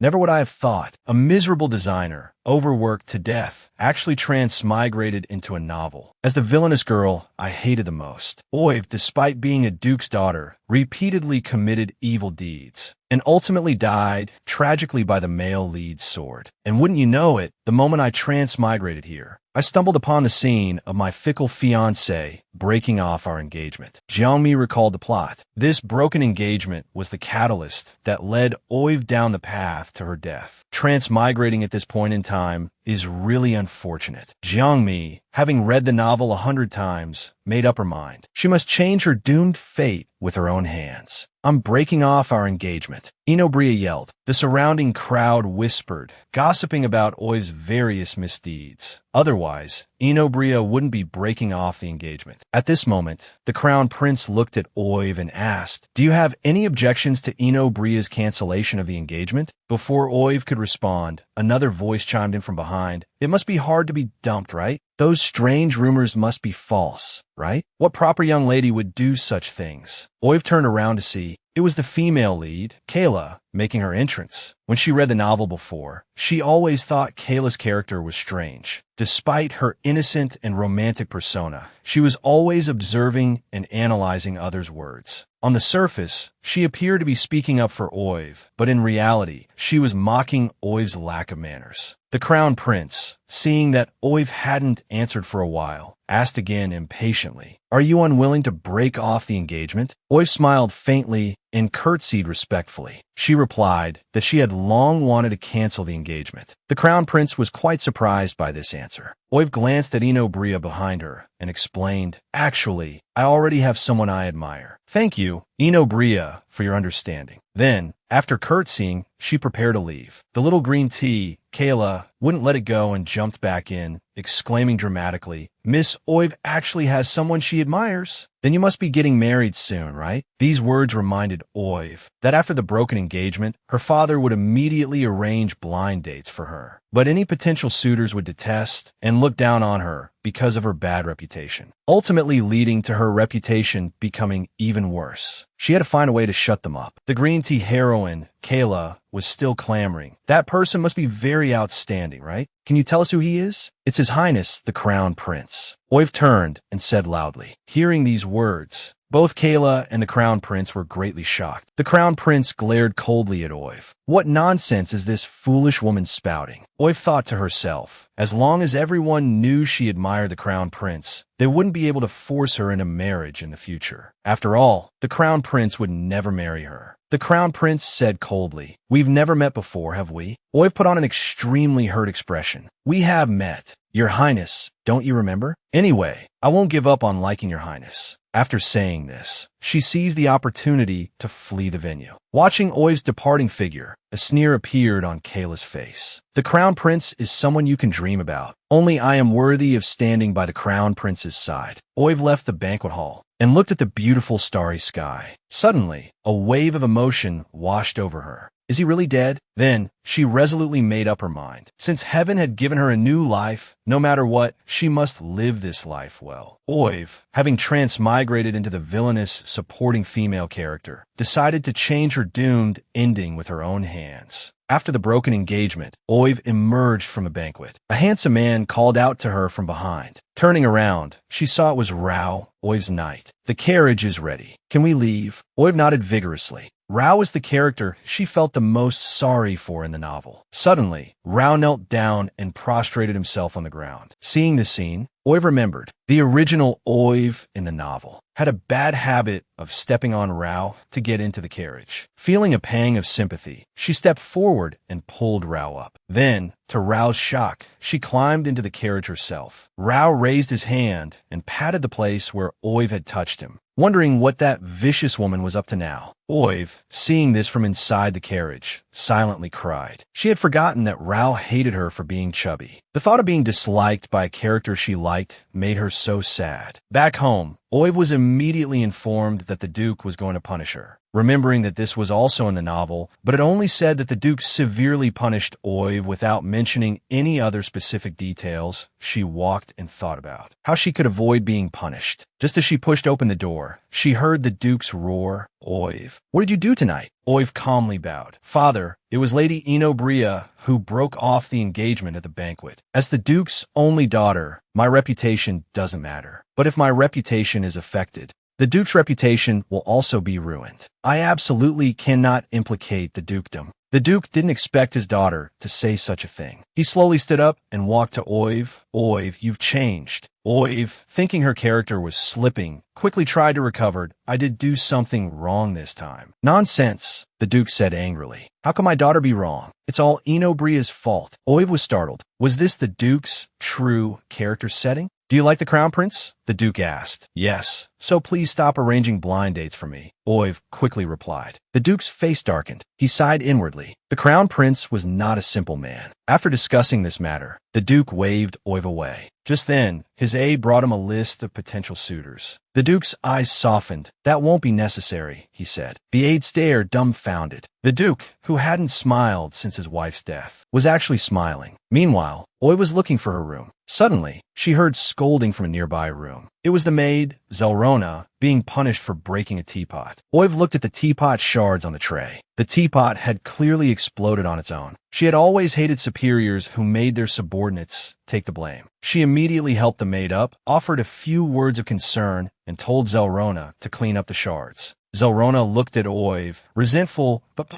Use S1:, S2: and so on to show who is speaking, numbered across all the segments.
S1: Never would I have thought. A miserable designer, overworked to death, actually transmigrated into a novel. As the villainous girl I hated the most, Oiv, despite being a duke's daughter, repeatedly committed evil deeds and ultimately died tragically by the male lead's sword. And wouldn't you know it, the moment I transmigrated here, I stumbled upon the scene of my fickle fiancé breaking off our engagement. Jiangmi recalled the plot. This broken engagement was the catalyst that led Oiv down the path to her death. Transmigrating at this point in time is really unfortunate. Jiangmi, having read the novel 100 times, made up her mind. She must change her doomed fate with her own hands. I'm breaking off our engagement, Inobria yelled. The surrounding crowd whispered, gossiping about Oiv's various misdeeds. Otherwise, Inobria wouldn't be breaking off the engagement. At this moment, the crown prince looked at Oiv and asked, "Do you have any objections to Inobria's cancellation of the engagement?" Before Oiv could respond, another voice chimed in from behind. "It must be hard to be dumped, right? Those strange rumors must be false, right? What proper young lady would do such things?" Oiv turned around to see it was the female lead, Kayla, making her entrance. When she read the novel before, she always thought Kayla's character was strange. Despite her innocent and romantic persona, she was always observing and analyzing others' words. On the surface, she appeared to be speaking up for Oiv, but in reality, she was mocking Oiv's lack of manners. The crown prince, seeing that Oiv hadn't answered for a while, asked again impatiently, "Are you unwilling to break off the engagement?" Oiv smiled faintly and curtsied respectfully. She replied that she had long wanted to cancel the engagement. The crown prince was quite surprised by this answer. Oiv glanced at Inobria behind her and explained, "Actually, I already have someone I admire." "Thank you, Inobria, for your understanding." Then, after curtsying, she prepared to leave. The little green tea, Kayla, wouldn't let it go and jumped back in, exclaiming dramatically, "Miss Oiv actually has someone she admires? Then you must be getting married soon, right?" These words reminded Oiv that after the broken engagement, her father would immediately arrange blind dates for her. But any potential suitors would detest and look down on her because of her bad reputation, ultimately leading to her reputation becoming even worse. She had to find a way to shut them up. The green tea heroine, Kayla, was still clamoring. "That person must be very outstanding, right? Can you tell us who he is?" "It's His Highness, the Crown Prince." Oiv turned and said loudly. Hearing these words, both Kayla and the Crown Prince were greatly shocked. The Crown Prince glared coldly at Oiv. What nonsense is this foolish woman spouting? Oiv thought to herself, as long as everyone knew she admired the Crown Prince, they wouldn't be able to force her into marriage in the future. After all, the Crown Prince would never marry her. The Crown Prince said coldly, "We've never met before, have we?" Oiv put on an extremely hurt expression. "We have met, Your Highness, don't you remember? Anyway, I won't give up on liking Your Highness." After saying this, she seized the opportunity to flee the venue. Watching Oiv's departing figure, a sneer appeared on Kayla's face. "The Crown Prince is someone you can dream about. Only I am worthy of standing by the Crown Prince's side." Oiv left the banquet hall and looked at the beautiful starry sky. Suddenly, a wave of emotion washed over her. Is he really dead? Then, she resolutely made up her mind. Since heaven had given her a new life, no matter what, she must live this life well. Oiv, having transmigrated into the villainous supporting female character, decided to change her doomed ending with her own hands. After the broken engagement, Oiv emerged from a banquet. A handsome man called out to her from behind. Turning around, she saw it was Rao, Oiv's knight. "The carriage is ready. Can we leave?" Oiv nodded vigorously. Rao was the character she felt the most sorry for in the novel. Suddenly, Rao knelt down and prostrated himself on the ground. Seeing the scene, Oiv remembered. The original Oiv in the novel had a bad habit of stepping on Rao to get into the carriage. Feeling a pang of sympathy, she stepped forward and pulled Rao up. Then, to Rao's shock, she climbed into the carriage herself. Rao raised his hand and patted the place where Oiv had touched him, wondering what that vicious woman was up to now. Oiv, seeing this from inside the carriage, silently cried. She had forgotten that Rao hated her for being chubby. The thought of being disliked by a character she liked made her so sad. Back home, Oiv was immediately informed that the Duke was going to punish her. remembering that this was also in the novel, but it only said that the Duke severely punished Oiv without mentioning any other specific details. She walked and thought about how she could avoid being punished. Just as she pushed open the door, she heard the Duke's roar, "Oiv, what did you do tonight?" Oiv calmly bowed. "Father, it was Lady Inobria who broke off the engagement at the banquet. As the Duke's only daughter, my reputation doesn't matter. But if my reputation is affected, the Duke's reputation will also be ruined. I absolutely cannot implicate the Dukedom." The Duke didn't expect his daughter to say such a thing. He slowly stood up and walked to Oiv. "Oiv, you've changed." Oiv, thinking her character was slipping, quickly tried to recover. "I did do something wrong this time." "Nonsense," the Duke said angrily. "How can my daughter be wrong? It's all Inobria's fault." Oiv was startled. Was this the Duke's true character setting? "Do you like the Crown Prince?" the Duke asked. "Yes, so please stop arranging blind dates for me," Oiv quickly replied. The Duke's face darkened. He sighed inwardly. The Crown Prince was not a simple man. After discussing this matter, the Duke waved Oiv away. Just then, his aide brought him a list of potential suitors. The Duke's eyes softened. "That won't be necessary," he said. The aide stared, dumbfounded. The Duke, who hadn't smiled since his wife's death, was actually smiling. Meanwhile, Oiv was looking for her room. Suddenly, she heard scolding from a nearby room. It was the maid, Zelrona, being punished for breaking a teapot. Oiv looked at the teapot shards on the tray. The teapot had clearly exploded on its own. She had always hated superiors who made their subordinates take the blame. She immediately helped the maid up, offered a few words of concern, and told Zelrona to clean up the shards. Zelrona looked at Oiv, resentful but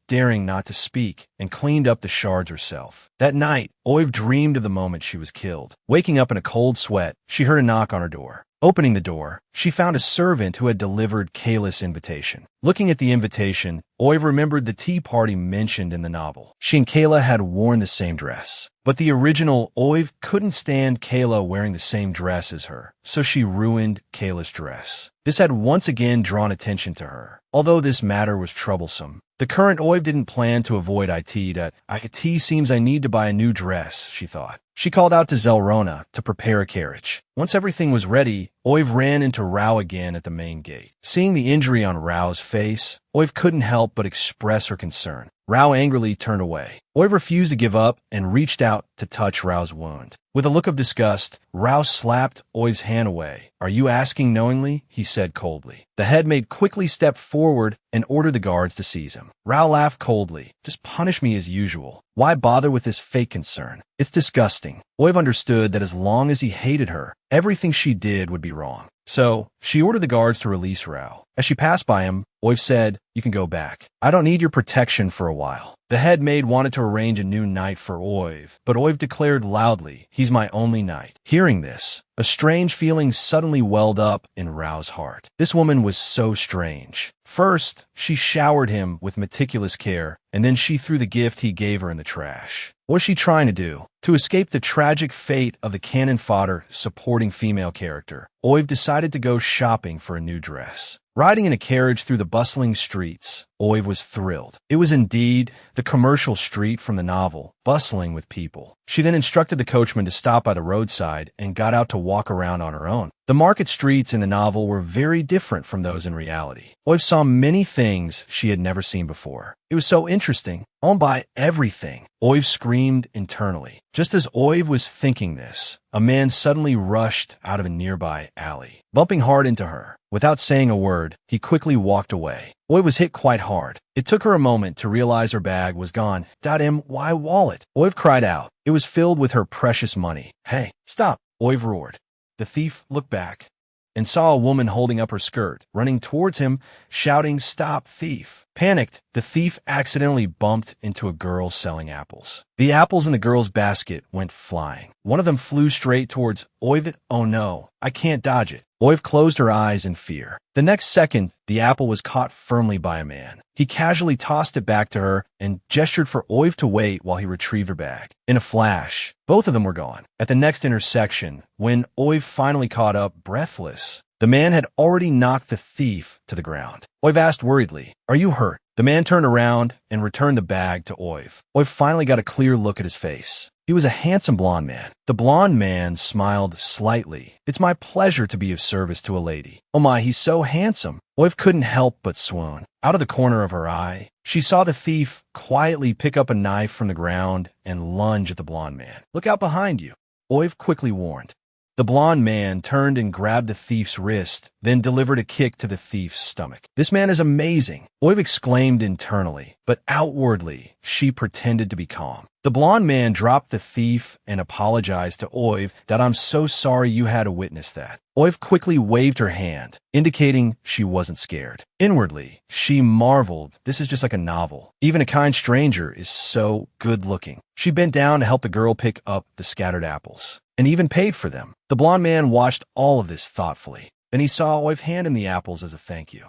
S1: daring not to speak, and cleaned up the shards herself. That night, Oiv dreamed of the moment she was killed. Waking up in a cold sweat, she heard a knock on her door. Opening the door, she found a servant who had delivered Kayla's invitation. Looking at the invitation, Oiv remembered the tea party mentioned in the novel. She and Kayla had worn the same dress. But the original Oiv couldn't stand Kayla wearing the same dress as her, so she ruined Kayla's dress. This had once again drawn attention to her. Although this matter was troublesome, the current Oiv didn't plan to avoid it seems I need to buy a new dress, she thought. She called out to Zelrona to prepare a carriage. Once everything was ready, Oiv ran into Rao again at the main gate. Seeing the injury on Rao's face, Oiv couldn't help but express her concern. Rao angrily turned away. Oiv refused to give up and reached out to touch Rao's wound. With a look of disgust, Rao slapped Oiv's hand away. "Are you asking knowingly?" he said coldly. The headmaid quickly stepped forward and ordered the guards to seize him. Rao laughed coldly. "Just punish me as usual. Why bother with this fake concern? It's disgusting." Oiv understood that as long as he hated her, everything she did would be wrong. So, she ordered the guards to release Rao. As she passed by him, Oiv said, "You can go back. I don't need your protection for a while." The headmaid wanted to arrange a new knight for Oiv, but Oiv declared loudly, "He's my only knight." Hearing this, a strange feeling suddenly welled up in Rao's heart. This woman was so strange. First, she showered him with meticulous care, and then she threw the gift he gave her in the trash. What was she trying to do? To escape the tragic fate of the cannon fodder supporting female character, Oiv decided to go shopping for a new dress. Riding in a carriage through the bustling streets, Oiv was thrilled. It was indeed the commercial street from the novel, bustling with people. She then instructed the coachman to stop by the roadside and got out to walk around on her own. The market streets in the novel were very different from those in reality. Oiv saw many things she had never seen before. It was so interesting. I won't buy everything, Oiv screamed internally. Just as Oiv was thinking this, a man suddenly rushed out of a nearby alley, bumping hard into her. Without saying a word, he quickly walked away. Oiv was hit quite hard. It took her a moment to realize her bag was gone. Why wallet? Oiv cried out. It was filled with her precious money. "Hey, stop!" Oiv roared. The thief looked back and saw a woman holding up her skirt, running towards him, shouting, "Stop, thief!" Panicked, the thief accidentally bumped into a girl selling apples. The apples in the girl's basket went flying. One of them flew straight towards Oiv. "Oh no, I can't dodge it." Oiv closed her eyes in fear. The next second, the apple was caught firmly by a man. He casually tossed it back to her and gestured for Oiv to wait while he retrieved her bag. In a flash, both of them were gone. At the next intersection, when Oiv finally caught up, breathless, the man had already knocked the thief to the ground. Oiv asked worriedly, "Are you hurt?" The man turned around and returned the bag to Oiv. Oiv finally got a clear look at his face. He was a handsome blonde man. The blonde man smiled slightly. It's my pleasure to be of service to a lady. Oh my, he's so handsome. Oiv couldn't help but swoon. Out of the corner of her eye, she saw the thief quietly pick up a knife from the ground and lunge at the blonde man. Look out behind you, Oiv quickly warned. The blonde man turned and grabbed the thief's wrist, then delivered a kick to the thief's stomach. This man is amazing, Oiv exclaimed internally, but outwardly, she pretended to be calm. The blonde man dropped the thief and apologized to Oiv that I'm so sorry you had to witness that. Oiv quickly waved her hand, indicating she wasn't scared. Inwardly, she marveled. This is just like a novel. Even a kind stranger is so good-looking. She bent down to help the girl pick up the scattered apples, and even paid for them. The blonde man watched all of this thoughtfully. Then he saw Oiv hand him the apples as a thank you.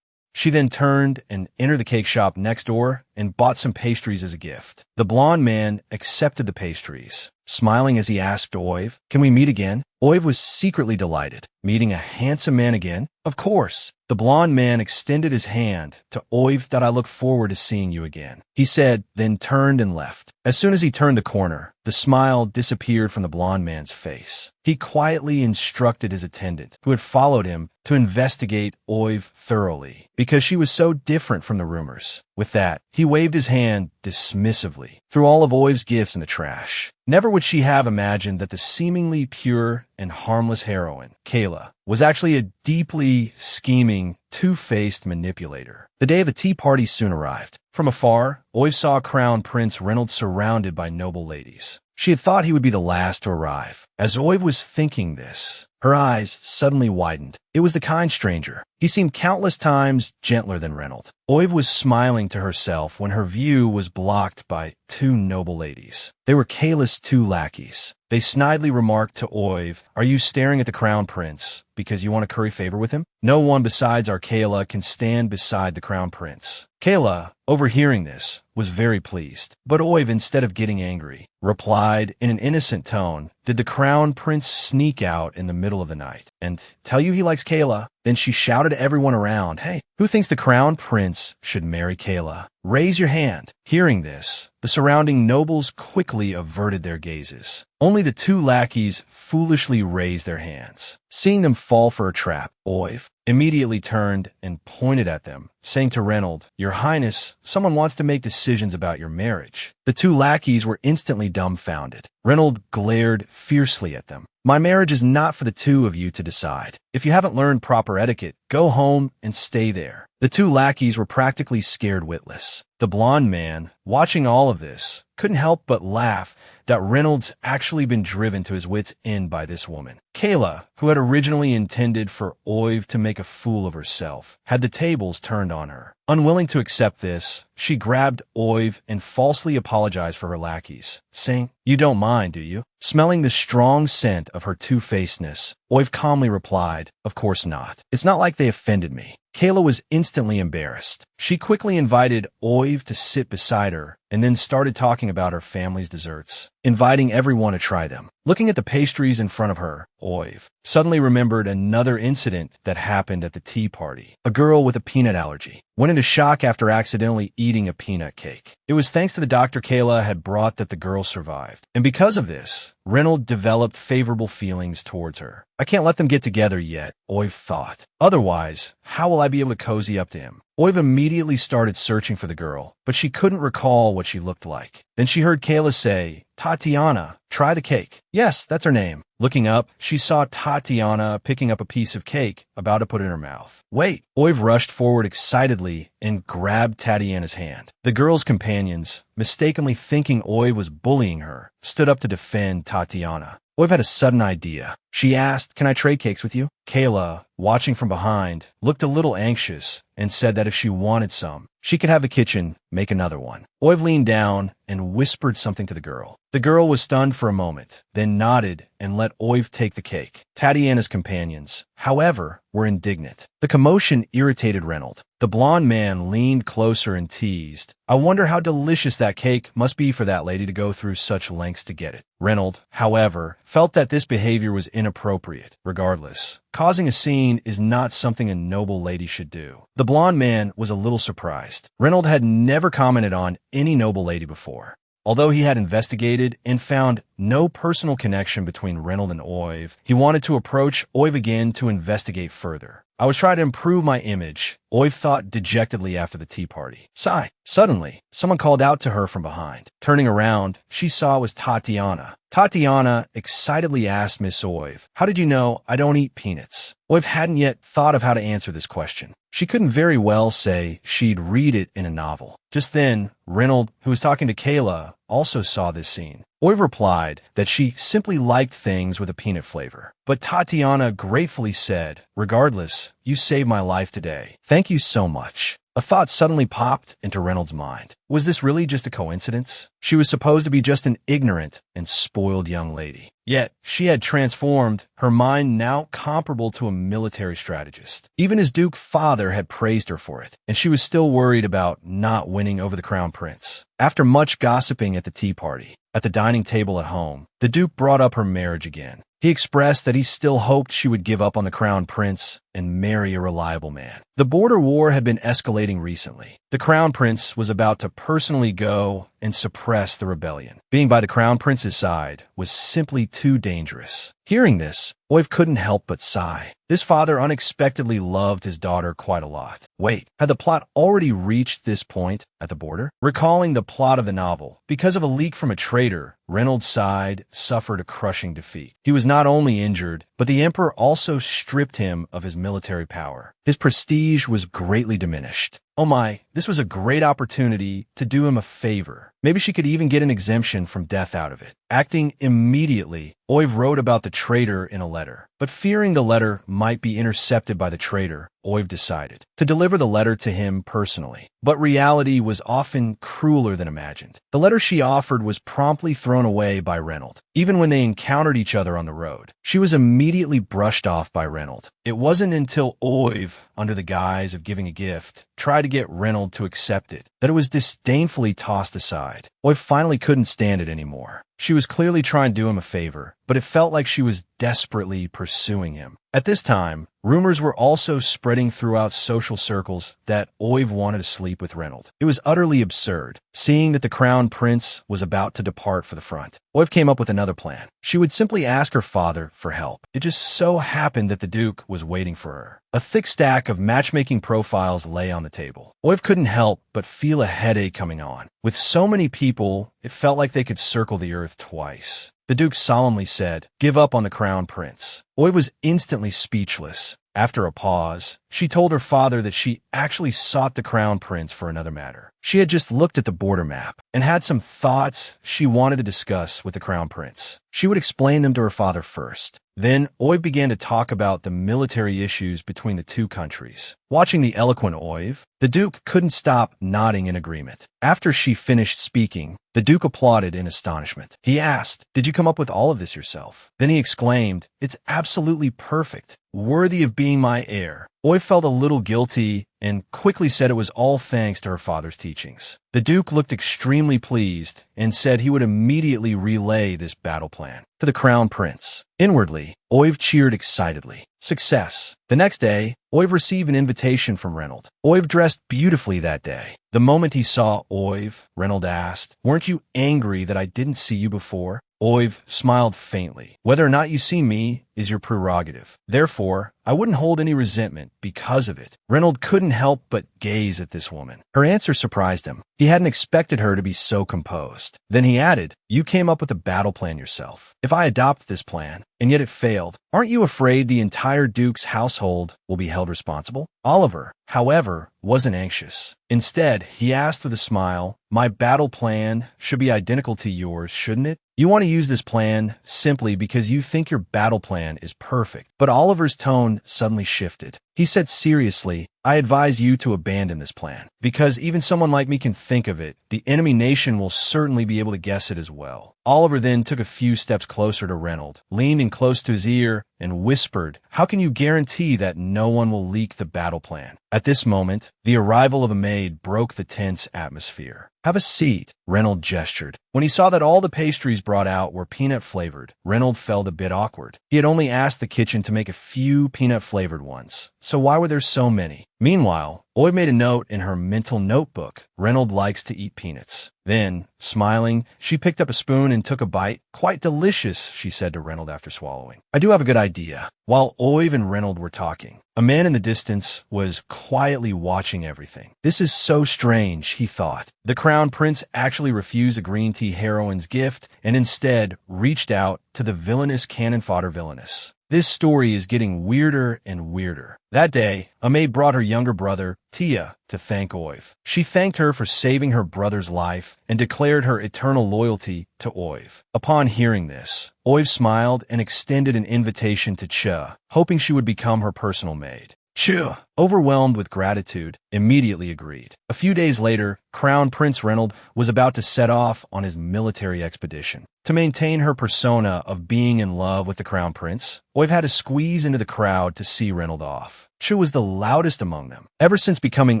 S1: She then turned and entered the cake shop next door and bought some pastries as a gift. The blonde man accepted the pastries, smiling as he asked Oiv, "Can we meet again?" Oiv was secretly delighted. Meeting a handsome man again? Of course. The blonde man extended his hand to Oiv. "That I look forward to seeing you again," he said, then turned and left. As soon as he turned the corner, the smile disappeared from the blonde man's face. He quietly instructed his attendant, who had followed him, to investigate Oiv thoroughly, because she was so different from the rumors. With that, he waved his hand dismissively, threw all of Oiv's gifts in the trash. Never would she have imagined that the seemingly pure and harmless heroine, Kayla, was actually a deeply scheming, two-faced manipulator. The day of the tea party soon arrived. From afar, Oiv saw Crown Prince Reynolds surrounded by noble ladies. She had thought he would be the last to arrive. As Oiv was thinking this, her eyes suddenly widened. It was the kind stranger. He seemed countless times gentler than Reynolds. Oiv was smiling to herself when her view was blocked by two noble ladies. They were Kayla's two lackeys. They snidely remarked to Oiv, "Are you staring at the Crown Prince because you want to curry favor with him? No one besides our Kayla can stand beside the Crown Prince." Kayla, overhearing this, was very pleased. But Oiv, instead of getting angry, replied in an innocent tone, "Did the Crown Prince sneak out in the middle of the night and tell you he likes Kayla?" Then she shouted to everyone around, "Hey, who thinks the Crown Prince should marry Kayla? Raise your hand." Hearing this, the surrounding nobles quickly averted their gazes. Only the two lackeys foolishly raised their hands. Seeing them fall for a trap, Oiv immediately turned and pointed at them, saying to Reynolds, "Your Highness, someone wants to make decisions about your marriage." The two lackeys were instantly dumbfounded. Reynolds glared fiercely at them. "My marriage is not for the two of you to decide. If you haven't learned proper etiquette, go home and stay there." The two lackeys were practically scared witless. The blonde man, watching all of this, couldn't help but laugh that Reynolds actually been driven to his wits' end by this woman. Kayla, who had originally intended for Oiv to make a fool of herself, had the tables turned on her. Unwilling to accept this, she grabbed Oiv and falsely apologized for her lackeys, saying, "You don't mind, do you?" Smelling the strong scent of her two-facedness, Oiv calmly replied, "Of course not. It's not like they offended me." Kayla was instantly embarrassed. She quickly invited Oiv to sit beside her and then started talking about her family's desserts, inviting everyone to try them. Looking at the pastries in front of her, Oiv suddenly remembered another incident that happened at the tea party. A girl with a peanut allergy went into shock after accidentally eating a peanut cake. It was thanks to the doctor Kayla had brought that the girl survived. And because of this, Reynolds developed favorable feelings towards her. "I can't let them get together yet," Oiv thought. "Otherwise, how will I be able to cozy up to him?" Oiv immediately started searching for the girl, but she couldn't recall what she looked like. Then she heard Kayla say, "Tatiana, try the cake." "Yes, that's her name." Looking up, she saw Tatiana picking up a piece of cake, about to put it in her mouth. "Wait!" Oiv rushed forward excitedly and grabbed Tatiana's hand. The girl's companions, mistakenly thinking Oiv was bullying her, stood up to defend Tatiana. Oiv had a sudden idea. She asked, "Can I trade cakes with you?" Kayla, watching from behind, looked a little anxious and said that if she wanted some, she could have the kitchen make another one. Oiv leaned down and whispered something to the girl. The girl was stunned for a moment, then nodded and let Oiv take the cake. Tatiana's companions, however, were indignant. The commotion irritated Reynolds. The blonde man leaned closer and teased, "I wonder how delicious that cake must be for that lady to go through such lengths to get it." Reynolds, however, felt that this behavior was inappropriate. Regardless, causing a scene is not something a noble lady should do. The blonde man was a little surprised. Reynolds had never commented on any noble lady before. Although he had investigated and found no personal connection between Reynold and Oiv, he wanted to approach Oiv again to investigate further. I was trying to improve my image, Oiv thought dejectedly after the tea party. Sigh. Suddenly, someone called out to her from behind. Turning around, she saw it was Tatiana. Tatiana excitedly asked Miss Oiv, "How did you know I don't eat peanuts?" Oiv hadn't yet thought of how to answer this question. She couldn't very well say she'd read it in a novel. Just then, Reynold, who was talking to Kayla, also saw this scene. Oiv replied that she simply liked things with a peanut flavor. But Tatiana gratefully said, "Regardless, you saved my life today. Thank you so much." A thought suddenly popped into Reynold's mind. Was this really just a coincidence? She was supposed to be just an ignorant and spoiled young lady. Yet, she had transformed, her mind now comparable to a military strategist. Even his Duke father had praised her for it, and she was still worried about not winning over the Crown Prince. After much gossiping at the tea party, at the dining table at home, the Duke brought up her marriage again. He expressed that he still hoped she would give up on the Crown Prince and marry a reliable man. The border war had been escalating recently. The Crown Prince was about to personally go and suppress the rebellion. Being by the Crown Prince's side was simply too dangerous. Hearing this, Oiv couldn't help but sigh. This father unexpectedly loved his daughter quite a lot. Wait, had the plot already reached this point at the border? Recalling the plot of the novel, because of a leak from a traitor, Reynold's side suffered a crushing defeat. He was not only injured, but the Emperor also stripped him of his military power. His prestige was greatly diminished. Oh my, this was a great opportunity to do him a favor. Maybe she could even get an exemption from death out of it. Acting immediately, Oiv wrote about the traitor in a letter. But fearing the letter might be intercepted by the traitor, Oiv decided to deliver the letter to him personally. But reality was often crueler than imagined. The letter she offered was promptly thrown away by Reynold. Even when they encountered each other on the road, she was immediately brushed off by Reynold. It wasn't until Oiv, under the guise of giving a gift, tried to get Reynold to accept it, that it was disdainfully tossed aside. Oiv finally couldn't stand it anymore. She was clearly trying to do him a favor, but it felt like she was desperately pursuing him. At this time, rumors were also spreading throughout social circles that Oiv wanted to sleep with Reynold. It was utterly absurd, seeing that the Crown Prince was about to depart for the front. Oiv came up with another plan. She would simply ask her father for help. It just so happened that the Duke was waiting for her. A thick stack of matchmaking profiles lay on the table. Oiv couldn't help but feel a headache coming on. With so many people, it felt like they could circle the earth twice. The Duke solemnly said, "Give up on the Crown Prince." Oiv was instantly speechless. After a pause, she told her father that she actually sought the Crown Prince for another matter. She had just looked at the border map and had some thoughts she wanted to discuss with the Crown Prince. She would explain them to her father first. Then Oiv began to talk about the military issues between the two countries. Watching the eloquent Oiv, the Duke couldn't stop nodding in agreement. After she finished speaking, the Duke applauded in astonishment. He asked, "Did you come up with all of this yourself?" Then he exclaimed, "It's absolutely perfect, worthy of being my heir." Oiv felt a little guilty and quickly said it was all thanks to her father's teachings. The Duke looked extremely pleased and said he would immediately relay this battle plan to the Crown Prince. Inwardly, Oiv cheered excitedly. Success. The next day, Oiv received an invitation from Reynold. Oiv dressed beautifully that day. The moment he saw Oiv, Reynold asked, "Weren't you angry that I didn't see you before?" Oiv smiled faintly. "Whether or not you see me is your prerogative. Therefore, I wouldn't hold any resentment because of it." Reynold couldn't help but gaze at this woman. Her answer surprised him. He hadn't expected her to be so composed. Then he added, "You came up with a battle plan yourself. If I adopt this plan, and yet it failed, aren't you afraid the entire Duke's household will be held responsible?" Oliver, however, wasn't anxious. Instead, he asked with a smile, "My battle plan should be identical to yours, shouldn't it? You want to use this plan simply because you think your battle plan is perfect." But Oliver's tone suddenly shifted. He said seriously, "I advise you to abandon this plan, because even someone like me can think of it. The enemy nation will certainly be able to guess it as well." Oliver then took a few steps closer to Reynold, leaned in close to his ear, and whispered, "How can you guarantee that no one will leak the battle plan?" At this moment, the arrival of a maid broke the tense atmosphere. "Have a seat," Reynold gestured. When he saw that all the pastries brought out were peanut-flavored, Reynold felt a bit awkward. He had only asked the kitchen to make a few peanut-flavored ones. so why were there so many? Meanwhile, Oiv made a note in her mental notebook. Reynold likes to eat peanuts. Then, smiling, she picked up a spoon and took a bite. Quite delicious, she said to Reynold after swallowing. I do have a good idea. While Oiv and Reynold were talking, a man in the distance was quietly watching everything. This is so strange, he thought. The Crown Prince actually refused the green tea heroine's gift and instead reached out to the villainous cannon fodder Villainess. This story is getting weirder and weirder. That day, a maid brought her younger brother, Tia, to thank Oiv. She thanked her for saving her brother's life and declared her eternal loyalty to Oiv. Upon hearing this, Oiv smiled and extended an invitation to Cha, hoping she would become her personal maid. Cha, overwhelmed with gratitude, immediately agreed. A few days later, Crown Prince Reynold was about to set off on his military expedition. To maintain her persona of being in love with the Crown Prince, Oiv had to squeeze into the crowd to see Reynold off. Cha was the loudest among them. Ever since becoming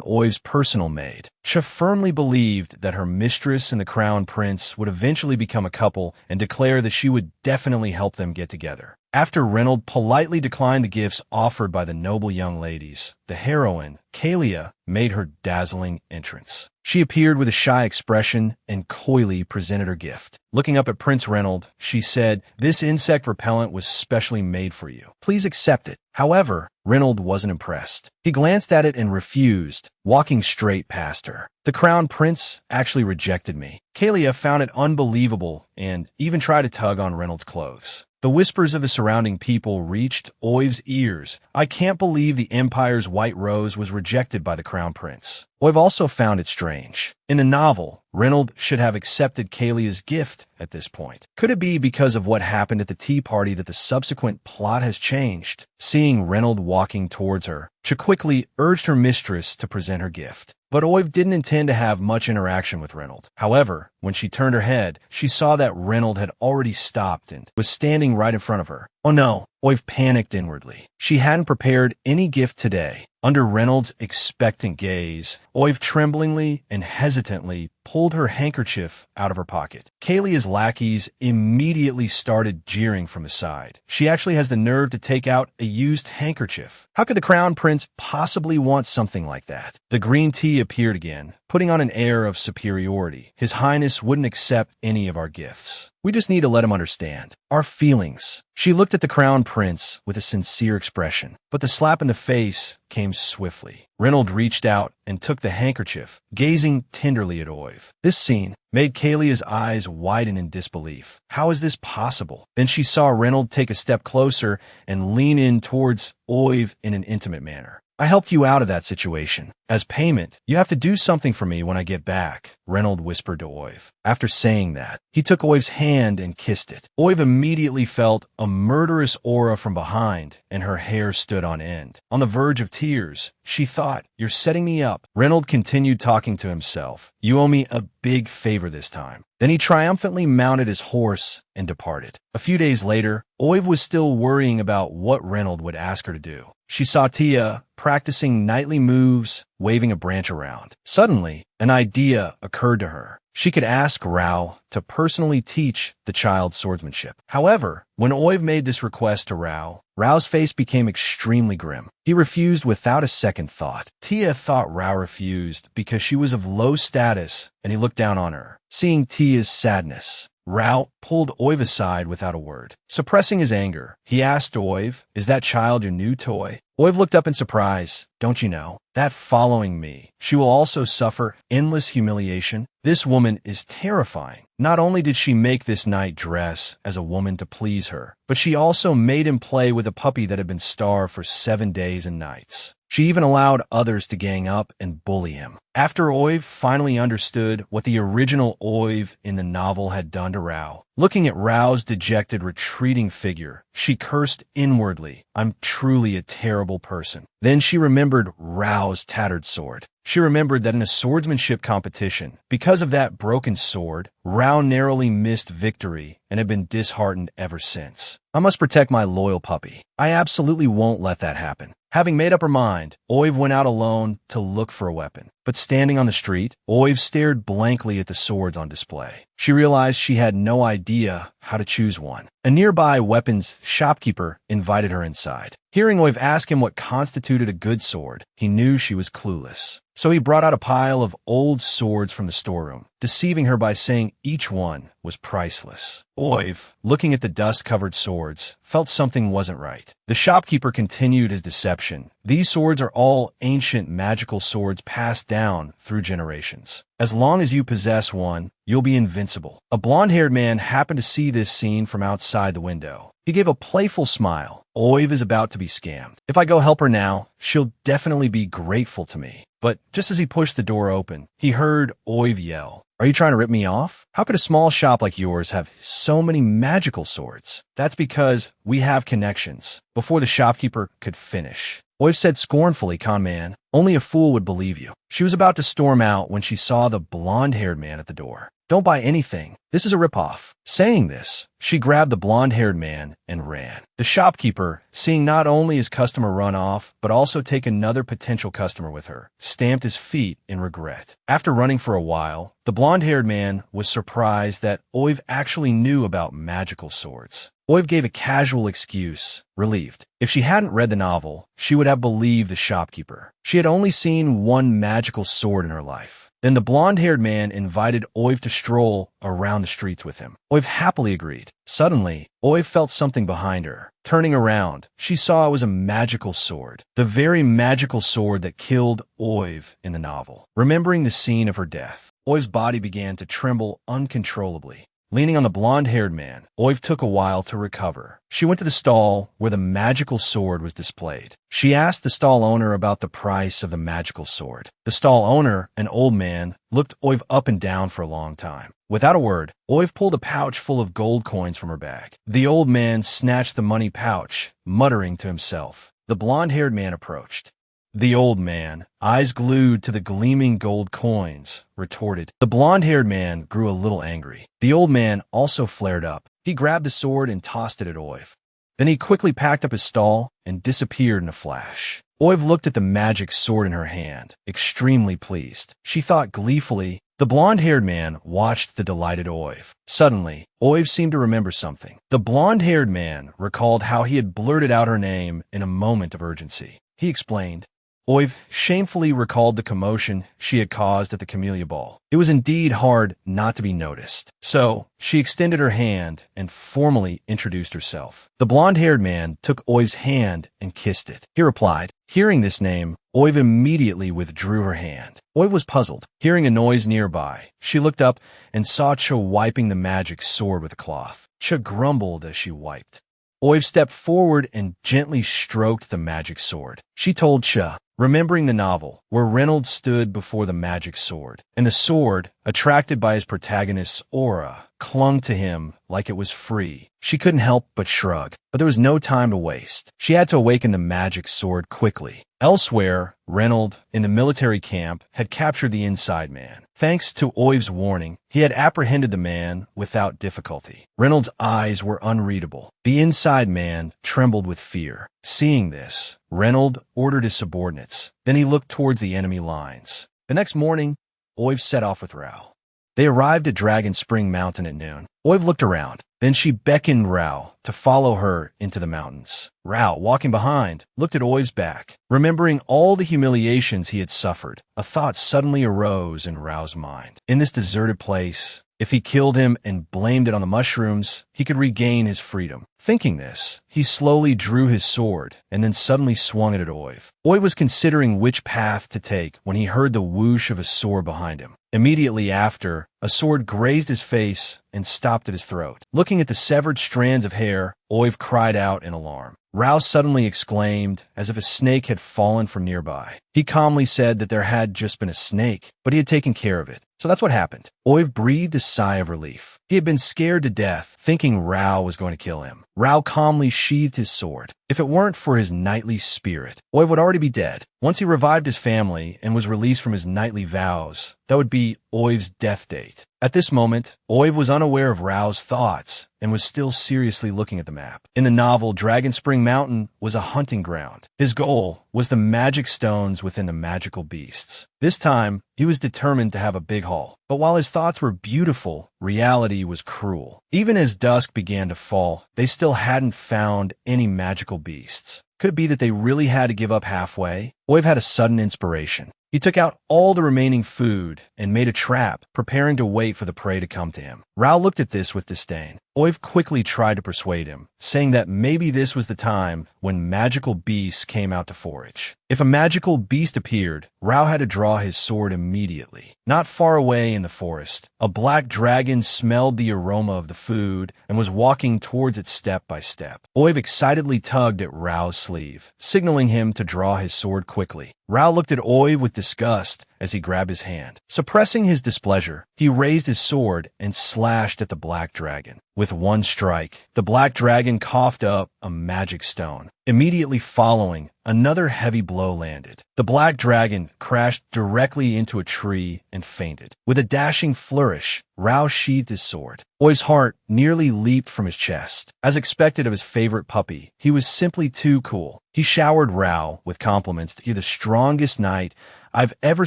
S1: Oiv's personal maid, Cha firmly believed that her mistress and the Crown Prince would eventually become a couple and declare that she would definitely help them get together. After Reynold politely declined the gifts offered by the noble young ladies, the heroine, Kalia, made her dazzling entrance. She appeared with a shy expression and coyly presented her gift. Looking up at Prince Reynold, she said, "This insect repellent was specially made for you. Please accept it." However, Reynold wasn't impressed. He glanced at it and refused, walking straight past her. The Crown Prince actually rejected me. Kalia found it unbelievable and even tried to tug on Reynold's clothes. The whispers of the surrounding people reached Oiv's ears. I can't believe the Empire's white rose was rejected by the Crown Prince. Oiv also found it strange. In the novel, Reynold should have accepted Kalia's gift at this point. Could it be because of what happened at the tea party that the subsequent plot has changed? Seeing Reynold walking towards her, she quickly urged her mistress to present her gift. But Oiv didn't intend to have much interaction with Reynold. However, when she turned her head, she saw that Reynold had already stopped and was standing right in front of her. Oh no, Oiv panicked inwardly. She hadn't prepared any gift today. Under Reynold's expectant gaze, Oiv tremblingly and hesitantly pulled her handkerchief out of her pocket. Kalia's lackeys immediately started jeering from the side. She actually has the nerve to take out a used handkerchief. How could the Crown Prince possibly want something like that? The green tea appeared again, putting on an air of superiority. His Highness wouldn't accept any of our gifts. We just need to let him understand our feelings. She looked at the Crown Prince with a sincere expression, but the slap in the face came swiftly. Reynold reached out and took the handkerchief, gazing tenderly at Oiv. This scene made Kalia's eyes widen in disbelief. How is this possible? Then she saw Reynold take a step closer and lean in towards Oiv in an intimate manner. I helped you out of that situation. As payment, you have to do something for me when I get back, Reynold whispered to Oiv. After saying that, he took Oiv's hand and kissed it. Oiv immediately felt a murderous aura from behind, and her hair stood on end. On the verge of tears, she thought, "You're setting me up." Reynold continued talking to himself. "You owe me a big favor this time." Then he triumphantly mounted his horse and departed. A few days later, Oiv was still worrying about what Reynold would ask her to do. She saw Tia practicing knightly moves, waving a branch around. Suddenly, an idea occurred to her. She could ask Rao to personally teach the child swordsmanship. However, when Oiv made this request to Rao, Rao's face became extremely grim. He refused without a second thought. Tia thought Rao refused because she was of low status and he looked down on her. Seeing Tia's sadness, Rao pulled Oiv aside without a word. Suppressing his anger, he asked Oiv, "Is that child your new toy?" Oiv looked up in surprise. "Don't you know that following me, she will also suffer endless humiliation? This woman is terrifying." Not only did she make this knight dress as a woman to please her, but she also made him play with a puppy that had been starved for 7 days and nights. She even allowed others to gang up and bully him. After Oiv finally understood what the original Oiv in the novel had done to Rao, looking at Rao's dejected, retreating figure, she cursed inwardly, "I'm truly a terrible person." Then she remembered Rao's tattered sword. She remembered that in a swordsmanship competition, because of that broken sword, Rao narrowly missed victory and had been disheartened ever since. "I must protect my loyal puppy. I absolutely won't let that happen." Having made up her mind, Oiv went out alone to look for a weapon. But standing on the street, Oiv stared blankly at the swords on display. She realized she had no idea how to choose one. A nearby weapons shopkeeper invited her inside. Hearing Oiv ask him what constituted a good sword, he knew she was clueless. So he brought out a pile of old swords from the storeroom, deceiving her by saying each one was priceless. Oiv, looking at the dust-covered swords, felt something wasn't right. The shopkeeper continued his deception. These swords are all ancient magical swords passed down through generations. As long as you possess one, you'll be invincible. A blonde-haired man happened to see this scene from outside the window. He gave a playful smile. Oiv is about to be scammed. If I go help her now, she'll definitely be grateful to me. But just as he pushed the door open, he heard Oiv yell, "Are you trying to rip me off? How could a small shop like yours have so many magical swords?" "That's because we have connections." Before the shopkeeper could finish, Oiv said scornfully, "Con man, only a fool would believe you." She was about to storm out when she saw the blonde-haired man at the door. "Don't buy anything. This is a ripoff." Saying this, she grabbed the blonde-haired man and ran. The shopkeeper, seeing not only his customer run off, but also take another potential customer with her, stamped his feet in regret. After running for a while, the blonde-haired man was surprised that Oiv actually knew about magical swords. Oiv gave a casual excuse, relieved. If she hadn't read the novel, she would have believed the shopkeeper. She had only seen one magical sword in her life. Then the blonde-haired man invited Oiv to stroll around the streets with him. Oiv happily agreed. Suddenly, Oiv felt something behind her. Turning around, she saw it was a magical sword. The very magical sword that killed Oiv in the novel. Remembering the scene of her death, Oiv's body began to tremble uncontrollably. Leaning on the blonde-haired man, Oiv took a while to recover. She went to the stall where the magical sword was displayed. She asked the stall owner about the price of the magical sword. The stall owner, an old man, looked Oiv up and down for a long time. Without a word, Oiv pulled a pouch full of gold coins from her bag. The old man snatched the money pouch, muttering to himself. The blonde-haired man approached. The old man, eyes glued to the gleaming gold coins, retorted. The blonde-haired man grew a little angry. The old man also flared up. He grabbed the sword and tossed it at Oiv. Then he quickly packed up his stall and disappeared in a flash. Oiv looked at the magic sword in her hand, extremely pleased. She thought gleefully. The blonde-haired man watched the delighted Oiv. Suddenly, Oiv seemed to remember something. The blonde-haired man recalled how he had blurted out her name in a moment of urgency. He explained. Oiv shamefully recalled the commotion she had caused at the Camellia Ball. It was indeed hard not to be noticed. So, she extended her hand and formally introduced herself. The blonde-haired man took Oiv's hand and kissed it. He replied. Hearing this name, Oiv immediately withdrew her hand. Oiv was puzzled. Hearing a noise nearby, she looked up and saw Cha wiping the magic sword with a cloth. Cha grumbled as she wiped. Oiv stepped forward and gently stroked the magic sword. She told Cha, remembering the novel, where Reynolds stood before the magic sword, and the sword, attracted by his protagonist's aura, clung to him like it was free. She couldn't help but shrug, but there was no time to waste. She had to awaken the magic sword quickly. Elsewhere, Reynolds, in the military camp, had captured the inside man. Thanks to Oiv's warning, he had apprehended the man without difficulty. Reynolds' eyes were unreadable. The inside man trembled with fear. Seeing this, Reynolds ordered his subordinates. Then he looked towards the enemy lines. The next morning, Oiv set off with Rao. They arrived at Dragon Spring Mountain at noon. Oiv looked around. Then she beckoned Rao to follow her into the mountains. Rao, walking behind, looked at Oiv's back. Remembering all the humiliations he had suffered, a thought suddenly arose in Rao's mind. In this deserted place, if he killed him and blamed it on the mushrooms, he could regain his freedom. Thinking this, he slowly drew his sword and then suddenly swung it at Oiv. Oiv was considering which path to take when he heard the whoosh of a sword behind him. Immediately after, a sword grazed his face and stopped at his throat. Looking at the severed strands of hair, Oiv cried out in alarm. Rao suddenly exclaimed as if a snake had fallen from nearby. He calmly said that there had just been a snake, but he had taken care of it. So that's what happened. Oiv breathed a sigh of relief. He had been scared to death, thinking Rao was going to kill him. Rao calmly sheathed his sword. If it weren't for his knightly spirit, Oiv would already be dead. Once he revived his family and was released from his knightly vows, that would be Oiv's death date. At this moment, Oiv was unaware of Rao's thoughts and was still seriously looking at the map. In the novel, Dragon Spring Mountain was a hunting ground. His goal was the magic stones within the magical beasts. This time, he was determined to have a big haul. But while his thoughts were beautiful, reality was cruel. Even as dusk began to fall, they still hadn't found any magical beasts. Could it be that they really had to give up halfway? Oiv had a sudden inspiration. He took out all the remaining food and made a trap, preparing to wait for the prey to come to him. Rao looked at this with disdain. Oiv quickly tried to persuade him, saying that maybe this was the time when magical beasts came out to forage. If a magical beast appeared, Rao had to draw his sword immediately. Not far away in the forest, a black dragon smelled the aroma of the food and was walking towards it step by step. Oiv excitedly tugged at Rao's sleeve, signaling him to draw his sword quickly. Rao looked at Oiv with disgust as he grabbed his hand. Suppressing his displeasure, he raised his sword and slashed at the black dragon. With one strike, the black dragon coughed up a magic stone. Immediately following, another heavy blow landed. The black dragon crashed directly into a tree and fainted. With a dashing flourish, Rao sheathed his sword. Oi's heart nearly leaped from his chest. As expected of his favorite puppy, he was simply too cool. He showered Rao with compliments to be the strongest knight I've ever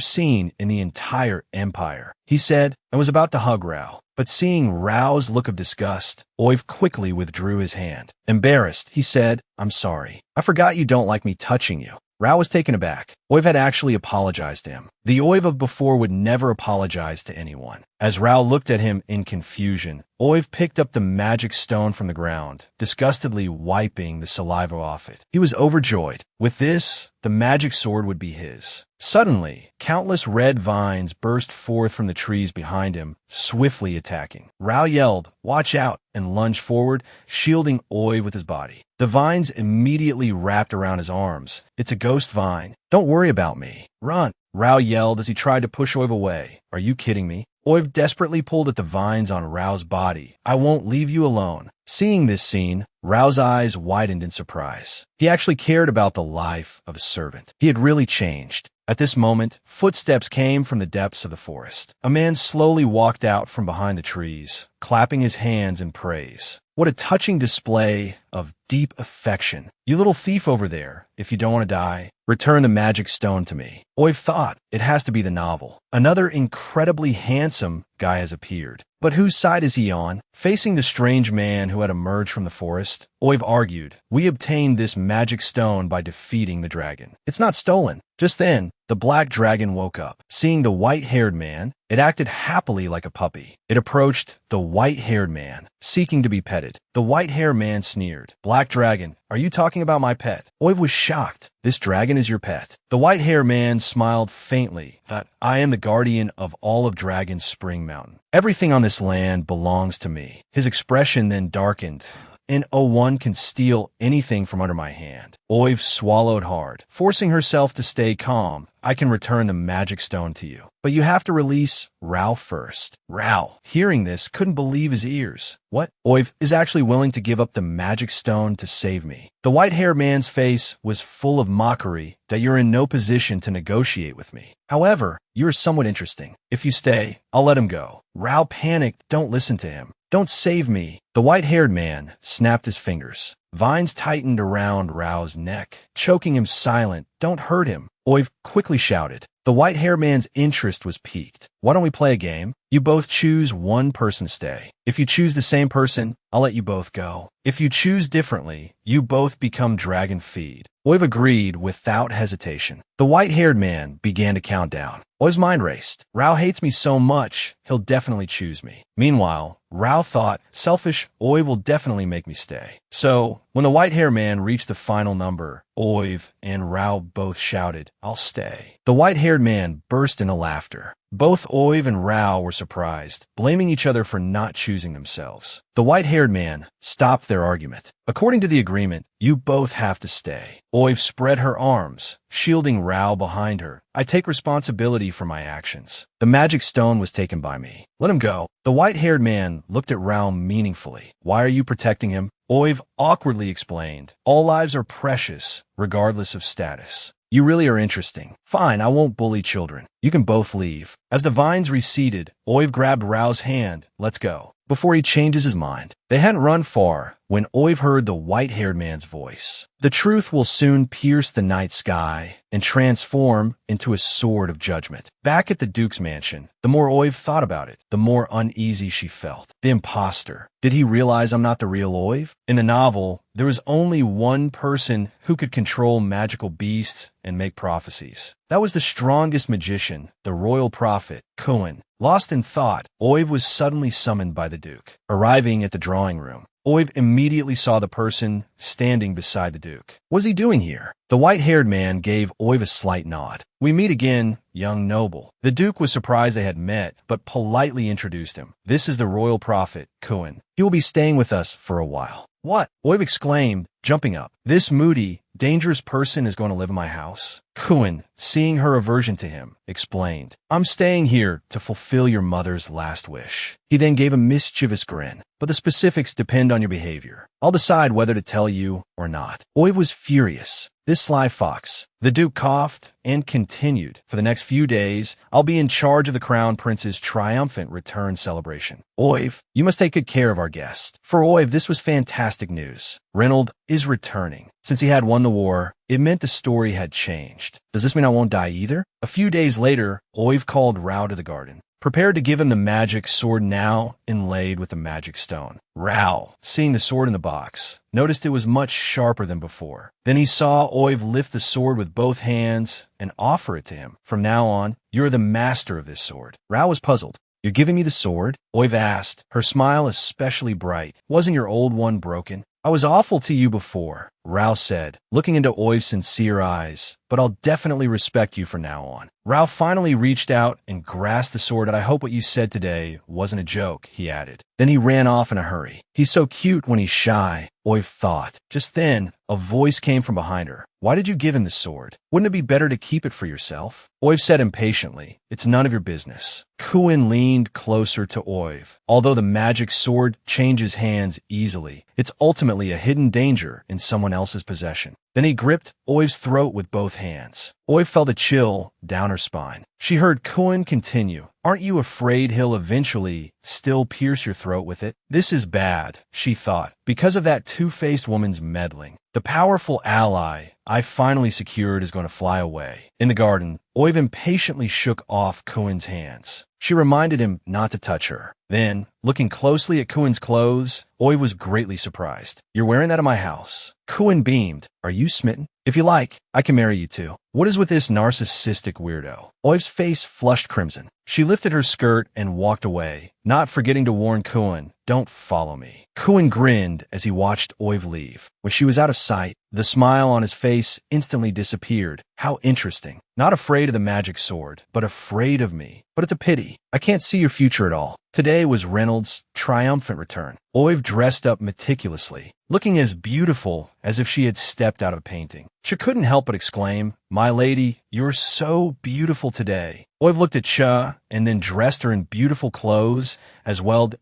S1: seen in the entire empire. He said, and was about to hug Rao. But seeing Rao's look of disgust, Oiv quickly withdrew his hand. Embarrassed, he said, "I'm sorry. I forgot you don't like me touching you." Rao was taken aback. Oiv had actually apologized to him. The Oiv of before would never apologize to anyone. As Rao looked at him in confusion, Oiv picked up the magic stone from the ground, disgustedly wiping the saliva off it. He was overjoyed. With this, the magic sword would be his. Suddenly, countless red vines burst forth from the trees behind him, swiftly attacking. Rao yelled, "Watch out," and lunged forward, shielding Oiv with his body. The vines immediately wrapped around his arms. "It's a ghost vine. Don't worry about me. Run," Rao yelled as he tried to push Oiv away. "Are you kidding me?" Oiv desperately pulled at the vines on Rao's body. "I won't leave you alone." Seeing this scene, Rao's eyes widened in surprise. He actually cared about the life of a servant. He had really changed. At this moment, footsteps came from the depths of the forest. A man slowly walked out from behind the trees, clapping his hands in praise. What a touching display of deep affection. "You little thief over there, if you don't want to die, return the magic stone to me." Oiv thought, it has to be the novel. Another incredibly handsome guy has appeared. But whose side is he on? Facing the strange man who had emerged from the forest, Oiv argued, "We obtained this magic stone by defeating the dragon. It's not stolen." Just then, the black dragon woke up. Seeing the white-haired man, it acted happily like a puppy. It approached the white-haired man, seeking to be petted. The white-haired man sneered, "Black dragon, are you talking about my pet?" Oiv was shocked. "This dragon is your pet." The white-haired man smiled faintly, that "I am the guardian of all of Dragon Spring Mountain. Everything on this land belongs to me." His expression then darkened. "And oh, one can steal anything from under my hand." Oiv swallowed hard, forcing herself to stay calm. "I can return the magic stone to you, but you have to release Rao first." Rao, hearing this, couldn't believe his ears. "What? Oiv is actually willing to give up the magic stone to save me?" The white-haired man's face was full of mockery that you're in no position to negotiate with me. However, you're somewhat interesting. If you stay, I'll let him go. Rao panicked. "Don't listen to him. Don't save me." The white-haired man snapped his fingers. Vines tightened around Rao's neck, choking him silent. "Don't hurt him," Oiv quickly shouted. The white-haired man's interest was piqued. "Why don't we play a game? You both choose one person to stay. If you choose the same person, I'll let you both go. If you choose differently, you both become dragon feed." Oiv agreed without hesitation. The white-haired man began to count down. Oiv's mind raced. Rao hates me so much, he'll definitely choose me. Meanwhile, Rao thought, selfish, Oiv will definitely make me stay. So, when the white-haired man reached the final number, Oiv and Rao both shouted, "I'll stay." The white-haired man burst into laughter. Both Oiv and Rao were surprised, blaming each other for not choosing themselves. The white-haired man stopped their argument. "According to the agreement, you both have to stay." Oiv spread her arms, shielding Rao behind her. "I take responsibility for my actions. The magic stone was taken by me. Let him go." The white-haired man looked at Rao meaningfully. "Why are you protecting him?" Oiv awkwardly explained, "All lives are precious, regardless of status." You really are interesting. Fine, I won't bully children. You can both leave. As the vines receded, Oiv grabbed Rao's hand. Let's go. Before he changes his mind. They hadn't run far when Oiv heard the white-haired man's voice. The truth will soon pierce the night sky and transform into a sword of judgment. Back at the Duke's mansion, the more Oiv thought about it, the more uneasy she felt. The imposter. Did he realize I'm not the real Oiv? In the novel, there was only one person who could control magical beasts and make prophecies. That was the strongest magician, the royal prophet, Cohen. Lost in thought, Oiv was suddenly summoned by the Duke. Arriving at the drawing room, Oiv immediately saw the person standing beside the Duke. What was he doing here? The white-haired man gave Oiv a slight nod. We meet again, young noble. The Duke was surprised they had met, but politely introduced him. This is the royal prophet, Cohen. He will be staying with us for a while. What? Oiv exclaimed, jumping up. This moody, dangerous person is going to live in my house? Cohen, seeing her aversion to him, explained, I'm staying here to fulfill your mother's last wish. He then gave a mischievous grin. But the specifics depend on your behavior. I'll decide whether to tell you or not. Oiv was furious. This sly fox. The Duke coughed and continued. For the next few days, I'll be in charge of the Crown Prince's triumphant return celebration. Oiv, you must take good care of our guest. For Oiv, this was fantastic news. Reynold is returning. Since he had won the war, it meant the story had changed. Does this mean I won't die either? A few days later, Oiv called Rao to the garden, prepared to give him the magic sword now inlaid with the magic stone. Rao, seeing the sword in the box, noticed it was much sharper than before. Then he saw Oiv lift the sword with both hands and offer it to him. From now on, you're the master of this sword. Rao was puzzled. You're giving me the sword? Oiv asked, her smile especially bright. Wasn't your old one broken? I was awful to you before, Rao said, looking into Oiv's sincere eyes, but I'll definitely respect you from now on. Rao finally reached out and grasped the sword. I hope what you said today wasn't a joke, he added. Then he ran off in a hurry. He's so cute when he's shy, Oiv thought. Just then, a voice came from behind her. Why did you give him the sword? Wouldn't it be better to keep it for yourself? Oiv said impatiently, it's none of your business. Kuin leaned closer to Oiv. Although the magic sword changes hands easily, it's ultimately a hidden danger in someone else's possession. Then he gripped Oiv's throat with both hands. Oiv felt a chill down her spine. She heard Kuin continue. Aren't you afraid he'll eventually still pierce your throat with it? This is bad, she thought, because of that two-faced woman's meddling. The powerful ally I finally secured is going to fly away. In the garden, Oiv impatiently shook off Kuin's hands. She reminded him not to touch her. Then, looking closely at Kuin's clothes, Oiv was greatly surprised. You're wearing that in my house. Kuin beamed. Are you smitten? If you like, I can marry you too. What is with this narcissistic weirdo? Oiv's face flushed crimson. She lifted her skirt and walked away, not forgetting to warn Kuin, don't follow me. Kuin grinned as he watched Oiv leave. When she was out of sight, the smile on his face instantly disappeared. How interesting. Not afraid of the magic sword, but afraid of me. But it's a pity. I can't see your future at all. Today was Reynolds' triumphant return. Oiv dressed up meticulously, looking as beautiful as if she had stepped out of a painting. She couldn't help but exclaim, My lady, you're so beautiful today. Oiv looked at Cha and then dressed her in beautiful clothes as well.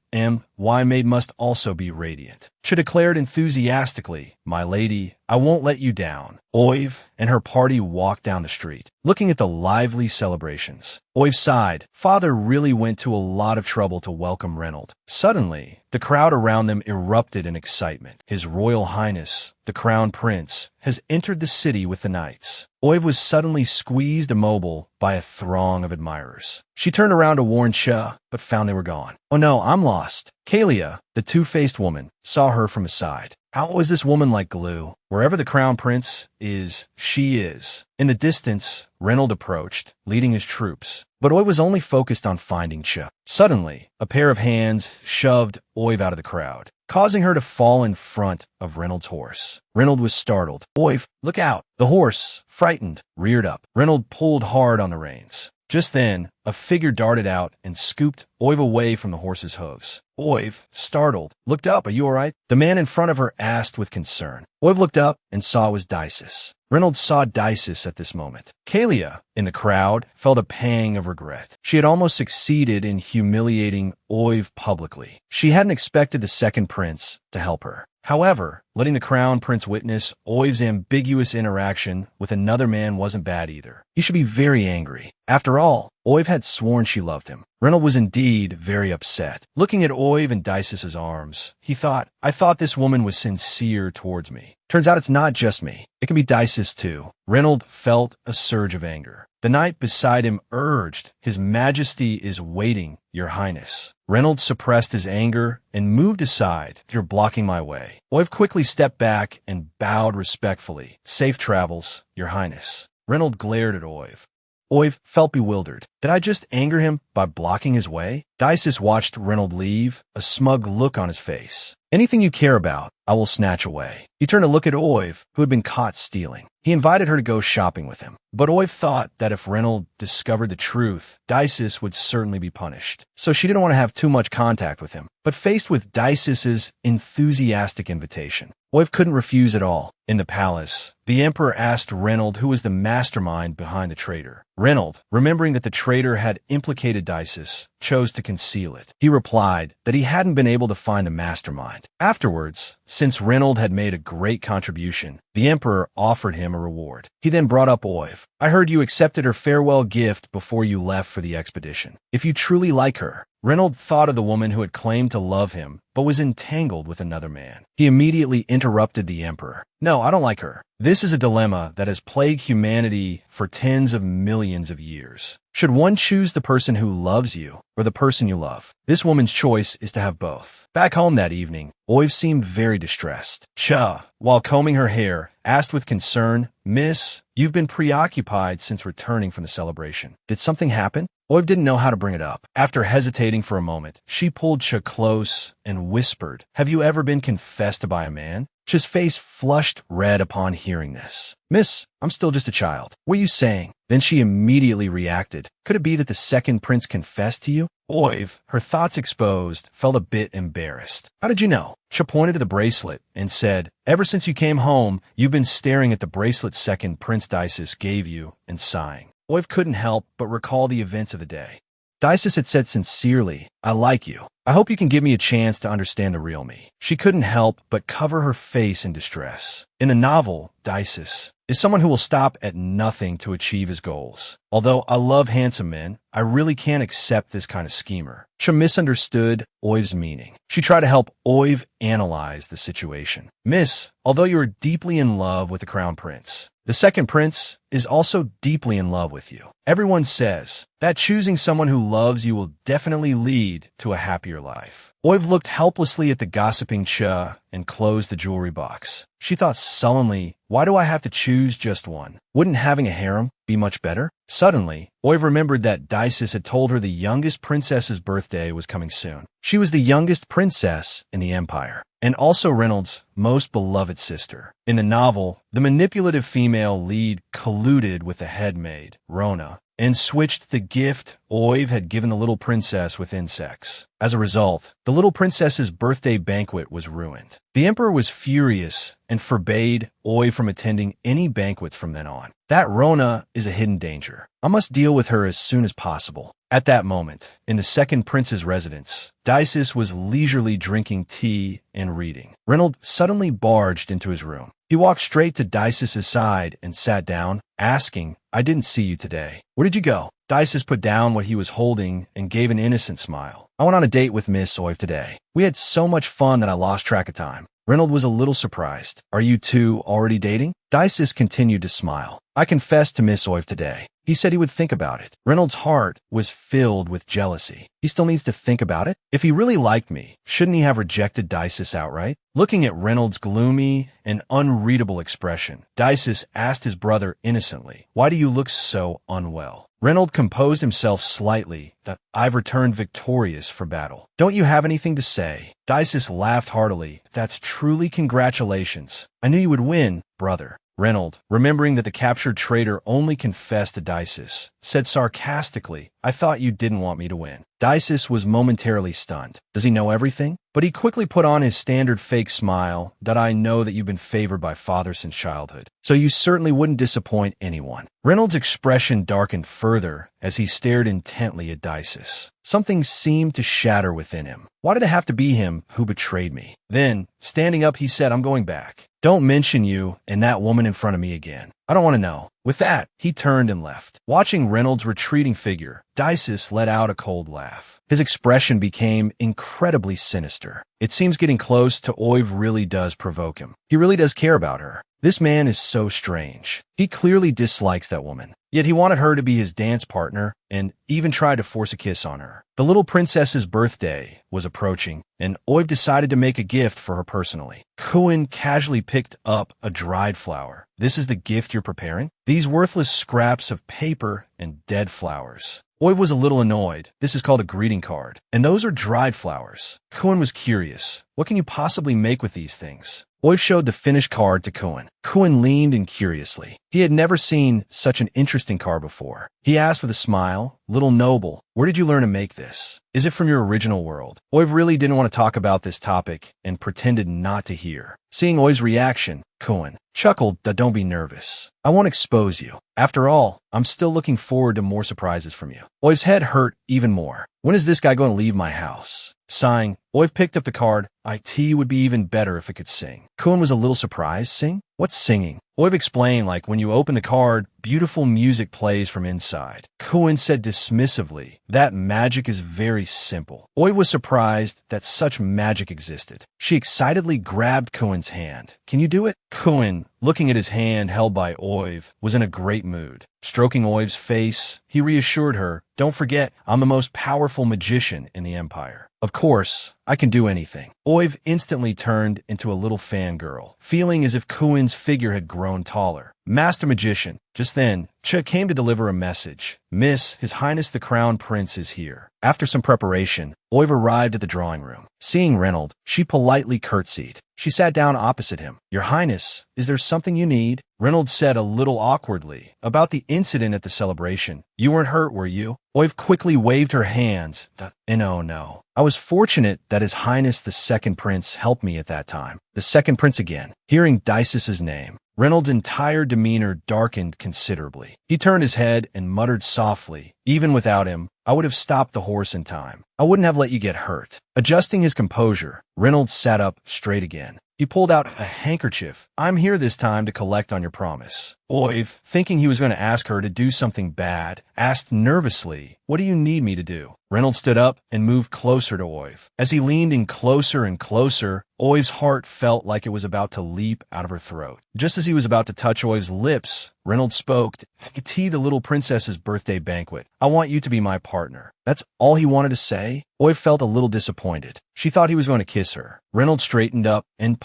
S1: Y maid must also be radiant. Cha declared enthusiastically, My lady, I won't let you down. Oiv and her party walked down the street, looking at the lively celebrations. Oiv sighed. Father really went to a lot of trouble to welcome Reynold. Suddenly, the crowd around them erupted in excitement. His Royal Highness, the Crown Prince, has entered the city with the knights. Oiv was suddenly squeezed immobile by a throng of admirers. She turned around to warn Cha, but found they were gone. Oh no, I'm lost. Kalia, the two-faced woman, saw her from aside. How is this woman like glue? Wherever the Crown Prince is, she is. In the distance, Reynold approached, leading his troops. But Oiv was only focused on finding Cha. Suddenly, a pair of hands shoved Oiv out of the crowd, causing her to fall in front of Reynold's horse. Reynold was startled. Oiv, look out! The horse, frightened, reared up. Reynold pulled hard on the reins. Just then, a figure darted out and scooped Oiv away from the horse's hooves. Oiv, startled, looked up. Are you all right? The man in front of her asked with concern. Oiv looked up and saw it was Dices. Reynold saw Dices at this moment. Kalia, in the crowd, felt a pang of regret. She had almost succeeded in humiliating Oiv publicly. She hadn't expected the second prince to help her. However, letting the crown prince witness Oiv's ambiguous interaction with another man wasn't bad either. He should be very angry. After all, Oiv had sworn she loved him. Reynold was indeed very upset. Looking at Oiv in Dysis's arms, he thought, I thought this woman was sincere towards me. Turns out it's not just me. It can be Dysis too. Reynold felt a surge of anger. The knight beside him urged, His Majesty is waiting, Your Highness. Reynold suppressed his anger and moved aside. You're blocking my way. Oiv quickly stepped back and bowed respectfully. Safe travels, Your Highness. Reynold glared at Oiv. Oiv felt bewildered. Did I just anger him by blocking his way? Dysis watched Reynold leave, a smug look on his face. Anything you care about, I will snatch away. He turned to look at Oiv, who had been caught stealing. He invited her to go shopping with him. But Oiv thought that if Reynold discovered the truth, Dysis would certainly be punished. So she didn't want to have too much contact with him. But faced with Dysis's enthusiastic invitation, Oiv couldn't refuse at all. In the palace, the emperor asked Reynold who was the mastermind behind the traitor. Reynold, remembering that the traitor had implicated Dysis, chose to conceal it. He replied that he hadn't been able to find the mastermind. Afterwards, since Reynold had made a great contribution, the emperor offered him a reward. He then brought up Oiv. I heard you accepted her farewell gift before you left for the expedition. If you truly like her, Reynold thought of the woman who had claimed to love him, but was entangled with another man. He immediately interrupted the emperor. No, I don't like her. This is a dilemma that has plagued humanity for tens of millions of years. Should one choose the person who loves you or the person you love? This woman's choice is to have both. Back home that evening, Oiv seemed very distressed. Cha, while combing her hair, asked with concern, Miss, you've been preoccupied since returning from the celebration. Did something happen? Oiv didn't know how to bring it up. After hesitating for a moment, she pulled Cha close and whispered, Have you ever been confessed by a man? Cha's face flushed red upon hearing this. Miss, I'm still just a child. What are you saying? Then she immediately reacted. Could it be that the second prince confessed to you? Oiv, her thoughts exposed, felt a bit embarrassed. How did you know? Cha pointed to the bracelet and said, Ever since you came home, you've been staring at the bracelet second Prince Dysis gave you and sighing. Oiv couldn't help but recall the events of the day. Dysis had said sincerely, I like you. I hope you can give me a chance to understand the real me. She couldn't help but cover her face in distress. In the novel, Dysis is someone who will stop at nothing to achieve his goals. Although I love handsome men, I really can't accept this kind of schemer. Cha misunderstood Oiv's meaning. She tried to help Oiv analyze the situation. Miss, although you are deeply in love with the crown prince, the second prince is also deeply in love with you. Everyone says that choosing someone who loves you will definitely lead to a happier life. Oiv looked helplessly at the gossiping Cha and closed the jewelry box. She thought sullenly, why do I have to choose just one? Wouldn't having a harem be much better? Suddenly, Oiv remembered that Dysis had told her the youngest princess's birthday was coming soon. She was the youngest princess in the empire, and also Reynold's most beloved sister. In the novel, the manipulative female lead colluded with the head maid, Rona, and switched the gift Oiv had given the little princess with insects. As a result, the little princess's birthday banquet was ruined. The emperor was furious and forbade Oiv from attending any banquets from then on. That Rona is a hidden danger. I must deal with her as soon as possible. At that moment, in the second prince's residence, Dysis was leisurely drinking tea and reading. Reynold suddenly barged into his room. He walked straight to Dysis's side and sat down, asking, I didn't see you today. Where did you go? Dysis put down what he was holding and gave an innocent smile. I went on a date with Miss Oiv today. We had so much fun that I lost track of time. Reynold was a little surprised. Are you two already dating? Dysis continued to smile. I confessed to Miss Oiv today. He said he would think about it. Reynold's heart was filled with jealousy. He still needs to think about it? If he really liked me, shouldn't he have rejected Dysis outright? Looking at Reynold's gloomy and unreadable expression, Dysis asked his brother innocently, Why do you look so unwell? Reynold composed himself slightly that I've returned victorious for battle. Don't you have anything to say? Dysis laughed heartily. That's truly congratulations. I knew you would win, brother. Reynold, remembering that the captured traitor only confessed to Dysis, said sarcastically, I thought you didn't want me to win. Dysis was momentarily stunned. Does he know everything? But he quickly put on his standard fake smile that I know that you've been favored by father since childhood, so you certainly wouldn't disappoint anyone. Reynolds' expression darkened further as he stared intently at Dysis. Something seemed to shatter within him. Why did it have to be him who betrayed me? Then, standing up, he said, I'm going back. Don't mention you and that woman in front of me again. I don't want to know. With that, he turned and left. Watching Reynolds' retreating figure, Dices let out a cold laugh. His expression became incredibly sinister. It seems getting close to Oiv really does provoke him. He really does care about her. This man is so strange. He clearly dislikes that woman. Yet he wanted her to be his dance partner and even tried to force a kiss on her. The little princess's birthday was approaching, and Oiv decided to make a gift for her personally. Kuin casually picked up a dried flower. This is the gift you're preparing? These worthless scraps of paper and dead flowers. Oiv was a little annoyed. This is called a greeting card. And those are dried flowers. Kuin was curious. What can you possibly make with these things? Oiv showed the finished card to Kuin. Kuin leaned in curiously. He had never seen such an interesting card before. He asked with a smile, "Little noble, where did you learn to make this? Is it from your original world?" Oiv really didn't want to talk about this topic and pretended not to hear. Seeing Oiv's reaction, Kuin chuckled, "Don't be nervous. I won't expose you. After all, I'm still looking forward to more surprises from you." Oiv's head hurt even more. When is this guy going to leave my house? Sighing, Oiv picked up the card. "It would be even better if it could sing." Kuin was a little surprised. Sing? What's singing? Oiv explained, like when you open the card, beautiful music plays from inside. Kuin said dismissively, "That magic is very simple." Oiv was surprised that such magic existed. She excitedly grabbed Kuin's hand. "Can you do it?" Kuin, looking at his hand held by Oiv, was in a great mood. Stroking Oiv's face, he reassured her, "Don't forget, I'm the most powerful magician in the Empire. Of course, I can do anything." Oiv instantly turned into a little fangirl, feeling as if Kuin's figure had grown taller. Master Magician. Just then, Cha came to deliver a message. "Miss, His Highness the Crown Prince is here." After some preparation, Oiv arrived at the drawing room. Seeing Reynold, she politely curtsied. She sat down opposite him. "Your Highness, is there something you need?" Reynold said a little awkwardly, "About the incident at the celebration. You weren't hurt, were you?" Oiv quickly waved her hands. No. I was fortunate that His Highness the Second Prince helped me at that time." The Second Prince again. Hearing Dices's name, Reynolds' entire demeanor darkened considerably. He turned his head and muttered softly, "Even without him, I would have stopped the horse in time. I wouldn't have let you get hurt." Adjusting his composure, Reynolds sat up straight again. He pulled out a handkerchief. "I'm here this time to collect on your promise." Oiv, thinking he was going to ask her to do something bad, asked nervously, "What do you need me to do?" Reynolds stood up and moved closer to Oiv. As he leaned in closer and closer, Oiv's heart felt like it was about to leap out of her throat. Just as he was about to touch Oiv's lips, Reynolds spoke, "Tea, the little princess's birthday banquet. I want you to be my partner." That's all he wanted to say? Oiv felt a little disappointed. She thought he was going to kiss her. Reynolds straightened up and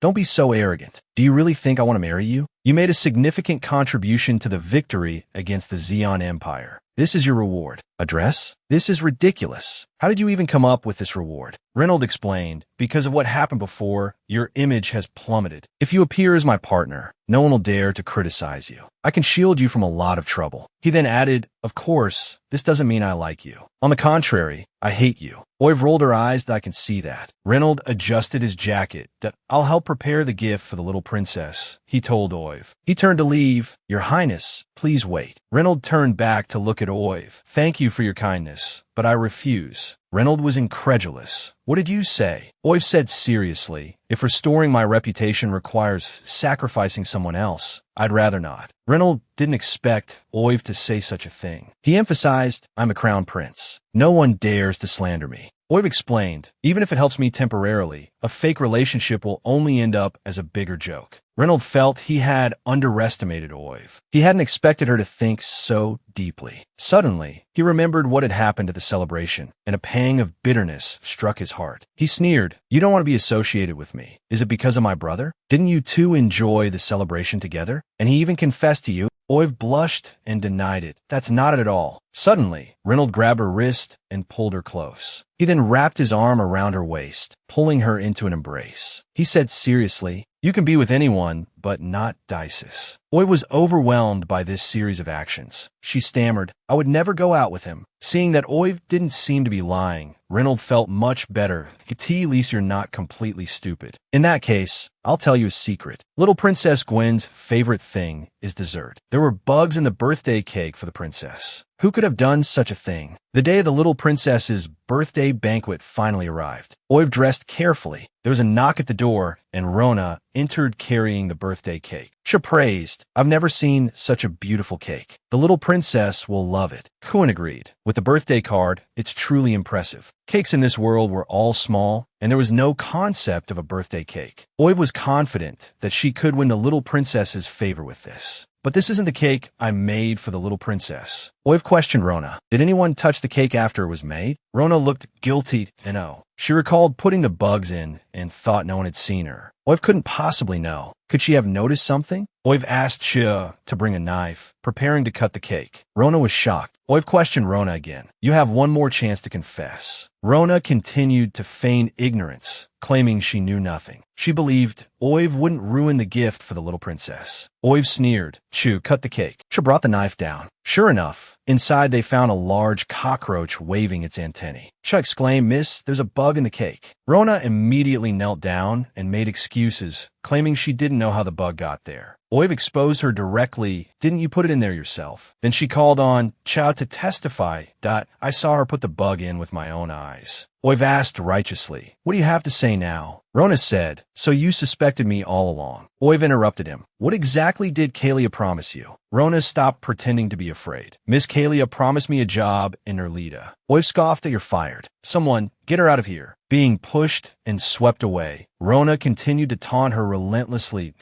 S1: "Don't be so arrogant. Do you really think I want to marry you? You made a significant contribution to the victory against the Xeon Empire. This is your reward. A dress? This is ridiculous. How did you even come up with this reward?" Reynolds explained, "Because of what happened before, your image has plummeted. If you appear as my partner, no one will dare to criticize you. I can shield you from a lot of trouble." He then added, "Of course, this doesn't mean I like you. On the contrary, I hate you." Oiv rolled her eyes. "I can see that." Reynolds adjusted his jacket. "I'll help prepare the gift for the little princess," he told Oiv. He turned to leave. "Your Highness, please wait." Reynolds turned back to look at Oiv. "Thank you for your kindness, but I refuse." Reynolds was incredulous. "What did you say?" Oiv said seriously, "If restoring my reputation requires sacrificing someone else, I'd rather not." Reynolds didn't expect Oiv to say such a thing. He emphasized, "I'm a crown prince. No one dares to slander me." Oiv explained, "Even if it helps me temporarily, a fake relationship will only end up as a bigger joke." Reynolds felt he had underestimated Oiv. He hadn't expected her to think so deeply. Suddenly, he remembered what had happened at the celebration, and a pang of bitterness struck his heart. He sneered, "You don't want to be associated with me. Is it because of my brother? Didn't you two enjoy the celebration together? And he even confessed to you?" Oiv blushed and denied it. "That's not it at all." Suddenly, Reynolds grabbed her wrist and pulled her close. He then wrapped his arm around her waist, pulling her into an embrace. He said seriously, You can be with anyone, but not Dices. Oi was overwhelmed by this series of actions. She stammered, I would never go out with him. Seeing that Oiv didn't seem to be lying, Reynold felt much better. At least you're not completely stupid. In that case, I'll tell you a secret. Little Princess Gwen's favorite thing is dessert. There were bugs in the birthday cake for the princess. Who could have done such a thing? The day of the little princess's birthday banquet finally arrived. Oiv dressed carefully. There was a knock at the door, and Rona entered carrying the birthday cake. She praised, I've never seen such a beautiful cake. The little princess will love it. Kuan agreed. With the birthday card, it's truly impressive. Cakes in this world were all small, and there was no concept of a birthday cake. Oiv was confident that she could win the little princess's favor with this. But this isn't the cake I made for the little princess. Oiv questioned Rona. Did anyone touch the cake after it was made? Rona looked guilty and she recalled putting the bugs in and thought no one had seen her. Oiv couldn't possibly know. Could she have noticed something? Oiv asked Chia to bring a knife, preparing to cut the cake. Rona was shocked. Oiv questioned Rona again. You have one more chance to confess. Rona continued to feign ignorance, claiming she knew nothing. She believed Oiv wouldn't ruin the gift for the little princess. Oiv sneered. Chu cut the cake. She brought the knife down. Sure enough, inside they found a large cockroach waving its antennae. Chu exclaimed, Miss, there's a bug in the cake. Rona immediately knelt down and made excuses, claiming she didn't know how the bug got there. Oiv exposed her directly. Didn't you put it in there yourself? Then she called on Chow to testify. I saw her put the bug in with my own eyes. Oiv asked righteously, what do you have to say now? Rona said, so you suspected me all along. Oiv interrupted him. What exactly did Kalia promise you? Rona stopped pretending to be afraid. Miss Kalia promised me a job in Erlita. Oiv scoffed that you're fired. Someone, get her out of here. Being pushed and swept away, Rona continued to taunt her relentlessly.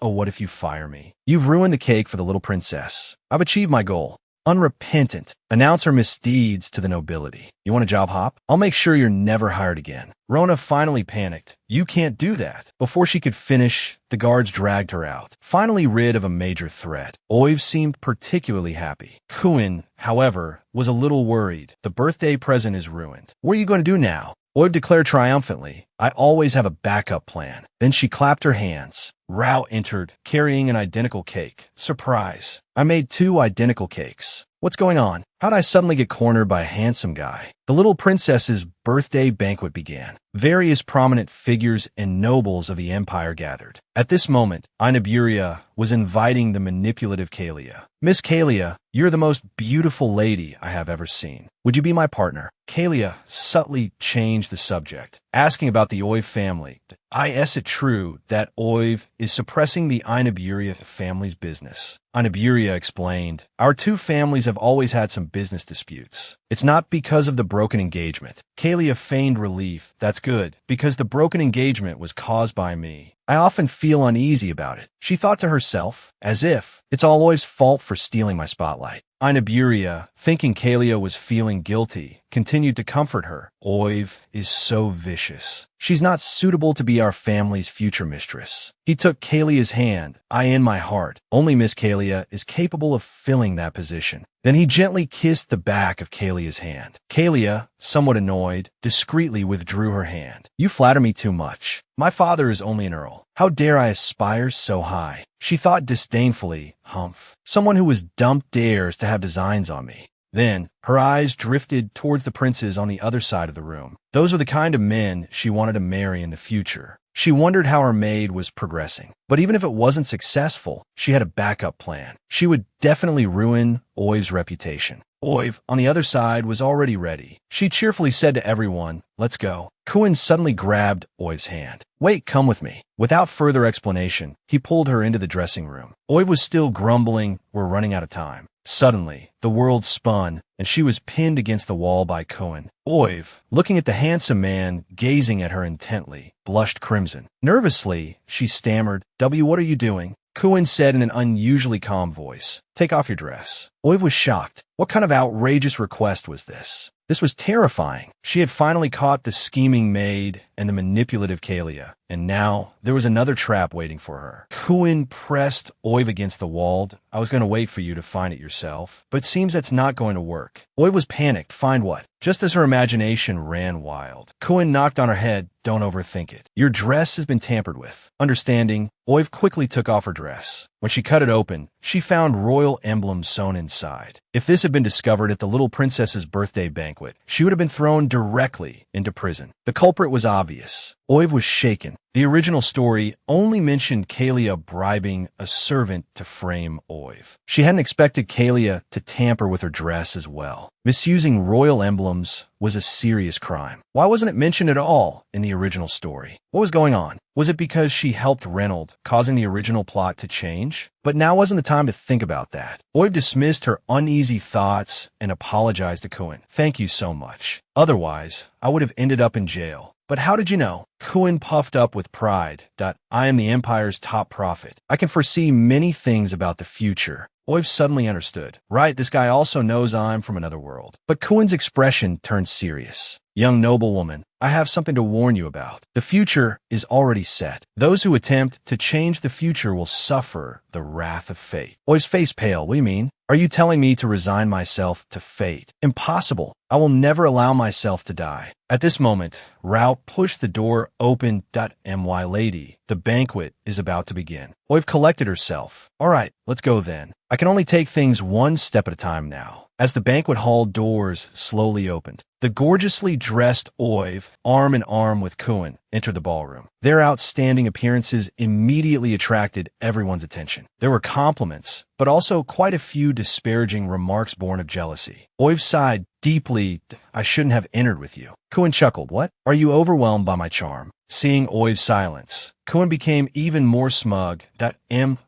S1: What if you fire me? You've ruined the cake for the little princess. I've achieved my goal. Unrepentant, announce her misdeeds to the nobility. You want a job hop? I'll make sure you're never hired again. Rona finally panicked. You can't do that. Before she could finish, the guards dragged her out. Finally rid of a major threat, Oiv seemed particularly happy. Kuin, however, was a little worried. The birthday present is ruined. What are you going to do now? Oiv declared triumphantly, I always have a backup plan. Then she clapped her hands. Rao entered, carrying an identical cake. Surprise. I made 2 identical cakes. What's going on? How'd I suddenly get cornered by a handsome guy? The little princess's birthday banquet began. Various prominent figures and nobles of the empire gathered. At this moment, Inaburia was inviting the manipulative Kalia. Miss Kalia, you're the most beautiful lady I have ever seen. Would you be my partner? Kalia subtly changed the subject, asking about the Oiv family. Is it true that Oiv is suppressing the Inaburia family's business? Inaburia explained, our 2 families have always had some business disputes. It's not because of the broken engagement. Kalia feigned relief. That's good, because the broken engagement was caused by me. I often feel uneasy about it. She thought to herself, as if it's all Oiv's fault for stealing my spotlight. Inaburia, thinking Kalia was feeling guilty, continued to comfort her. Oiv is so vicious. She's not suitable to be our family's future mistress. He took Kalia's hand. In my heart, only Miss Kalia is capable of filling that position. Then he gently kissed the back of Kalia's hand. Kalia, somewhat annoyed, discreetly withdrew her hand. You flatter me too much. My father is only an earl. How dare I aspire so high? She thought disdainfully, humph. Someone who was dumped dares to have designs on me. Then, her eyes drifted towards the princes on the other side of the room. Those were the kind of men she wanted to marry in the future. She wondered how her maid was progressing. But even if it wasn't successful, she had a backup plan. She would definitely ruin Oiv's reputation. Oiv, on the other side, was already ready. She cheerfully said to everyone, let's go. Kuin suddenly grabbed Oiv's hand. Wait, come with me. Without further explanation, he pulled her into the dressing room. Oiv was still grumbling, we're running out of time. Suddenly, the world spun, and she was pinned against the wall by Kuin. Oiv, looking at the handsome man, gazing at her intently, blushed crimson. Nervously, she stammered, what are you doing? Kuin said in an unusually calm voice, take off your dress. Oiv was shocked. What kind of outrageous request was this? This was terrifying. She had finally caught the scheming maid and the manipulative Kalia, and now there was another trap waiting for her. Kuin pressed Oiv against the wall. I was going to wait for you to find it yourself, but it seems that's not going to work. Oiv was panicked. Find what? Just as her imagination ran wild, Kuin knocked on her head. Don't overthink it. Your dress has been tampered with. Understanding, Oiv quickly took off her dress. When she cut it open, she found royal emblems sewn inside. If this had been discovered at the little princess's birthday banquet, she would have been thrown directly into prison. The culprit was obvious. Oiv was shaken. The original story only mentioned Kalia bribing a servant to frame Oiv. She hadn't expected Kalia to tamper with her dress as well. Misusing royal emblems was a serious crime. Why wasn't it mentioned at all in the original story? What was going on? Was it because she helped Reynold, causing the original plot to change? But now wasn't the time to think about that. Oiv dismissed her uneasy thoughts and apologized to Kuin. Thank you so much. Otherwise, I would have ended up in jail. But how did you know? Kuin puffed up with pride. I am the Empire's top prophet. I can foresee many things about the future. Oiv suddenly understood. Right, this guy also knows I'm from another world. But Kuin's expression turned serious. Young noblewoman, I have something to warn you about. The future is already set. Those who attempt to change the future will suffer the wrath of fate. Oiv's face pale. What do you mean? Are you telling me to resign myself to fate? Impossible. I will never allow myself to die. At this moment, Rao pushed the door open. My lady, the banquet is about to begin. Oiv collected herself. All right, let's go then. I can only take things one step at a time now. As the banquet hall doors slowly opened, the gorgeously dressed Oiv, arm in arm with Kuin, entered the ballroom. Their outstanding appearances immediately attracted everyone's attention. There were compliments, but also quite a few disparaging remarks born of jealousy. Oiv sighed deeply. I shouldn't have entered with you. Kuin chuckled. What? Are you overwhelmed by my charm? Seeing Oiv's silence, Kuin became even more smug.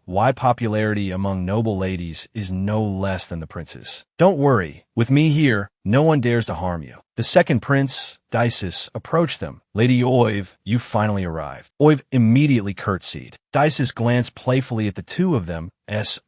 S1: My popularity among noble ladies is no less than the prince's. Don't worry, with me here, no one dares to harm you. The second prince, Dices, approached them. Lady Oiv, you finally arrived. Oiv immediately curtsied. Dices glanced playfully at the two of them.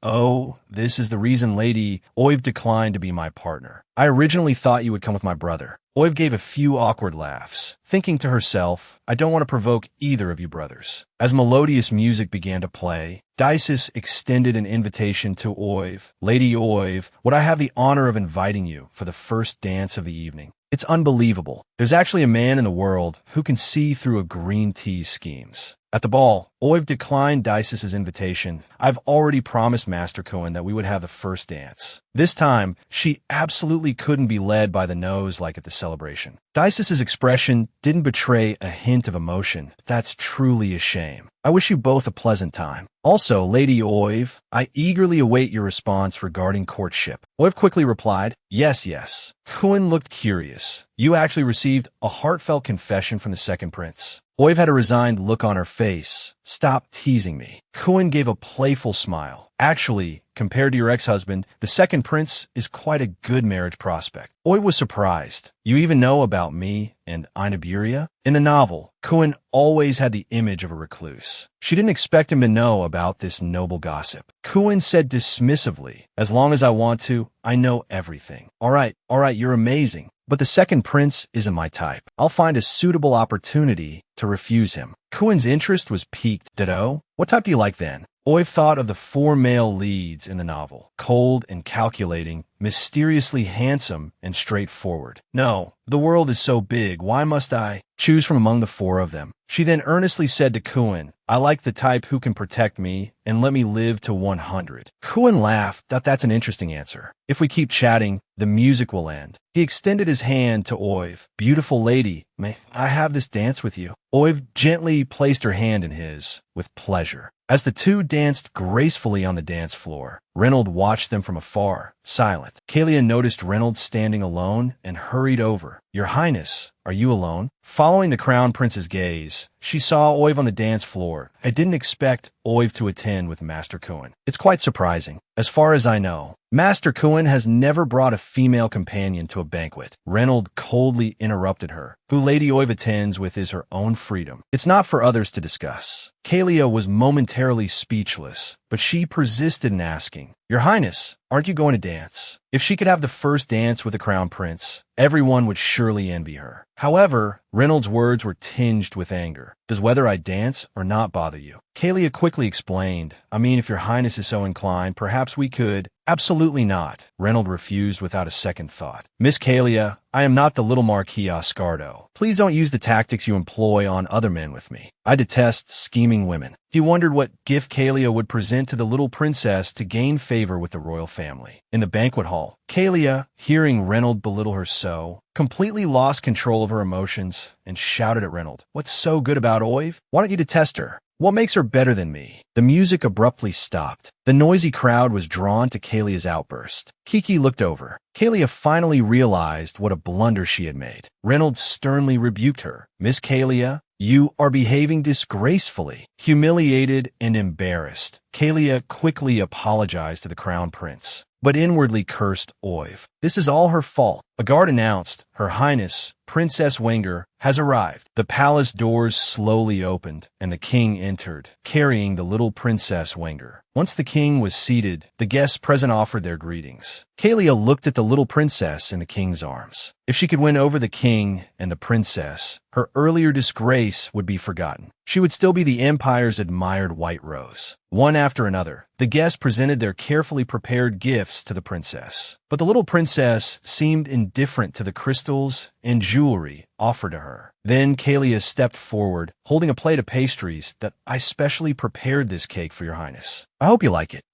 S1: Oh, this is the reason Lady Oiv declined to be my partner. I originally thought you would come with my brother. Oiv gave a few awkward laughs, thinking to herself, I don't want to provoke either of you brothers. As melodious music began to play, Dices extended an invitation to Oiv. Lady Oiv, would I have the honor of inviting you for the first dance of the evening? It's unbelievable. There's actually a man in the world who can see through a green tea schemes. At the ball, Oiv declined Dices' invitation. I've already promised Master Kuin that we would have the first dance. This time, she absolutely couldn't be led by the nose like at the celebration. Dices' expression didn't betray a hint of emotion. That's truly a shame. I wish you both a pleasant time. Also, Lady Oiv, I eagerly await your response regarding courtship. Oiv quickly replied, yes. Kuin looked curious. You actually received a heartfelt confession from the second prince. Oiv had a resigned look on her face. Stop teasing me. Kuin gave a playful smile. Actually, compared to your ex-husband, the second prince is quite a good marriage prospect. Oiv was surprised. You even know about me and Inaburia? In the novel, Kuin always had the image of a recluse. She didn't expect him to know about this noble gossip. Kuin said dismissively, as long as I want to, I know everything. All right, you're amazing. But the second prince isn't my type. I'll find a suitable opportunity to refuse him. Kuin's interest was piqued. Ditto? What type do you like then? Oiv thought of the four male leads in the novel. Cold and calculating, mysteriously handsome and straightforward. No, the world is so big, why must I choose from among the four of them? She then earnestly said to Kuin, I like the type who can protect me and let me live to 100. Kuin laughed. That's an interesting answer. If we keep chatting, the music will end. He extended his hand to Oiv. Beautiful lady, may I have this dance with you? Oiv gently placed her hand in his, with pleasure. As the two danced gracefully on the dance floor, Reynold watched them from afar, silent. Kalia noticed Reynold standing alone and hurried over. Your Highness, are you alone? Following the crown prince's gaze, she saw Oiv on the dance floor. I didn't expect Oiv to attend with Master Kuin. It's quite surprising. As far as I know, Master Kuin has never brought a female companion to a banquet. Reynold coldly interrupted her. Who Lady Oiv attends with is her own freedom. It's not for others to discuss. Kalia was momentarily speechless, but she persisted in asking, "Your Highness, aren't you going to dance?" If she could have the first dance with the crown prince, everyone would surely envy her. However, Reynolds' words were tinged with anger. "Does whether I dance or not bother you?" Kalia quickly explained, "I mean, if your highness is so inclined, perhaps we could—" "Absolutely not," Reynolds refused without a second thought. "Miss Kalia, I am not the little Marquis Oscardo. Please don't use the tactics you employ on other men with me. I detest scheming women." He wondered what gift Kalia would present to the little princess to gain favor with the royal family. In the banquet hall, Kalia, hearing Reynolds belittle her so, completely lost control of her emotions and shouted at Reynolds, "What's so good about Oive? Why don't you detest her? What makes her better than me?" The music abruptly stopped. The noisy crowd was drawn to Kalia's outburst. Kiki looked over. Kalia finally realized what a blunder she had made. Reynolds sternly rebuked her. "Miss Kalia, you are behaving disgracefully." Humiliated and embarrassed, Kalia quickly apologized to the crown prince, but inwardly cursed Oive. This is all her fault. A guard announced, "Her Highness, Princess Wenger, has arrived." The palace doors slowly opened, and the king entered, carrying the little Princess Wenger. Once the king was seated, the guests present offered their greetings. Kalia looked at the little princess in the king's arms. If she could win over the king and the princess, her earlier disgrace would be forgotten. She would still be the empire's admired white rose. One after another, the guests presented their carefully prepared gifts to the princess. But the little princess seemed indifferent to the crystals and jewelry offered to her. Then Kalia stepped forward, holding a plate of pastries that "I specially prepared this cake for your highness. I hope you like it."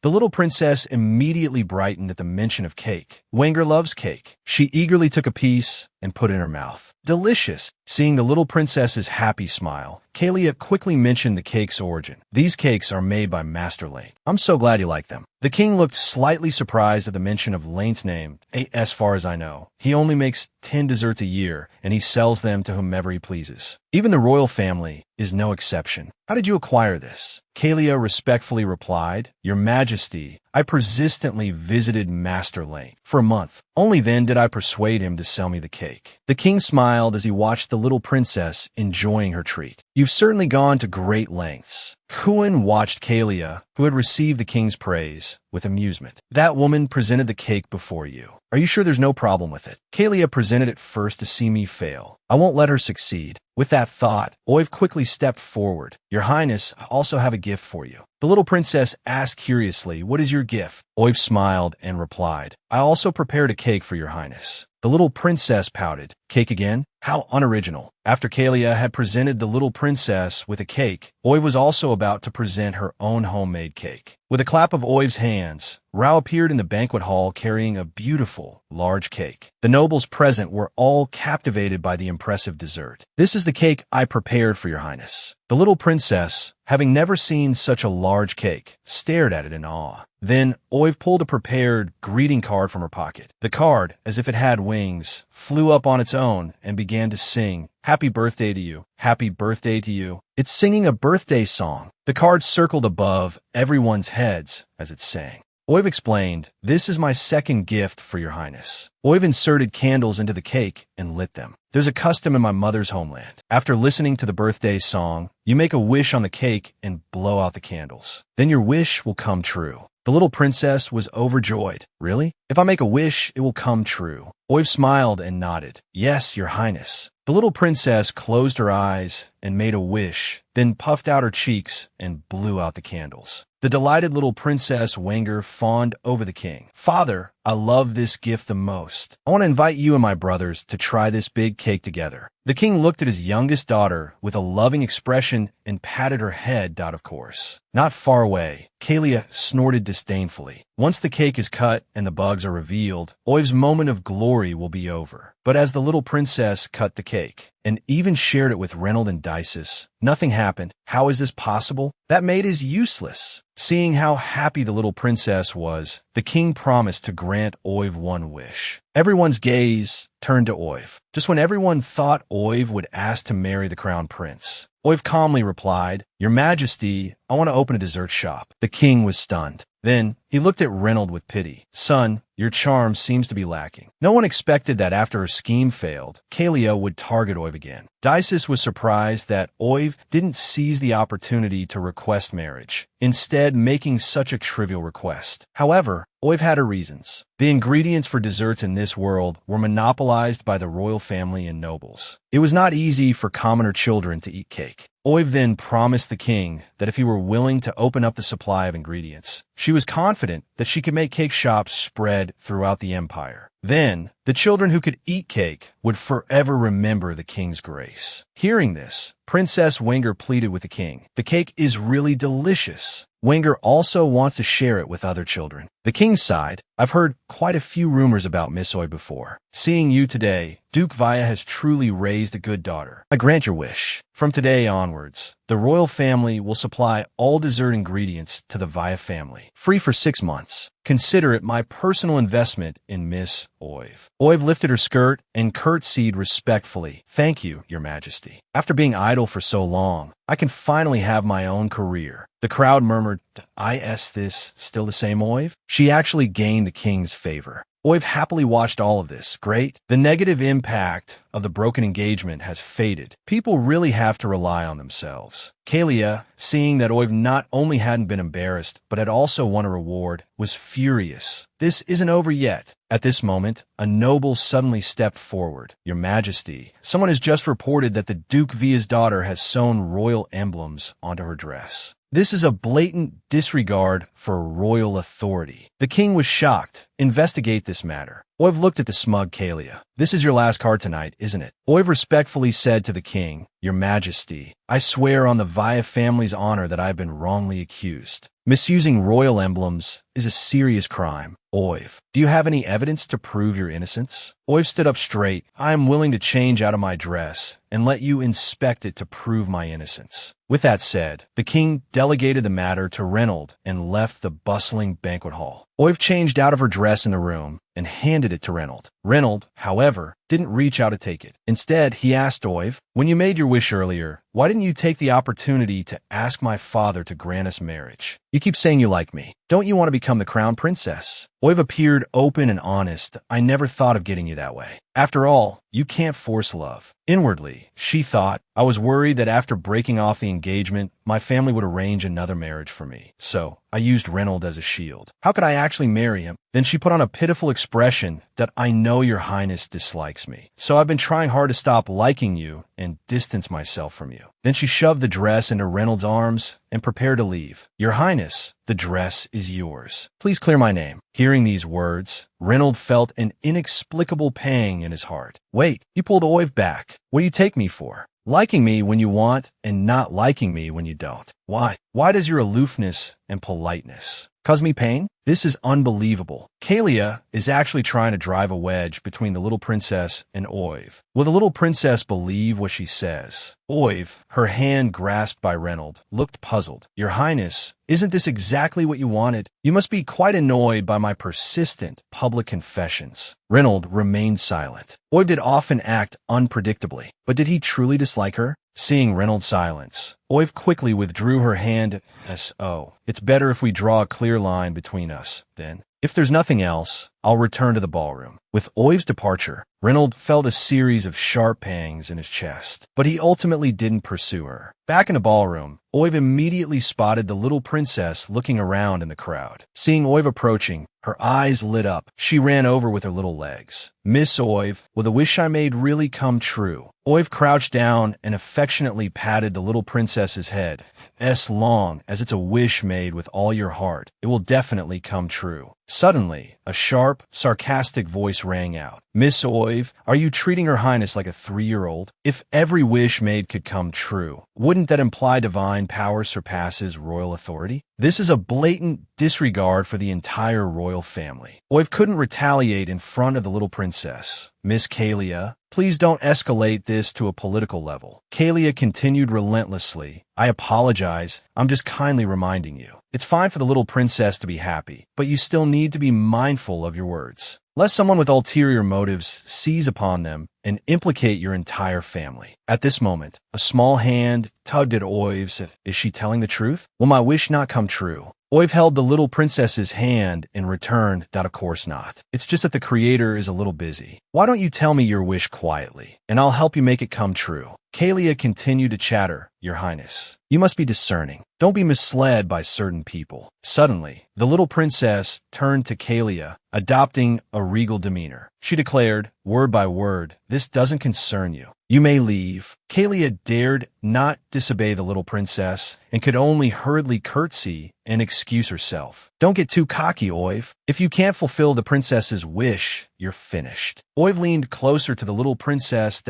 S1: The little princess immediately brightened at the mention of cake. Wenger loves cake. She eagerly took a piece and put it in her mouth. "Delicious." Seeing the little princess's happy smile, Kalia quickly mentioned the cake's origin. "These cakes are made by Master Lane. I'm so glad you like them." The king looked slightly surprised at the mention of Lane's name. "As far as I know, he only makes 10 desserts a year, and he sells them to whomever he pleases. Even the royal family is no exception. How did you acquire this?" Kalia respectfully replied, "Your Majesty, I persistently visited Master Lane for a month. Only then did I persuade him to sell me the cake." The king smiled as he watched the little princess enjoying her treat. "You've certainly gone to great lengths." Kuan watched Kalia, who had received the king's praise, with amusement. "That woman presented the cake before you. Are you sure there's no problem with it?" Kalia presented it first to see me fail. I won't let her succeed. With that thought, Oive quickly stepped forward. "Your Highness, I also have a gift for you." The little princess asked curiously, "What is your gift?" Oive smiled and replied, "I also prepared a cake for your Highness." The little princess pouted. "Cake again? How unoriginal." After Kalia had presented the little princess with a cake, Oive was also about to present her own homemade cake. With a clap of Oive's hands, Rao appeared in the banquet hall carrying a beautiful, large cake. The nobles present were all captivated by the impressive dessert. "This is the cake I prepared for your Highness." The little princess, having never seen such a large cake, stared at it in awe. Then Oive pulled a prepared greeting card from her pocket. The card, as if it had wings, flew up on its own and began to sing, "Happy birthday to you. Happy birthday to you." It's singing a birthday song. The card circled above everyone's heads as it sang. Oive explained, "This is my second gift for your Highness." Oive inserted candles into the cake and lit them. "There's a custom in my mother's homeland. After listening to the birthday song, you make a wish on the cake and blow out the candles. Then your wish will come true." The little princess was overjoyed. "Really? If I make a wish, it will come true." Oive smiled and nodded. "Yes, your Highness." The little princess closed her eyes and made a wish, then puffed out her cheeks and blew out the candles. The delighted little Princess Wenger fawned over the king. "Father, I love this gift the most. I want to invite you and my brothers to try this big cake together." The king looked at his youngest daughter with a loving expression and patted her head, of course. Not far away, Kalia snorted disdainfully. Once the cake is cut and the bugs are revealed, Oive's moment of glory will be over. But as the little princess cut the cake, and even shared it with Reynolds and Dices, nothing happened. How is this possible? That maid is useless. Seeing how happy the little princess was, the king promised to grant Oive one wish. Everyone's gaze turned to Oive. Just when everyone thought Oive would ask to marry the crown prince, Oive calmly replied, "Your Majesty, I want to open a dessert shop." The king was stunned. Then he looked at Reynolds with pity. "Son, your charm seems to be lacking." No one expected that after her scheme failed, Kalia would target Oive again. Dices was surprised that Oive didn't seize the opportunity to request marriage, instead making such a trivial request. However, Oiv had her reasons. The ingredients for desserts in this world were monopolized by the royal family and nobles. It was not easy for commoner children to eat cake. Oiv then promised the king that if he were willing to open up the supply of ingredients, she was confident that she could make cake shops spread throughout the empire. Then, the children who could eat cake would forever remember the king's grace. Hearing this, Princess Wenger pleaded with the king. The cake is really delicious. Wenger also wants to share it with other children. The king sighed. I've heard quite a few rumors about Miss Oiv before. Seeing you today, Duke Vaya has truly raised a good daughter. I grant your wish. From today onwards, the royal family will supply all dessert ingredients to the Vaya family, free for 6 months. Consider it my personal investment in Miss Oiv. Oiv lifted her skirt and curtsied respectfully. Thank you, Your Majesty. After being idle for so long, I can finally have my own career. The crowd murmured, Is this still the same Oiv? She actually gained the king's favor. Oiv happily watched all of this. Great. The negative impact of the broken engagement has faded. People really have to rely on themselves. Kalia, seeing that Oiv not only hadn't been embarrassed, but had also won a reward, was furious. This isn't over yet. At this moment, a noble suddenly stepped forward. Your Majesty, someone has just reported that the Duke Via's daughter has sewn royal emblems onto her dress. This is a blatant disregard for royal authority. The king was shocked. Investigate this matter. Oiv looked at the smug Kalia. This is your last card tonight, isn't it? Oiv respectfully said to the king, Your Majesty, I swear on the Vaya family's honor that I have been wrongly accused. Misusing royal emblems is a serious crime. Oiv, do you have any evidence to prove your innocence? Oiv stood up straight. I am willing to change out of my dress and let you inspect it to prove my innocence. With that said, the king delegated the matter to Reynold and left the bustling banquet hall. Oiv changed out of her dress in the room and handed it to Reynold. Reynold, however, didn't reach out to take it. Instead, he asked Oiv, when you made your wish earlier, why didn't you take the opportunity to ask my father to grant us marriage? You keep saying you like me. Don't you want to become the crown princess? Oiv appeared open and honest. I never thought of getting you that way. After all, you can't force love. Inwardly, she thought, I was worried that after breaking off the engagement, my family would arrange another marriage for me. So, I used Reynold as a shield. How could I actually marry him? Then she put on a pitiful expression that I know your highness dislikes me. So I've been trying hard to stop liking you and distance myself from you. Then she shoved the dress into Reynold's arms and prepared to leave. Your highness, the dress is yours. Please clear my name. Hearing these words, Reynold felt an inexplicable pang in his heart. Wait, you pulled Oiv back. What do you take me for? Liking me when you want and not liking me when you don't. Why? Why does your aloofness and politeness cause me pain? This is unbelievable. Kalia is actually trying to drive a wedge between the little princess and Oiv. Will the little princess believe what she says? Oiv, her hand grasped by Reynold, looked puzzled. Your highness, isn't this exactly what you wanted? You must be quite annoyed by my persistent public confessions. Reynold remained silent. Oiv did often act unpredictably, but did he truly dislike her? Seeing Reynold's silence, Oiv quickly withdrew her hand. S.O. It's better if we draw a clear line between us, then. If there's nothing else, I'll return to the ballroom. With Oiv's departure, Reynold felt a series of sharp pangs in his chest, but he ultimately didn't pursue her. Back in the ballroom, Oiv immediately spotted the little princess looking around in the crowd. Seeing Oiv approaching, her eyes lit up. She ran over with her little legs. Miss Oiv, will the wish I made really come true? Oiv crouched down and affectionately patted the little princess's head. As long as it's a wish made with all your heart, it will definitely come true. Suddenly, a sharp, sarcastic voice rang out. Miss Oiv, are you treating her highness like a 3-year-old? If every wish made could come true, wouldn't that imply divine power surpasses royal authority? This is a blatant disregard for the entire royal family. Oiv couldn't retaliate in front of the little princess. Miss Kalia, please don't escalate this to a political level. Kalia continued relentlessly. I apologize. I'm just kindly reminding you. It's fine for the little princess to be happy, but you still need to be mindful of your words, lest someone with ulterior motives seize upon them and implicate your entire family. At this moment, a small hand tugged at Oiv's. Is she telling the truth? Will my wish not come true? Oiv held the little princess's hand and returned that of course not. It's just that the creator is a little busy. Why don't you tell me your wish quietly, and I'll help you make it come true. Kalia continued to chatter, Your Highness. You must be discerning. Don't be misled by certain people. Suddenly, the little princess turned to Kalia, adopting a regal demeanor. She declared, word by word, this doesn't concern you. You may leave. Kalia dared not disobey the little princess and could only hurriedly curtsy and excuse herself. Don't get too cocky, Oiv. If you can't fulfill the princess's wish, you're finished. Oiv leaned closer to the little princess.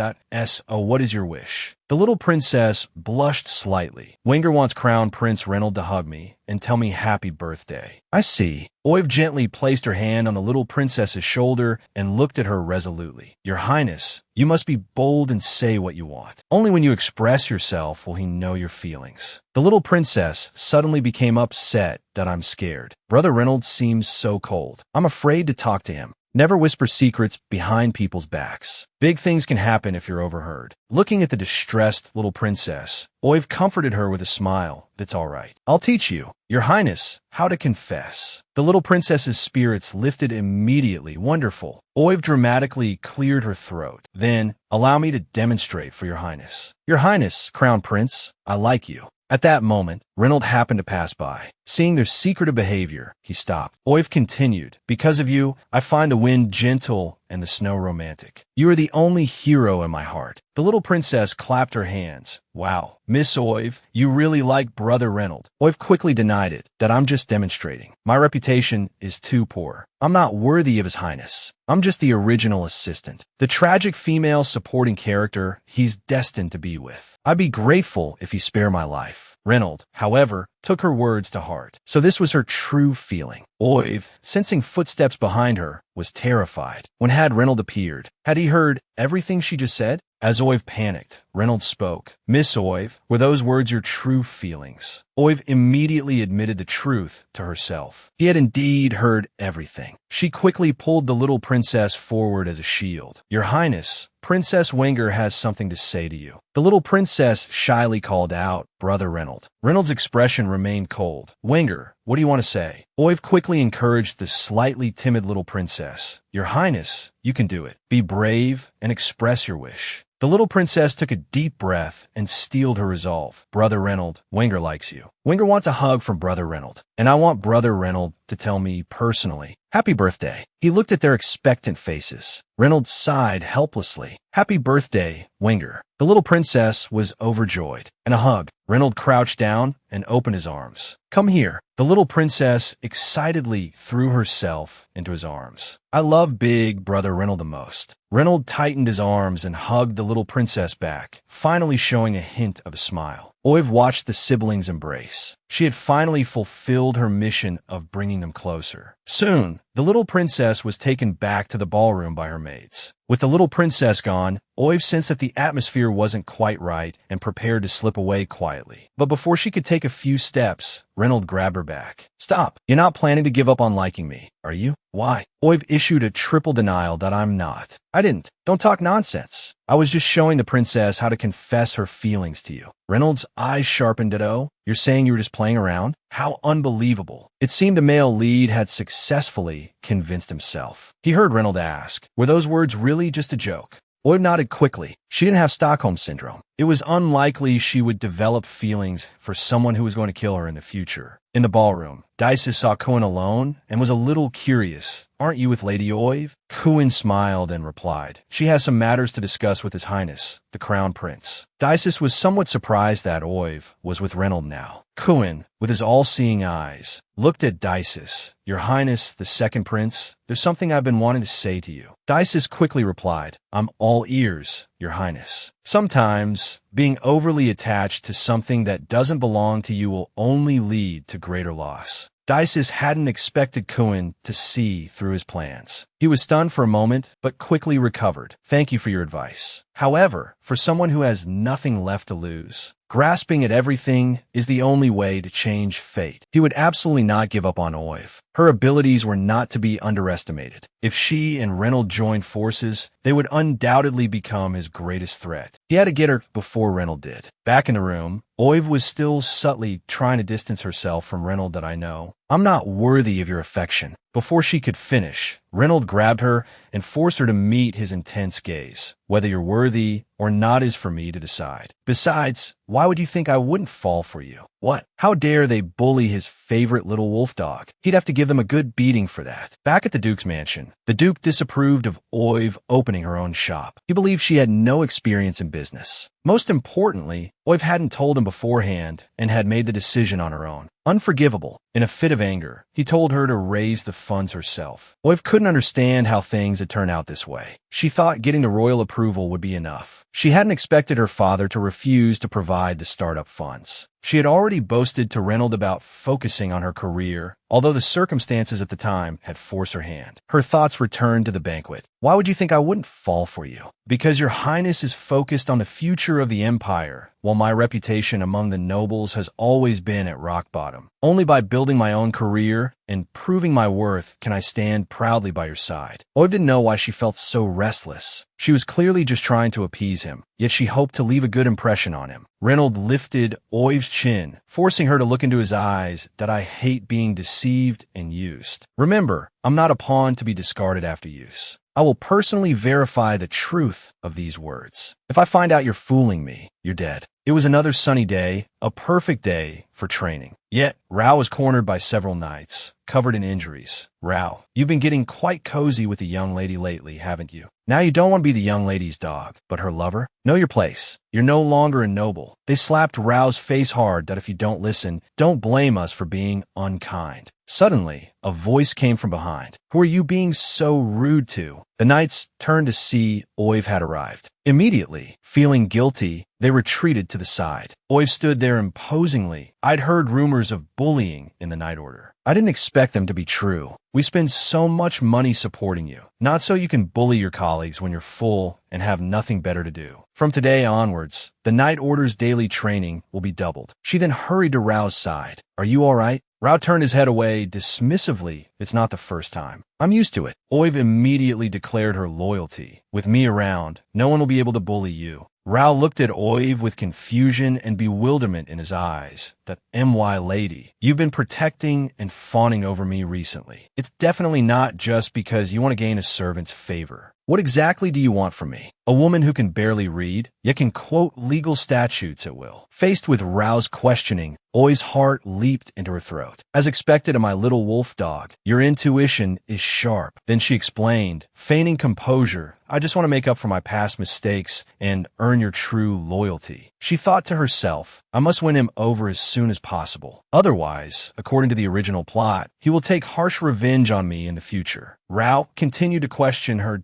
S1: Oh, what is your wish? The little princess blushed slightly. Wenger wants Crown Prince Reynold to hug me and tell me happy birthday. I see. Oiv gently placed her hand on the little princess's shoulder and looked at her resolutely. Your Highness, you must be bold and say what you want. Only when you express yourself will he know your feelings. The little princess suddenly became upset that I'm scared. Brother Reynolds seems so cold. I'm afraid to talk to him. Never whisper secrets behind people's backs. Big things can happen if you're overheard. Looking at the distressed little princess, Oiv comforted her with a smile. That's all right. I'll teach you, Your Highness, how to confess. The little princess's spirits lifted immediately. Wonderful. Oiv dramatically cleared her throat. Then, allow me to demonstrate for Your Highness. Your Highness, Crown Prince, I like you. At that moment, Reynold happened to pass by. Seeing their secretive behavior, he stopped. Oiv continued, because of you, I find the wind gentle and the snow romantic. You are the only hero in my heart. The little princess clapped her hands. Wow, Miss Oiv, you really like Brother Reynold. Oiv quickly denied it, that I'm just demonstrating. My reputation is too poor. I'm not worthy of His Highness. I'm just the original assistant. The tragic female supporting character he's destined to be with. I'd be grateful if he spare my life. Reynold, however, took her words to heart. So this was her true feeling. Oiv, sensing footsteps behind her, was terrified. When had Reynold appeared? Had he heard everything she just said? As Oiv panicked, Reynold spoke. Miss Oiv, were those words your true feelings? Oiv immediately admitted the truth to herself. He had indeed heard everything. She quickly pulled the little princess forward as a shield. Your Highness, Princess Wenger has something to say to you. The little princess shyly called out, Brother Reynold. Reynolds' expression remained cold. Wenger, what do you want to say? Oiv quickly encouraged the slightly timid little princess. Your Highness, you can do it. Be brave and express your wish. The little princess took a deep breath and steeled her resolve. Brother Reynold, Wenger likes you. Wenger wants a hug from Brother Reynold, and I want Brother Reynold to tell me personally, happy birthday. He looked at their expectant faces. Reynolds sighed helplessly. Happy birthday, Wenger. The little princess was overjoyed. And a hug. Reynold crouched down and opened his arms. Come here. The little princess excitedly threw herself into his arms. I love big Brother Reynold the most. Reynold tightened his arms and hugged the little princess back, finally showing a hint of a smile. Oiv watched the siblings embrace. She had finally fulfilled her mission of bringing them closer. Soon, the little princess was taken back to the ballroom by her maids. With the little princess gone, Oiv sensed that the atmosphere wasn't quite right and prepared to slip away quietly. But before she could take a few steps, Reynold grabbed her back. Stop. You're not planning to give up on liking me, are you? Why? Oiv issued a triple denial that I'm not. I didn't. Don't talk nonsense. I was just showing the princess how to confess her feelings to you. Reynolds' eyes sharpened at oh, you're saying you were just playing around? How unbelievable. It seemed the male lead had successfully convinced himself. He heard Reynolds ask, were those words really just a joke? Oiv nodded quickly. She didn't have Stockholm Syndrome. It was unlikely she would develop feelings for someone who was going to kill her in the future. In the ballroom, Dices saw Kuin alone and was a little curious. Aren't you with Lady Oiv? Kuin smiled and replied, she has some matters to discuss with His Highness, the Crown Prince. Dices was somewhat surprised that Oiv was with Reynold now. Kuin, with his all-seeing eyes, looked at Dices. Your Highness, the second prince, there's something I've been wanting to say to you. Dices quickly replied, I'm all ears, Your Highness. Sometimes, being overly attached to something that doesn't belong to you will only lead to greater loss. Dices hadn't expected Kuin to see through his plans. He was stunned for a moment, but quickly recovered. Thank you for your advice. However, for someone who has nothing left to lose, grasping at everything is the only way to change fate. He would absolutely not give up on Oiv. Her abilities were not to be underestimated. If she and Reynold joined forces, they would undoubtedly become his greatest threat. He had to get her before Reynold did. Back in the room, Oiv was still subtly trying to distance herself from Reynold. That I know. I'm not worthy of your affection. Before she could finish, Reynold grabbed her and forced her to meet his intense gaze. Whether you're worthy or not is for me to decide. Besides, why would you think I wouldn't fall for you? What? How dare they bully his favorite little wolf dog? He'd have to give them a good beating for that. Back at the Duke's mansion, the Duke disapproved of Oiv opening her own shop. He believed she had no experience in business. Most importantly, Oiv hadn't told him beforehand and had made the decision on her own. Unforgivable. In a fit of anger, he told her to raise the funds herself. Oiv couldn't understand how things had turned out this way. She thought getting the royal approval would be enough. She hadn't expected her father to refuse to provide the startup funds. She had already boasted to Reynold about focusing on her career, although the circumstances at the time had forced her hand. Her thoughts returned to the banquet. Why would you think I wouldn't fall for you? Because your highness is focused on the future of the empire, while my reputation among the nobles has always been at rock bottom. Only by building my own career and proving my worth can I stand proudly by your side. Oiv didn't know why she felt so restless. She was clearly just trying to appease him, yet she hoped to leave a good impression on him. Reynold lifted Oiv's chin, forcing her to look into his eyes. That I hate being deceived and used. Remember, I'm not a pawn to be discarded after use. I will personally verify the truth of these words. If I find out you're fooling me, you're dead. It was another sunny day, a perfect day for training. Yet, Rao was cornered by several knights, covered in injuries. Rao, you've been getting quite cozy with the young lady lately, haven't you? Now you don't want to be the young lady's dog, but her lover? Know your place. You're no longer a noble. They slapped Rao's face hard that if you don't listen, don't blame us for being unkind. Suddenly, a voice came from behind. Who are you being so rude to? The knights turned to see Oiv had arrived. Immediately, feeling guilty, they retreated to the side. Oiv stood there imposingly. I'd heard rumors of bullying in the Night Order. I didn't expect them to be true. We spend so much money supporting you, not so you can bully your colleagues when you're full and have nothing better to do. From today onwards, the Night Order's daily training will be doubled. She then hurried to Rao's side. Are you all right? Rao turned his head away dismissively. It's not the first time. I'm used to it. Oiv immediately declared her loyalty. With me around, no one will be able to bully you. Rao looked at Oiv with confusion and bewilderment in his eyes. That MY lady, you've been protecting and fawning over me recently. It's definitely not just because you want to gain a servant's favor. What exactly do you want from me? A woman who can barely read, yet can quote legal statutes at will. Faced with Rao's questioning, Oi's heart leaped into her throat. As expected of my little wolf dog, your intuition is sharp. Then she explained, feigning composure, I just want to make up for my past mistakes and earn your true loyalty. She thought to herself, I must win him over as soon as possible. Otherwise, according to the original plot, he will take harsh revenge on me in the future. Rao continued to question her.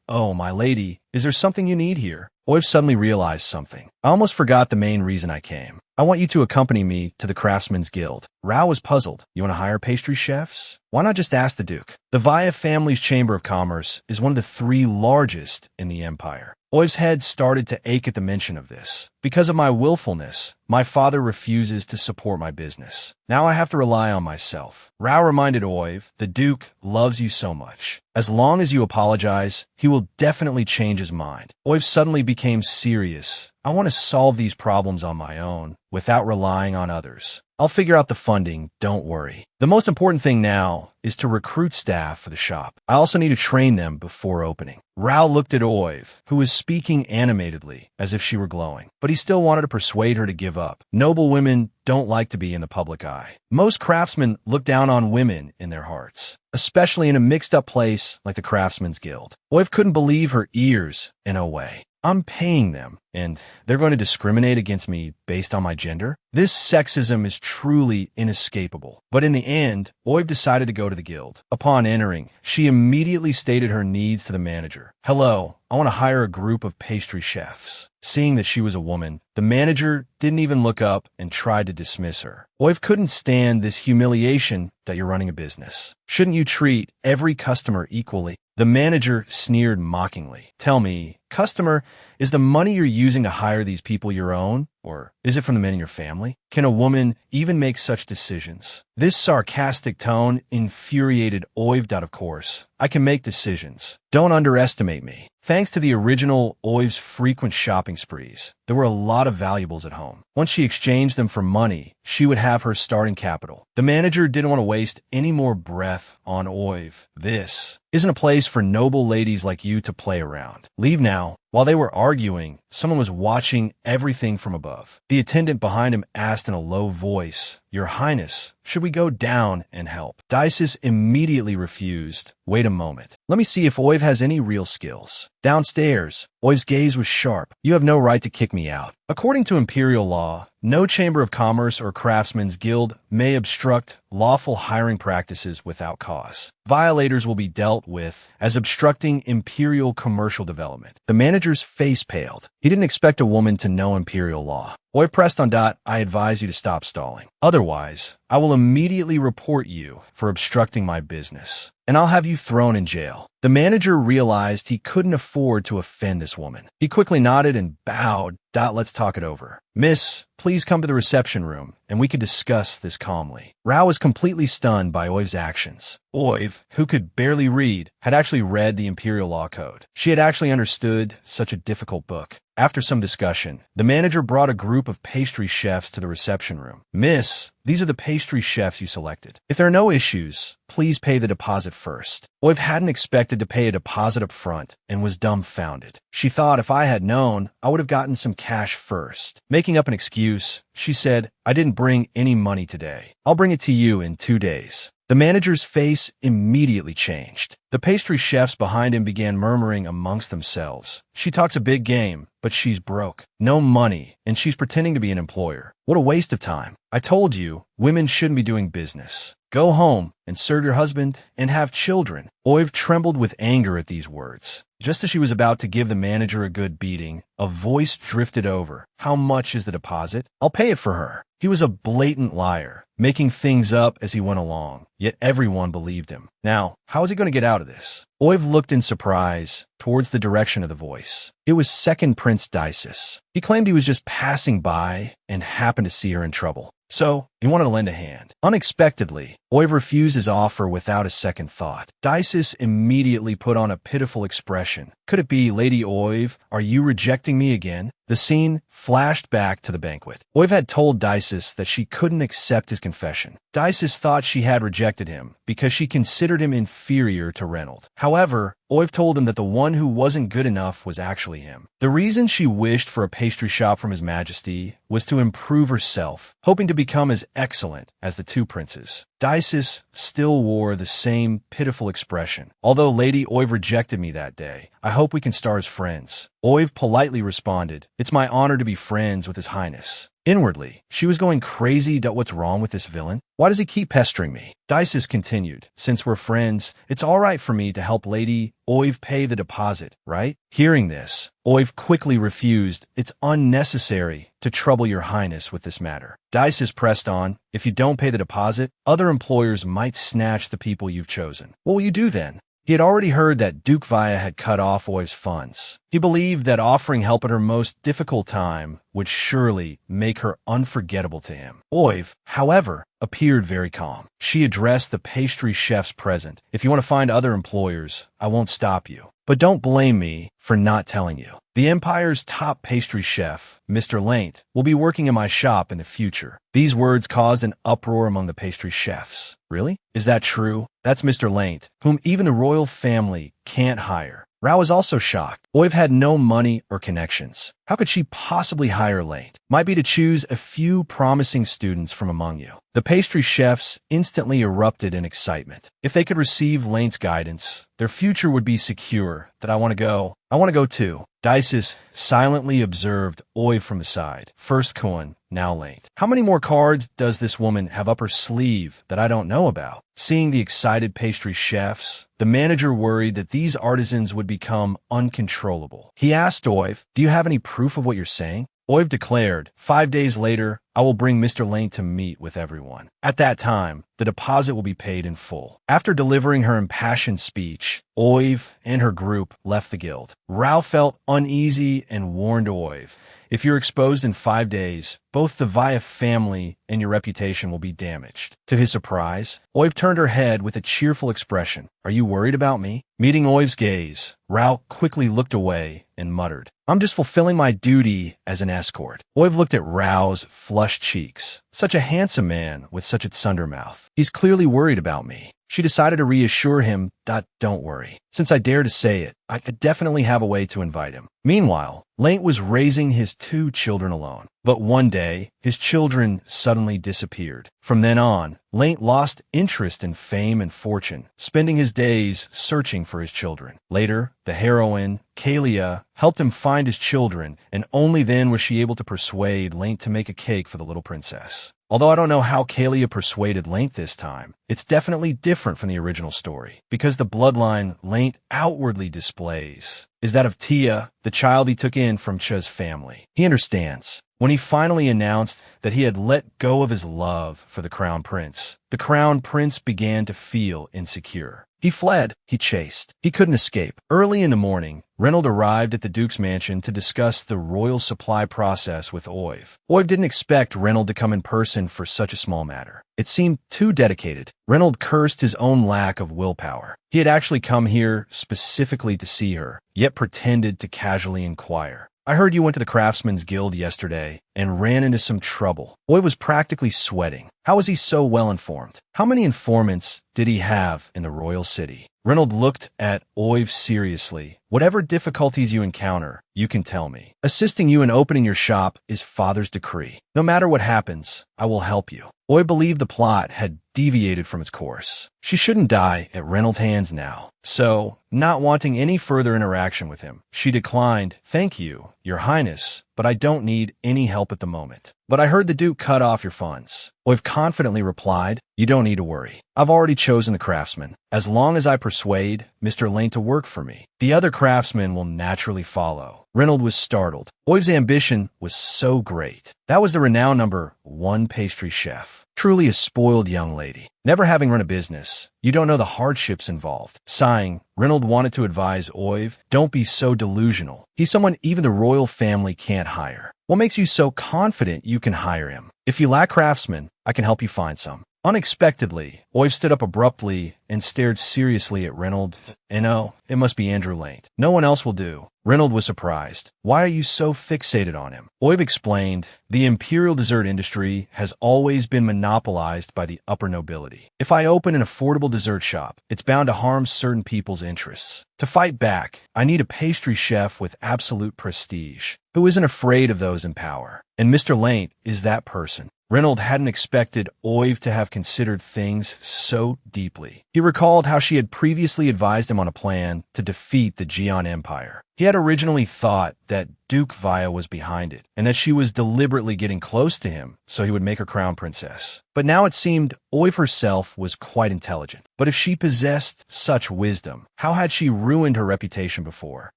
S1: Oh, my lady, is there something you need here? Oiv suddenly realized something. I almost forgot the main reason I came. I want you to accompany me to the Craftsman's Guild. Rao was puzzled. You want to hire pastry chefs? Why not just ask the Duke? The Vaya family's Chamber of Commerce is one of the 3 largest in the empire. Oiv's head started to ache at the mention of this. Because of my willfulness, my father refuses to support my business. Now I have to rely on myself. Rao reminded Oiv, the Duke loves you so much. As long as you apologize, he will definitely change his mind. Oiv suddenly became serious. I want to solve these problems on my own, without relying on others. I'll figure out the funding, don't worry. The most important thing now is to recruit staff for the shop. I also need to train them before opening. Rao looked at Oiv, who was speaking animatedly, as if she were glowing. But he still wanted to persuade her to give up. Noble women don't like to be in the public eye. Most craftsmen look down on women in their hearts, especially in a mixed-up place like the Craftsman's Guild. Oiv couldn't believe her ears in a way. I'm paying them, and they're going to discriminate against me based on my gender? This sexism is truly inescapable. But in the end, Oiv decided to go to the guild. Upon entering, she immediately stated her needs to the manager. Hello, I want to hire a group of pastry chefs. Seeing that she was a woman, the manager didn't even look up and tried to dismiss her. Oiv couldn't stand this humiliation that you're running a business. Shouldn't you treat every customer equally? The manager sneered mockingly. Tell me, customer, is the money you're using to hire these people your own? Or is it from the men in your family? Can a woman even make such decisions? This sarcastic tone infuriated Oivd. Of course, I can make decisions. Don't underestimate me. Thanks to the original Oiv's frequent shopping sprees, there were a lot of valuables at home. Once she exchanged them for money, she would have her starting capital. The manager didn't want to waste any more breath on Oiv. This isn't a place for noble ladies like you to play around. Leave now. While they were arguing, someone was watching everything from above. The attendant behind him asked in a low voice, Your Highness, should we go down and help? Dices immediately refused. Wait a moment. Let me see if Oiv has any real skills. Downstairs, Oiv's gaze was sharp. You have no right to kick me out. According to imperial law, no chamber of commerce or craftsman's guild may obstruct lawful hiring practices without cause. Violators will be dealt with as obstructing imperial commercial development. The manager's face paled. He didn't expect a woman to know imperial law. Oiv pressed on. I advise you to stop stalling. Otherwise, I will immediately report you for obstructing my business, and I'll have you thrown in jail. The manager realized he couldn't afford to offend this woman. He quickly nodded and bowed. Let's talk it over. Miss, please come to the reception room, and we can discuss this calmly. Rao was completely stunned by Oiv's actions. Oiv, who could barely read, had actually read the Imperial Law Code. She had actually understood such a difficult book. After some discussion, the manager brought a group of pastry chefs to the reception room. Miss, these are the pastry chefs you selected. If there are no issues, please pay the deposit first. Oiv hadn't expected to pay a deposit up front and was dumbfounded. She thought if I had known, I would have gotten some cash first. Making up an excuse, she said, I didn't bring any money today. I'll bring it to you in 2 days. The manager's face immediately changed. The pastry chefs behind him began murmuring amongst themselves. She talks a big game, but she's broke. No money, and she's pretending to be an employer. What a waste of time. I told you, women shouldn't be doing business. Go home and serve your husband and have children. Oiv trembled with anger at these words. Just as she was about to give the manager a good beating, a voice drifted over. How much is the deposit? I'll pay it for her. He was a blatant liar, making things up as he went along, yet everyone believed him. Now, how is he going to get out of this? Oiv looked in surprise towards the direction of the voice. It was Second Prince Dices. He claimed he was just passing by and happened to see her in trouble. So, he wanted to lend a hand. Unexpectedly, Oiv refused his offer without a second thought. Dices immediately put on a pitiful expression. Could it be, Lady Oiv, are you rejecting me again? The scene flashed back to the banquet. Oiv had told Dices that she couldn't accept his confession. Dices thought she had rejected him because she considered him inferior to Reynold. However, Oiv told him that the one who wasn't good enough was actually him. The reason she wished for a pastry shop from His Majesty was to improve herself, hoping to become as excellent as the two princes. Dices still wore the same pitiful expression. Although Lady Oiv rejected me that day, I hope we can start as friends. Oiv politely responded, It's my honor to be friends with His Highness. Inwardly, she was going crazy. What's wrong with this villain? Why does he keep pestering me? Dices continued, Since we're friends, it's all right for me to help Lady Oiv pay the deposit, right? Hearing this, Oiv quickly refused. It's unnecessary to trouble your highness with this matter. Dices pressed on, If you don't pay the deposit, other employers might snatch the people you've chosen. What will you do then? He had already heard that Duke Vaya had cut off Oiv's funds. He believed that offering help at her most difficult time would surely make her unforgettable to him. Oiv, however, appeared very calm. She addressed the pastry chefs present. If you want to find other employers, I won't stop you. But don't blame me for not telling you. The Empire's top pastry chef, Mr. Laint, will be working in my shop in the future. These words caused an uproar among the pastry chefs. Really? Is that true? That's Mr. Laint, whom even the royal family can't hire. Rao was also shocked. Oiv had no money or connections. How could she possibly hire Laint? Might be to choose a few promising students from among you. The pastry chefs instantly erupted in excitement. If they could receive Laint's guidance, their future would be secure. I want to go too. Dices silently observed Oiv from the side. First Kuan, now Laint. How many more cards does this woman have up her sleeve that I don't know about? Seeing the excited pastry chefs, the manager worried that these artisans would become uncontrollable. He asked Oiv, Do you have any proof of what you're saying? Oiv declared. 5 days later, I will bring Mr. Lane to meet with everyone. At that time, the deposit will be paid in full. After delivering her impassioned speech, Oiv and her group left the guild. Rao felt uneasy and warned Oiv, if you're exposed in 5 days, both the Vaya family and your reputation will be damaged. To his surprise, Oiv turned her head with a cheerful expression. Are you worried about me? Meeting Oiv's gaze, Rao quickly looked away and muttered, I'm just fulfilling my duty as an escort. Oiv looked at Rao's flushed cheeks. Such a handsome man with such a thunder mouth. He's clearly worried about me. She decided to reassure him that, don't worry. Since I dare to say it, I could definitely have a way to invite him. Meanwhile, Lane was raising his 2 children alone. But one day, his children suddenly disappeared. From then on, Lane lost interest in fame and fortune, spending his days searching for his children. Later, the heroine, Kalia, helped him find his children, and only then was she able to persuade Lane to make a cake for the little princess. Although I don't know how Kalia persuaded Lane this time, it's definitely different from the original story, because the bloodline Lane outwardly displays is that of Tia, the child he took in from Cha's family. He understands. When he finally announced that he had let go of his love for the Crown Prince, the Crown Prince began to feel insecure. He fled. He chased. He couldn't escape. Early in the morning, Reynolds arrived at the Duke's mansion to discuss the royal supply process with Oiv. Oiv didn't expect Reynolds to come in person for such a small matter. It seemed too dedicated. Reynolds cursed his own lack of willpower. He had actually come here specifically to see her, yet pretended to casually inquire. I heard you went to the Craftsman's Guild yesterday and ran into some trouble. Oiv was practically sweating. How was he so well informed? How many informants did he have in the royal city? Reynolds looked at Oiv seriously. Whatever difficulties you encounter, you can tell me. Assisting you in opening your shop is Father's decree. No matter what happens, I will help you. Oiv believed the plot had deviated from its course. She shouldn't die at Reynolds' hands now. So, not wanting any further interaction with him, she declined, Thank you, Your Highness, but I don't need any help at the moment. But I heard the Duke cut off your funds. Oiv confidently replied, You don't need to worry. I've already chosen the craftsman. As long as I persuade Mr. Lane to work for me, the other craftsmen will naturally follow. Reynolds was startled. Oiv's ambition was so great. That was the renowned #1 pastry chef. Truly a spoiled young lady. Never having run a business, you don't know the hardships involved. Sighing, Reynolds wanted to advise Oiv, don't be so delusional. He's someone even the royal family can't hire. What makes you so confident you can hire him? If you lack craftsmen, I can help you find some. Unexpectedly, Oiv stood up abruptly and stared seriously at Reynolds. No, it must be Andrew Lane. No one else will do. Reynolds was surprised. Why are you so fixated on him? Oiv explained, the imperial dessert industry has always been monopolized by the upper nobility. If I open an affordable dessert shop, it's bound to harm certain people's interests. To fight back, I need a pastry chef with absolute prestige, who isn't afraid of those in power. And Mr. Lane is that person. Reynolds hadn't expected Oiv to have considered things so deeply. He recalled how she had previously advised him on a plan to defeat the Jian Empire. He had originally thought that Duke Vaya was behind it, and that she was deliberately getting close to him so he would make her crown princess. But now it seemed Oiv herself was quite intelligent. But if she possessed such wisdom, how had she ruined her reputation before?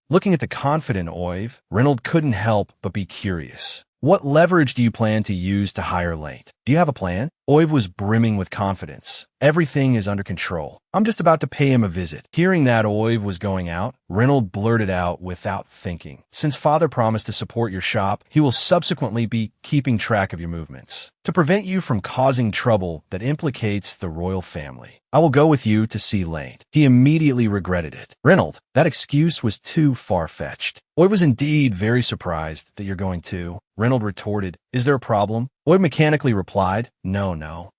S1: Looking at the confident Oiv, Reynolds couldn't help but be curious. What leverage do you plan to use to hire Lane? Do you have a plan? Oiv was brimming with confidence. Everything is under control. I'm just about to pay him a visit. Hearing that Oiv was going out, Reynolds blurted out without thinking. Since Father promised to support your shop, he will subsequently be keeping track of your movements. To prevent you from causing trouble that implicates the royal family, I will go with you to see Lane. He immediately regretted it. Reynolds, that excuse was too far-fetched. Oiv was indeed very surprised that you're going to. Reynolds retorted, Is there a problem? Oiv mechanically replied, No.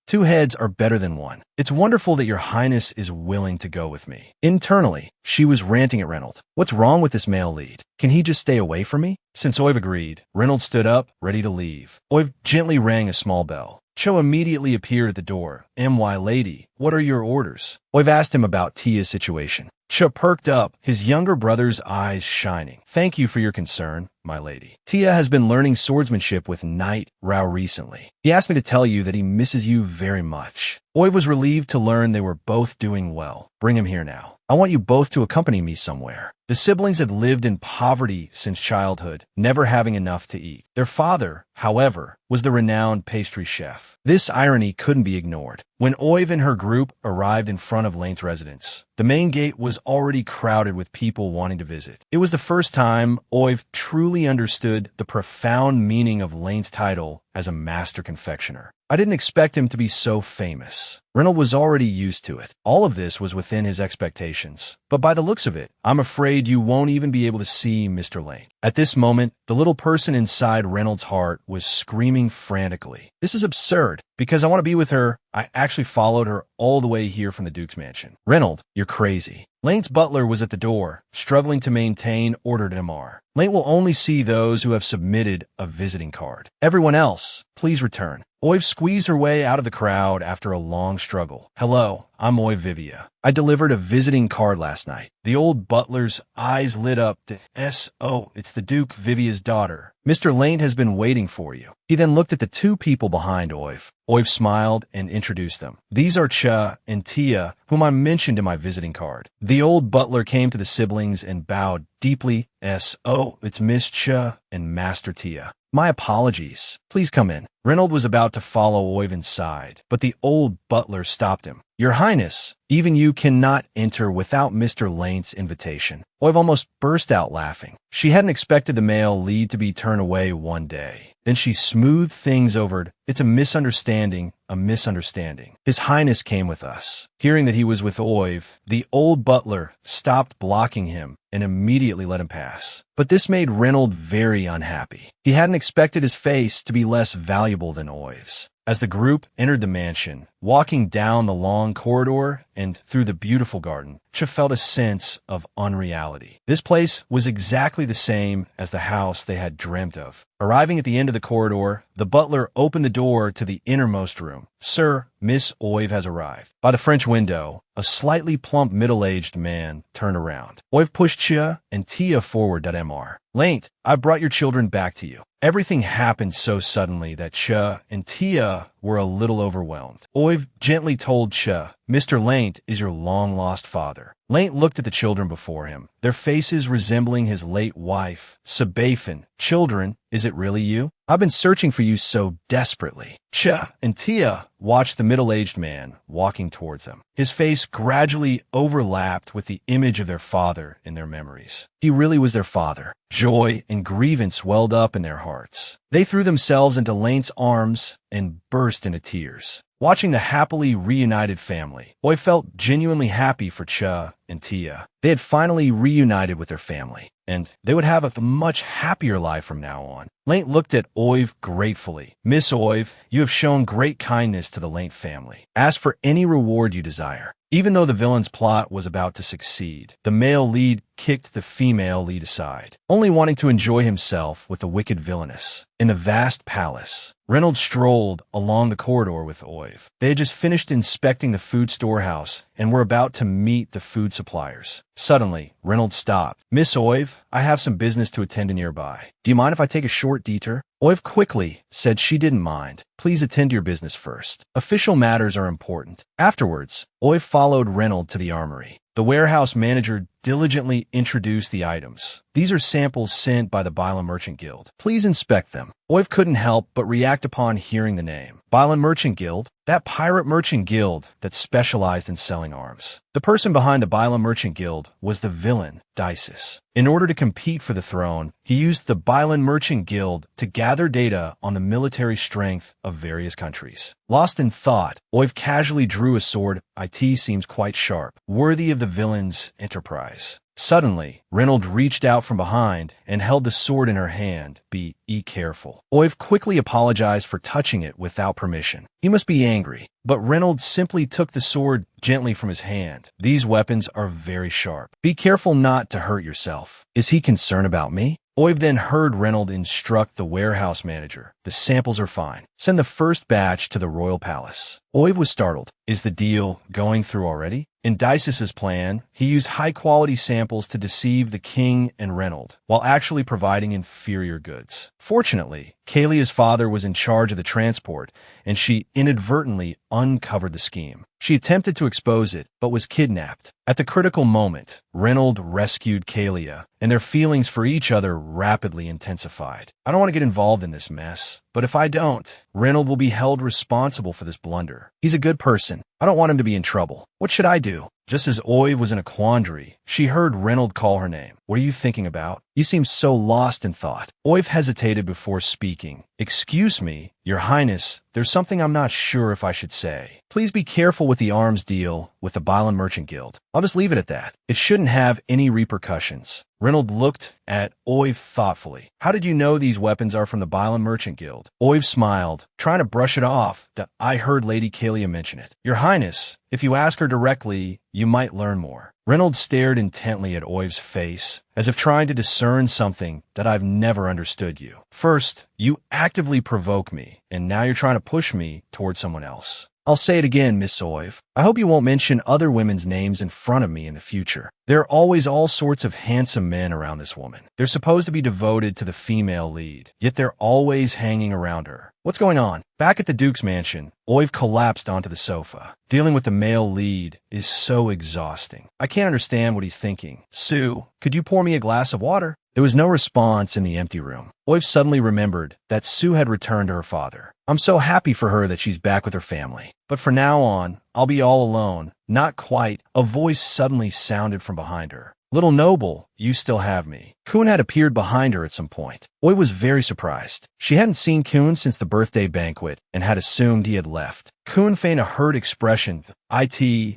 S1: 2 heads are better than 1. It's wonderful that your highness is willing to go with me. Internally, she was ranting at Reynolds. What's wrong with this male lead? Can he just stay away from me? Since Oiv agreed, Reynolds stood up, ready to leave. Oiv gently rang a small bell. Cho immediately appeared at the door. My lady, what are your orders? Oiv asked him about Tia's situation. Cho perked up, his younger brother's eyes shining. Thank you for your concern, my lady. Tia has been learning swordsmanship with Knight Rao recently. He asked me to tell you that he misses you very much. Oiv was relieved to learn they were both doing well. Bring him here now. I want you both to accompany me somewhere. The siblings had lived in poverty since childhood, never having enough to eat. Their father, however, was the renowned pastry chef. This irony couldn't be ignored. When Oiv and her group arrived in front of Lane's residence, the main gate was already crowded with people wanting to visit. It was the first time Oiv truly understood the profound meaning of Lane's title as a master confectioner. I didn't expect him to be so famous. Reynolds was already used to it. All of this was within his expectations. But by the looks of it, I'm afraid you won't even be able to see Mr. Lane. At this moment, the little person inside Reynolds' heart was screaming frantically. This is absurd. Because I want to be with her, I actually followed her all the way here from the Duke's mansion. Reynolds, you're crazy. Lane's butler was at the door, struggling to maintain order to MR. Lane will only see those who have submitted a visiting card. Everyone else, please return. Oiv squeezed her way out of the crowd after a long struggle. Hello, I'm Oiv Vivia. I delivered a visiting card last night. The old butler's eyes lit up to S.O. It's the Duke, Vivia's daughter. Mr. Lane has been waiting for you. He then looked at the two people behind Oiv. Oiv smiled and introduced them. These are Cha and Tia, whom I mentioned in my visiting card. The old butler came to the siblings and bowed deeply. S.O. It's Miss Cha and Master Tia. My apologies. Please come in. Reynolds was about to follow Oiv inside, but the old butler stopped him. Your Highness, even you cannot enter without Mr. Lane's invitation. Oiv almost burst out laughing. She hadn't expected the male lead to be turned away one day. Then she smoothed things over. It's a misunderstanding, a misunderstanding. His Highness came with us. Hearing that he was with Oiv, the old butler stopped blocking him and immediately let him pass. But this made Reynolds very unhappy. He hadn't expected his face to be less valuable than Oiv's. As the group entered the mansion, walking down the long corridor and through the beautiful garden, she felt a sense of unreality. This place was exactly the same as the house they had dreamt of. Arriving at the end of the corridor, the butler opened the door to the innermost room. Sir, Miss Oiv has arrived. By the French window, a slightly plump middle-aged man turned around. Oiv pushed Chia and Tia forward. Mr. Lane, I brought your children back to you. Everything happened so suddenly that Cha and Tia were a little overwhelmed. Oiv gently told Cha, Mr. Lane is your long-lost father. Lane looked at the children before him, their faces resembling his late wife, Sabafin. Children, is it really you? I've been searching for you so desperately. Cha and Tia watched the middle-aged man walking towards them. His face gradually overlapped with the image of their father in their memories. He really was their father. Joy and grievance welled up in their hearts. They threw themselves into Lane's arms and burst into tears. Watching the happily reunited family, Oiv felt genuinely happy for Cha and Tia. They had finally reunited with their family, and they would have a much happier life from now on. Lane looked at Oiv gratefully. Miss Oiv, you have shown great kindness to the Lane family. Ask for any reward you desire. Even though the villain's plot was about to succeed, the male lead kicked the female lead aside, only wanting to enjoy himself with the wicked Villainess. In a vast palace, Reynolds strolled along the corridor with Oiv. They had just finished inspecting the food storehouse and were about to meet the food suppliers. Suddenly, Reynolds stopped. Miss Oiv, I have some business to attend to nearby. Do you mind if I take a short detour? Oiv quickly said she didn't mind. Please attend to your business first. Official matters are important. Afterwards, Oiv followed Reynolds to the armory. The warehouse manager diligently introduced the items. These are samples sent by the Bila Merchant Guild. Please inspect them. Oiv couldn't help but react upon hearing the name. Bila Merchant Guild? That pirate merchant guild that specialized in selling arms. The person behind the Bila Merchant Guild was the villain, Dices. In order to compete for the throne, he used the Bila Merchant Guild to gather data on the military strength of various countries. Lost in thought, Oiv casually drew a sword. It seems quite sharp, worthy of the villain's enterprise. Suddenly, Reynolds reached out from behind and held the sword in her hand. Be careful. Oiv quickly apologized for touching it without permission. He must be angry, but Reynolds simply took the sword gently from his hand. These weapons are very sharp. Be careful not to hurt yourself. Is he concerned about me? Oiv then heard Reynolds instruct the warehouse manager. The samples are fine. Send the first batch to the royal palace. Oiv was startled. Is the deal going through already? In Dysis's plan, he used high-quality samples to deceive the king and Reynold, while actually providing inferior goods. Fortunately, Kalia's father was in charge of the transport, and she inadvertently uncovered the scheme. She attempted to expose it, but was kidnapped. At the critical moment, Reynold rescued Kalia, and their feelings for each other rapidly intensified. I don't want to get involved in this mess, but if I don't, Reynold will be held responsible for this blunder. He's a good person. I don't want him to be in trouble. What should I do? Just as Oiv was in a quandary, she heard Reynold call her name. What are you thinking about? You seem so lost in thought. Oiv hesitated before speaking. Excuse me, Your Highness, there's something I'm not sure if I should say. Please be careful with the arms deal with the Bylan Merchant Guild. I'll just leave it at that. It shouldn't have any repercussions. Reynold looked at Oiv thoughtfully. How did you know these weapons are from the Bylan Merchant Guild? Oiv smiled, trying to brush it off. I heard Lady Kalia mention it. Your Highness, if you ask her directly, you might learn more. Reynold stared intently at Oiv's face, as if trying to discern something that I've never understood you. First, you actively provoke me, and now you're trying to push me toward someone else. I'll say it again, Miss Oiv. I hope you won't mention other women's names in front of me in the future. There are always all sorts of handsome men around this woman. They're supposed to be devoted to the female lead, yet they're always hanging around her. What's going on? Back at the Duke's mansion, Oiv collapsed onto the sofa. Dealing with the male lead is so exhausting. I can't understand what he's thinking. Sue, could you pour me a glass of water? There was no response in the empty room. Oiv suddenly remembered that Sue had returned to her father. I'm so happy for her that she's back with her family. But from now on, I'll be all alone. Not quite. A voice suddenly sounded from behind her. Little Noble, you still have me. Kun had appeared behind her at some point. Oiv was very surprised. She hadn't seen Kun since the birthday banquet and had assumed he had left. Kun feigned a hurt expression.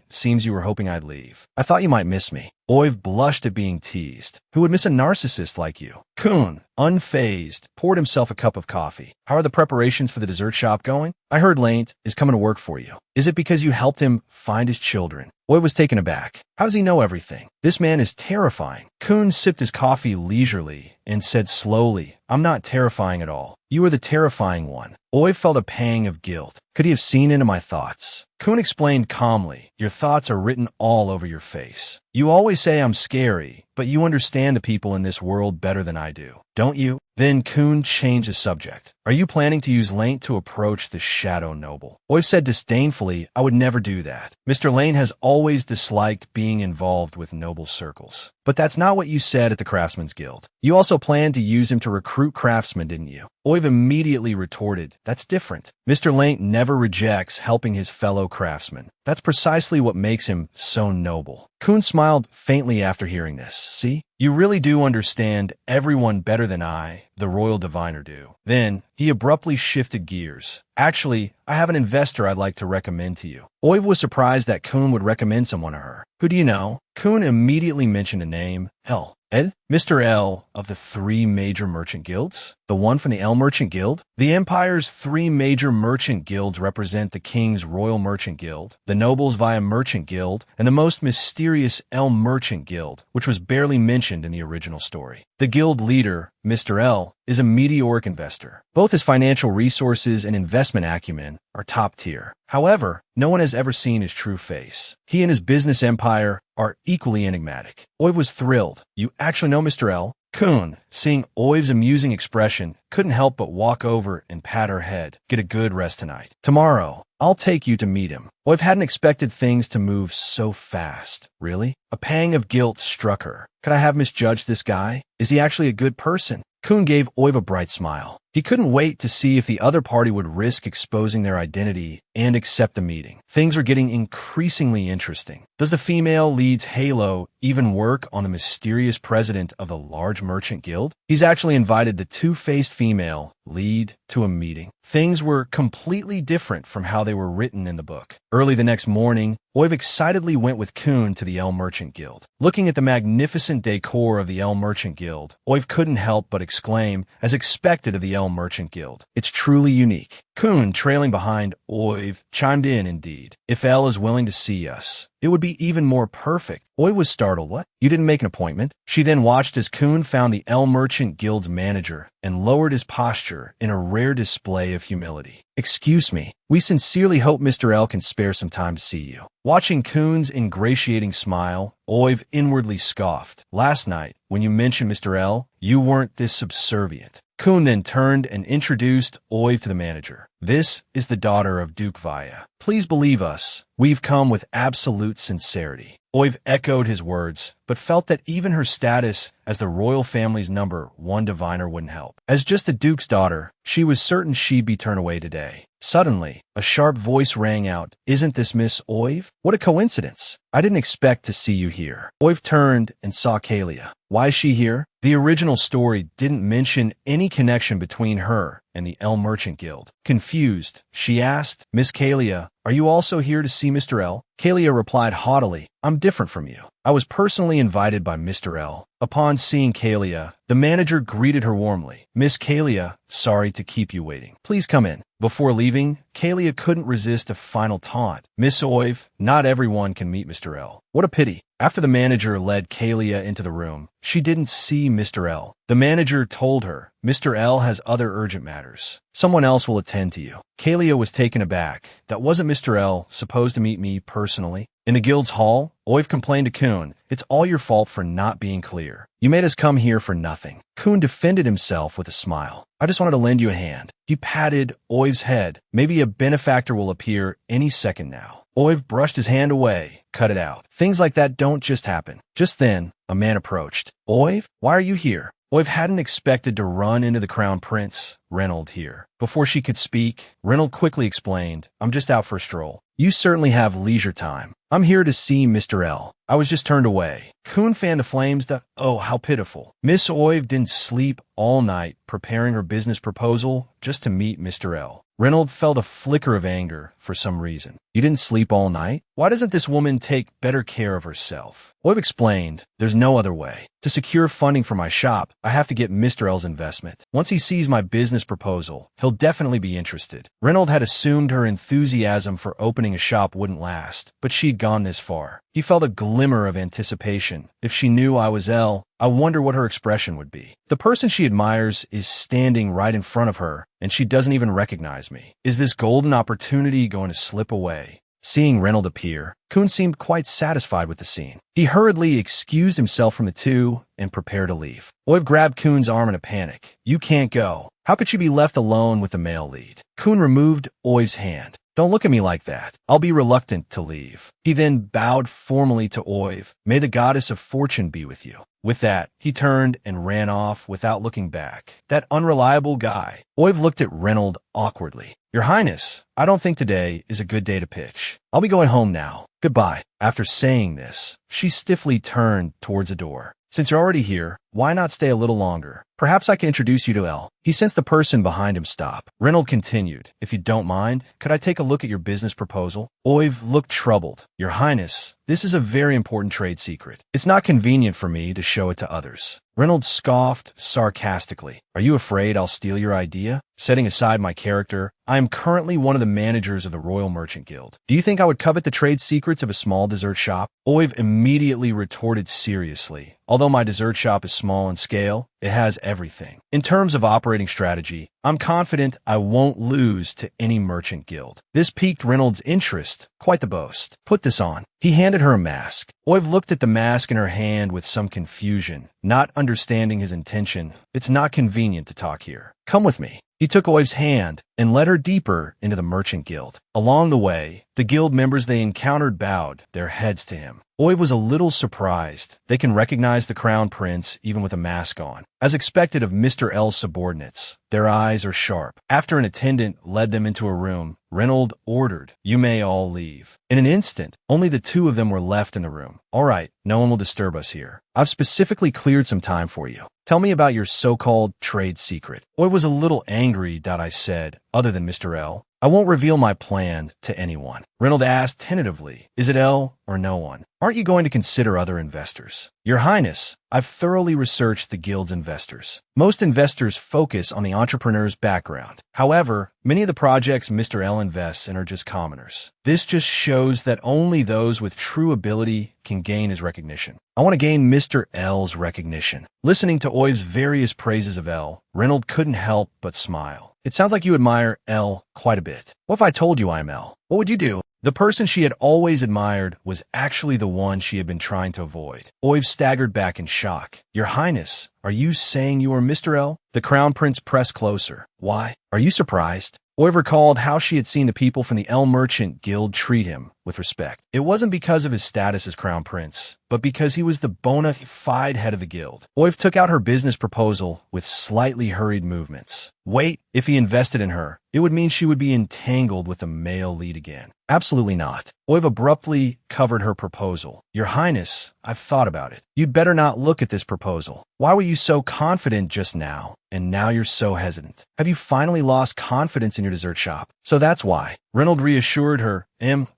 S1: Seems you were hoping I'd leave. I thought you might miss me. Oiv blushed at being teased. Who would miss a narcissist like you? Kun, unfazed, poured himself a cup of coffee. How are the preparations for the dessert shop going? I heard Laint is coming to work for you. Is it because you helped him find his children? Oiv was taken aback. How does he know everything? This man is terrifying. Kun sipped his coffee leisurely and said slowly, I'm not terrifying at all. You are the terrifying one. Oiv felt a pang of guilt. Could he have seen into my thoughts? Kun explained calmly, your thoughts are written all over your face. You always say I'm scary, but you understand the people in this world better than I do, don't you? Then Kun changed the subject. Are you planning to use Laint to approach the Shadow Noble? Oiv said disdainfully, I would never do that. Mr. Laint has always disliked being involved with noble circles. But that's not what you said at the Craftsman's Guild. You also planned to use him to recruit craftsmen, didn't you? Oiv immediately retorted, that's different. Mr. Laint never rejects helping his fellow craftsmen. That's precisely what makes him so noble. Kun smiled faintly after hearing this. See? You really do understand everyone better than I, the royal diviner, do. Then, he abruptly shifted gears. Actually, I have an investor I'd like to recommend to you. Oiv was surprised that Kun would recommend someone to her. Who do you know? Kun immediately mentioned a name, L. Ed? Mr. L of the 3 major merchant guilds? The one from the L Merchant Guild? The Empire's 3 major merchant guilds represent the King's Royal Merchant Guild, the Nobles via Merchant Guild, and the most mysterious L Merchant Guild, which was barely mentioned in the original story. The guild leader, Mr. L, is a meteoric investor. Both his financial resources and investment acumen are top tier. However, no one has ever seen his true face. He and his business empire are equally enigmatic. Oiv was thrilled. You actually know Mr. L? Kun, seeing Oiv's amusing expression, couldn't help but walk over and pat her head. Get a good rest tonight. Tomorrow, I'll take you to meet him. Oiv hadn't expected things to move so fast. Really? A pang of guilt struck her. Could I have misjudged this guy? Is he actually a good person? Kun gave Oiv a bright smile. He couldn't wait to see if the other party would risk exposing their identity and accept the meeting. Things were getting increasingly interesting. Does the female lead's halo even work on the mysterious president of the large merchant guild? He's actually invited the two-faced female lead to a meeting. Things were completely different from how they were written in the book. Early the next morning, Oiv excitedly went with Kun to the L Merchant Guild. Looking at the magnificent decor of the L Merchant Guild, Oiv couldn't help but exclaim, as expected of the L Merchant Guild, it's truly unique. Kun, trailing behind Oiv, chimed in indeed. If L is willing to see us, it would be even more perfect. Oiv was startled. What? You didn't make an appointment? She then watched as Kun found the L Merchant Guild's manager and lowered his posture in a rare display of humility. Excuse me. We sincerely hope Mr. L can spare some time to see you. Watching Kun's ingratiating smile, Oiv inwardly scoffed. Last night, when you mentioned Mr. L, you weren't this subservient. Kun then turned and introduced Oiv to the manager. This is the daughter of Duke Vaya. Please believe us. We've come with absolute sincerity. Oiv echoed his words, but felt that even her status as the royal family's #1 diviner wouldn't help. As just the Duke's daughter, she was certain she'd be turned away today. Suddenly, a sharp voice rang out. Isn't this Miss Oiv? What a coincidence. I didn't expect to see you here. Oiv turned and saw Kalia. Why is she here? The original story didn't mention any connection between her and the L Merchant Guild. Confused, she asked, Miss Kalia, are you also here to see Mr. L? Kalia replied haughtily, I'm different from you. I was personally invited by Mr. L. Upon seeing Kalia, the manager greeted her warmly. Miss Kalia, sorry to keep you waiting. Please come in. Before leaving, Kalia couldn't resist a final taunt. Miss Oiv, not everyone can meet Mr. L. What a pity. After the manager led Kalia into the room, she didn't see Mr. L. The manager told her, Mr. L has other urgent matters. Someone else will attend to you. Kalia was taken aback. That wasn't Mr. L supposed to meet me personally? In the guild's hall, Oiv complained to Kun, it's all your fault for not being clear. You made us come here for nothing. Kun defended himself with a smile. I just wanted to lend you a hand. He patted Oiv's head. Maybe a benefactor will appear any second now. Oiv brushed his hand away. Cut it out. Things like that don't just happen. Just then, a man approached. Oiv, why are you here? Oiv hadn't expected to run into the Crown Prince, Reynold, here. Before she could speak, Reynold quickly explained, I'm just out for a stroll. You certainly have leisure time. I'm here to see Mr. L. I was just turned away. Kun fanned the flames oh, how pitiful. Miss Oiv didn't sleep all night preparing her business proposal just to meet Mr. L. Reynold felt a flicker of anger for some reason. You didn't sleep all night? Why doesn't this woman take better care of herself? Oiv explained, there's no other way. To secure funding for my shop, I have to get Mr. L's investment. Once he sees my business proposal, he'll definitely be interested. Reynold had assumed her enthusiasm for opening a shop wouldn't last, but she'd gone this far. He felt a glimmer of anticipation. If she knew I was L, I wonder what her expression would be. The person she admires is standing right in front of her, and she doesn't even recognize me. Is this golden opportunity going to slip away? Seeing Reynold appear, Kun seemed quite satisfied with the scene. He hurriedly excused himself from the two and prepared to leave. Oiv grabbed Kun's arm in a panic. You can't go. How could she be left alone with the male lead? Kun removed Oiv's hand. Don't look at me like that. I'll be reluctant to leave. He then bowed formally to Oiv. May the goddess of fortune be with you. With that, he turned and ran off without looking back. That unreliable guy. Oiv looked at Reynold awkwardly. Your Highness, I don't think today is a good day to pitch. I'll be going home now. Goodbye. After saying this, she stiffly turned towards the door. Since you're already here, why not stay a little longer? Perhaps I can introduce you to L. He sensed the person behind him stop. Reynold continued, if you don't mind, could I take a look at your business proposal? Oiv looked troubled. Your Highness, this is a very important trade secret. It's not convenient for me to show it to others. Reynold scoffed sarcastically. Are you afraid I'll steal your idea? Setting aside my character, I am currently one of the managers of the Royal Merchant Guild. Do you think I would covet the trade secrets of a small dessert shop? Oiv immediately retorted seriously. Although my dessert shop is small in scale, it has everything. In terms of operating strategy, I'm confident I won't lose to any merchant guild. This piqued Reynold's interest. Quite the boast. Put this on. He handed her a mask. Oiv looked at the mask in her hand with some confusion, not understanding his intention. It's not convenient to talk here. Come with me. He took Oiv's hand and led her deeper into the merchant guild. Along the way, the guild members they encountered bowed their heads to him. Oiv was a little surprised. They can recognize the Crown Prince even with a mask on. As expected of Mr. L's subordinates, their eyes are sharp. After an attendant led them into a room, Reynold ordered, you may all leave. In an instant, only the two of them were left in the room. All right, no one will disturb us here. I've specifically cleared some time for you. Tell me about your so-called trade secret. Oiv was a little angry, I said, other than Mr. L. I won't reveal my plan to anyone. Reynolds asked tentatively. Is it L or no one? Aren't you going to consider other investors? Your Highness, I've thoroughly researched the guild's investors. Most investors focus on the entrepreneur's background. However, many of the projects Mr. L invests in are just commoners. This just shows that only those with true ability can gain his recognition. I want to gain Mr. L's recognition. Listening to Oi's various praises of L, Reynolds couldn't help but smile. It sounds like you admire L quite a bit. What if I told you I'm L? What would you do? The person she had always admired was actually the one she had been trying to avoid. Oiv staggered back in shock. Your Highness, are you saying you are Mr. L? The Crown Prince pressed closer. Why? Are you surprised? Oiv recalled how she had seen the people from the L Merchant Guild treat him with respect. It wasn't because of his status as Crown Prince, but because he was the bona fide head of the guild. Oiv took out her business proposal with slightly hurried movements. Wait, if he invested in her, it would mean she would be entangled with a male lead again. Absolutely not. Oiv abruptly covered her proposal. Your Highness, I've thought about it. You'd better not look at this proposal. Why were you so confident just now, and now you're so hesitant? Have you finally lost confidence in your dessert shop? So that's why. Reynolds reassured her,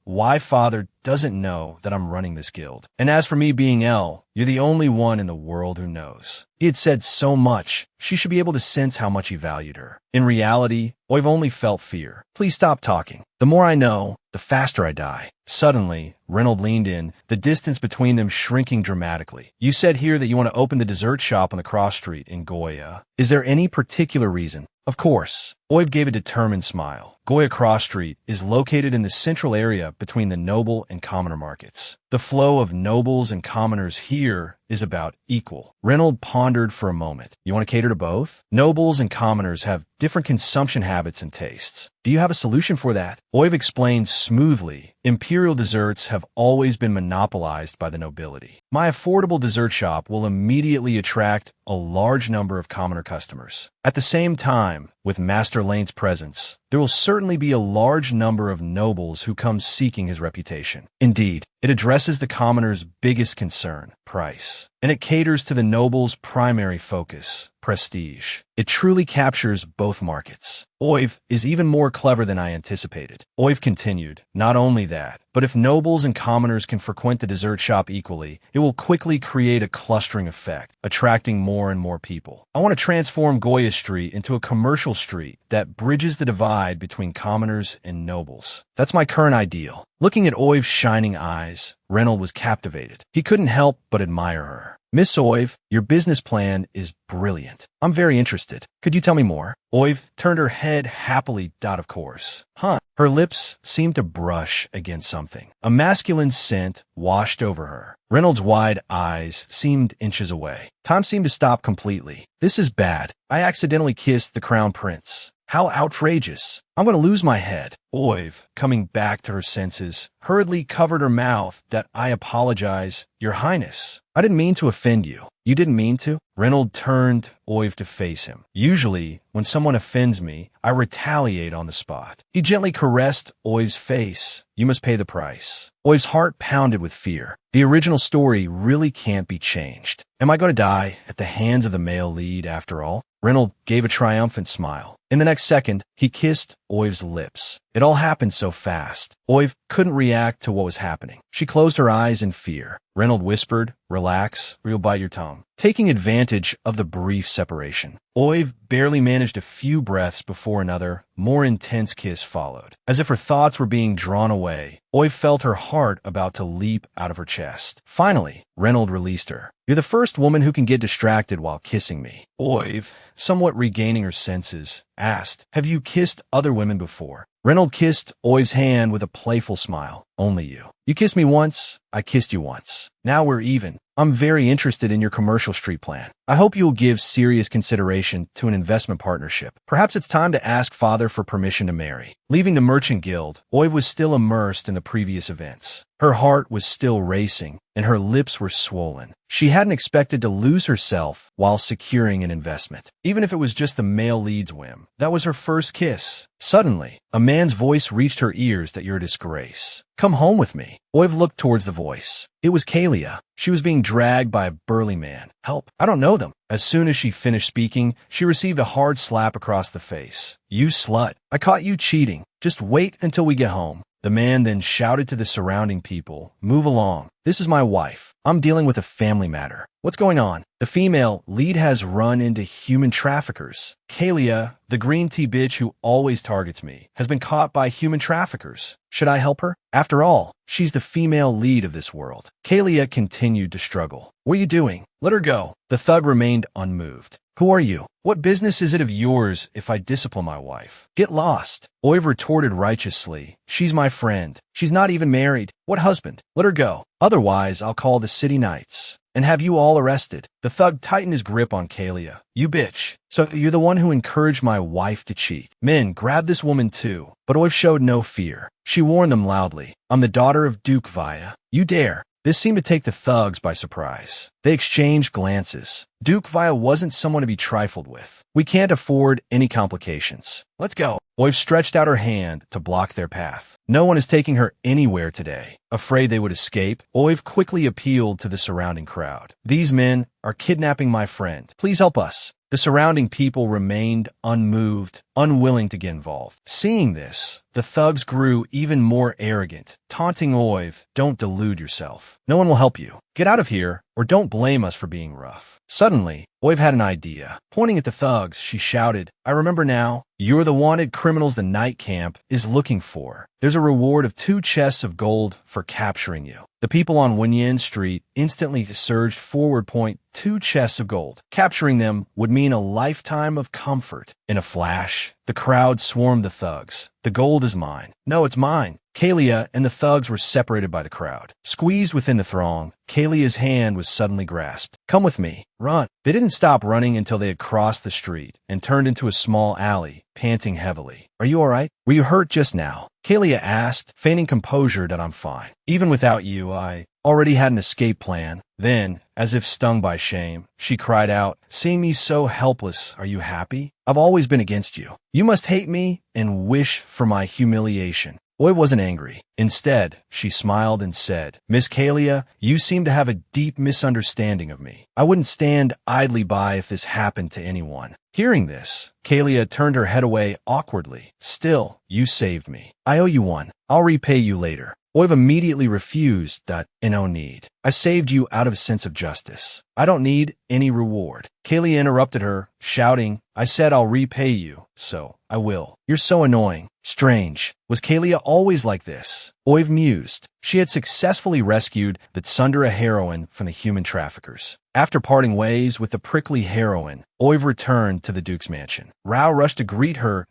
S1: why father doesn't know that I'm running this guild. And as for me being L, you're the only one in the world who knows. He had said so much, she should be able to sense how much he valued her. In reality, Oiv only felt fear. Please stop talking. The more I know, the faster I die. Suddenly, Reynolds leaned in, the distance between them shrinking dramatically. You said here that you want to open the dessert shop on the cross street in Goya. Is there any particular reason? Of course. Oiv gave a determined smile. Goya Cross Street is located in the central area between the noble and commoner markets. The flow of nobles and commoners here is about equal. Reynolds pondered for a moment. You want to cater to both? Nobles and commoners have different consumption habits and tastes. Do you have a solution for that? Oiv explained smoothly. Imperial desserts have always been monopolized by the nobility. My affordable dessert shop will immediately attract a large number of commoner customers. At the same time, with Master Lane's presence, there will certainly be a large number of nobles who come seeking his reputation. Indeed, it addresses the commoner's biggest concern, price, and it caters to the noble's primary focus, prestige. It truly captures both markets. Oiv is even more clever than I anticipated. Oiv continued, not only that, but if nobles and commoners can frequent the dessert shop equally, it will quickly create a clustering effect, attracting more and more people. I want to transform Goya Street into a commercial street that bridges the divide between commoners and nobles. That's my current ideal. Looking at Oiv's shining eyes, Reynolds was captivated. He couldn't help but admire her. Miss Oiv, your business plan is brilliant. I'm very interested. Could you tell me more? Oiv turned her head happily. Of course. Huh. Her lips seemed to brush against something. A masculine scent washed over her. Reynolds' wide eyes seemed inches away. Time seemed to stop completely. This is bad. I accidentally kissed the Crown Prince. How outrageous. I'm going to lose my head. Oiv, coming back to her senses, hurriedly covered her mouth. I apologize, Your Highness. I didn't mean to offend you. You didn't mean to? Reynolds turned Oiv to face him. Usually, when someone offends me, I retaliate on the spot. He gently caressed Oiv's face. You must pay the price. Oiv's heart pounded with fear. The original story really can't be changed. Am I going to die at the hands of the male lead after all? Reynolds gave a triumphant smile. In the next second, he kissed Oiv's lips. It all happened so fast. Oiv couldn't react to what was happening. She closed her eyes in fear. Reynolds whispered, relax, or you'll bite your tongue. Taking advantage of the brief separation, Oiv barely managed a few breaths before another, more intense kiss followed. As if her thoughts were being drawn away, Oiv felt her heart about to leap out of her chest. Finally, Reynolds released her. You're the first woman who can get distracted while kissing me. Oiv, somewhat regaining her senses, asked, have you kissed other women before? Reynolds kissed Oiv's hand with a playful smile. Only you. You kissed me once, I kissed you once. Now we're even. I'm very interested in your commercial street plan. I hope you'll give serious consideration to an investment partnership. Perhaps it's time to ask father for permission to marry. Leaving the Merchant Guild, Oiv was still immersed in the previous events. Her heart was still racing, and her lips were swollen. She hadn't expected to lose herself while securing an investment, even if it was just the male lead's whim. That was her first kiss. Suddenly, a man's voice reached her ears. That you're a disgrace. Come home with me. Oiv looked towards the voice. It was Kalia. She was being dragged by a burly man. Help. I don't know them. As soon as she finished speaking, she received a hard slap across the face. You slut. I caught you cheating. Just wait until we get home. The man then shouted to the surrounding people, "Move along. This is my wife. I'm dealing with a family matter. What's going on?" The female lead has run into human traffickers. Kalia, the green tea bitch who always targets me, has been caught by human traffickers. Should I help her? After all, she's the female lead of this world. Kalia continued to struggle. "What are you doing? Let her go." The thug remained unmoved. "Who are you? What business is it of yours if I discipline my wife? Get lost." Oiv retorted righteously. "She's my friend. She's not even married. What husband? Let her go. Otherwise, I'll call the city knights and have you all arrested." The thug tightened his grip on Kalia. "You bitch. So you're the one who encouraged my wife to cheat." Men grabbed this woman too, but Oiv showed no fear. She warned them loudly, "I'm the daughter of Duke Vaya. You dare." This seemed to take the thugs by surprise. They exchanged glances. Duke Vaya wasn't someone to be trifled with. "We can't afford any complications. Let's go." Oiv stretched out her hand to block their path. "No one is taking her anywhere today." Afraid they would escape, Oiv quickly appealed to the surrounding crowd. "These men are kidnapping my friend. Please help us." The surrounding people remained unmoved, unwilling to get involved. Seeing this, the thugs grew even more arrogant, taunting Oiv, "Don't delude yourself. No one will help you. Get out of here, or don't blame us for being rough." Suddenly, Oiv had an idea. Pointing at the thugs, she shouted, "I remember now. You're the wanted criminals the night camp is looking for. There's a reward of 2 chests of gold for capturing you." The people on Wenyan Street instantly surged forward. 2 chests of gold. Capturing them would mean a lifetime of comfort. In a flash, the crowd swarmed the thugs. "The gold is mine." "No, it's mine." Kalia and the thugs were separated by the crowd. Squeezed within the throng, Kalia's hand was suddenly grasped. "Come with me. Run." They didn't stop running until they had crossed the street and turned into a small alley, panting heavily. "Are you all right? Were you hurt just now?" Kalia asked, feigning composure. "That I'm fine. Even without you, I already had an escape plan." Then, as if stung by shame, she cried out, "Seeing me so helpless, are you happy? I've always been against you. You must hate me and wish for my humiliation." Oiv wasn't angry. Instead, she smiled and said, "Miss Kalia, you seem to have a deep misunderstanding of me. I wouldn't stand idly by if this happened to anyone." Hearing this, Kalia turned her head away awkwardly. "Still, you saved me. I owe you one. I'll repay you later." Oiv immediately refused. "No need. I saved you out of a sense of justice. I don't need any reward." Kalia interrupted her, shouting, "I said I'll repay you, so I will. You're so annoying." Strange. Was Kalia always like this? Oiv mused. She had successfully rescued the Tsundere heroine from the human traffickers. After parting ways with the prickly heroine, Oiv returned to the Duke's mansion. Rao rushed to greet her.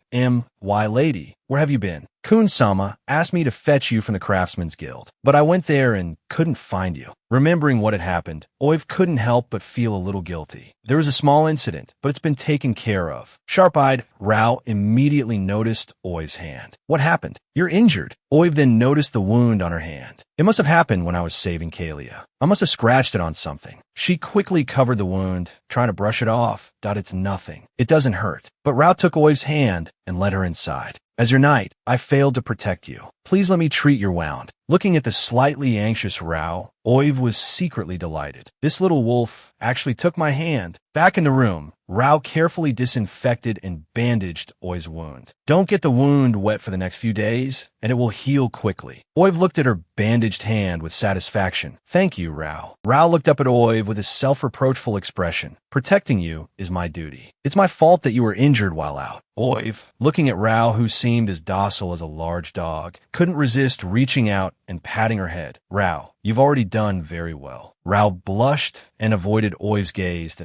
S1: "Why, lady, where have you been? Kun-sama asked me to fetch you from the Craftsmen's Guild, but I went there and couldn't find you." Remembering what had happened, Oiv couldn't help but feel a little guilty. There was a small incident, but it's been taken care of. Sharp-eyed, Rao immediately noticed Oiv's hand. "What happened? You're injured." Oiv then noticed the wound on her hand. "It must have happened when I was saving Kalia. I must have scratched it on something." She quickly covered the wound, trying to brush it off. "It's nothing. It doesn't hurt." But Rao took Oiv's hand and led her inside. "As your knight, I failed to protect you. Please let me treat your wound." Looking at the slightly anxious Rao, Oiv was secretly delighted. "This little wolf actually took my hand." Back in the room, Rao carefully disinfected and bandaged Oiv's wound. "Don't get the wound wet for the next few days, and it will heal quickly." Oiv looked at her bandaged hand with satisfaction. "Thank you, Rao." Rao looked up at Oiv with a self-reproachful expression. "Protecting you is my duty. It's my fault that you were injured while out." Oiv, looking at Rao, who seemed as docile as a large dog, couldn't resist reaching out and patting her head. "Rao, you've already done very well." Rao blushed and avoided Oiv's gaze.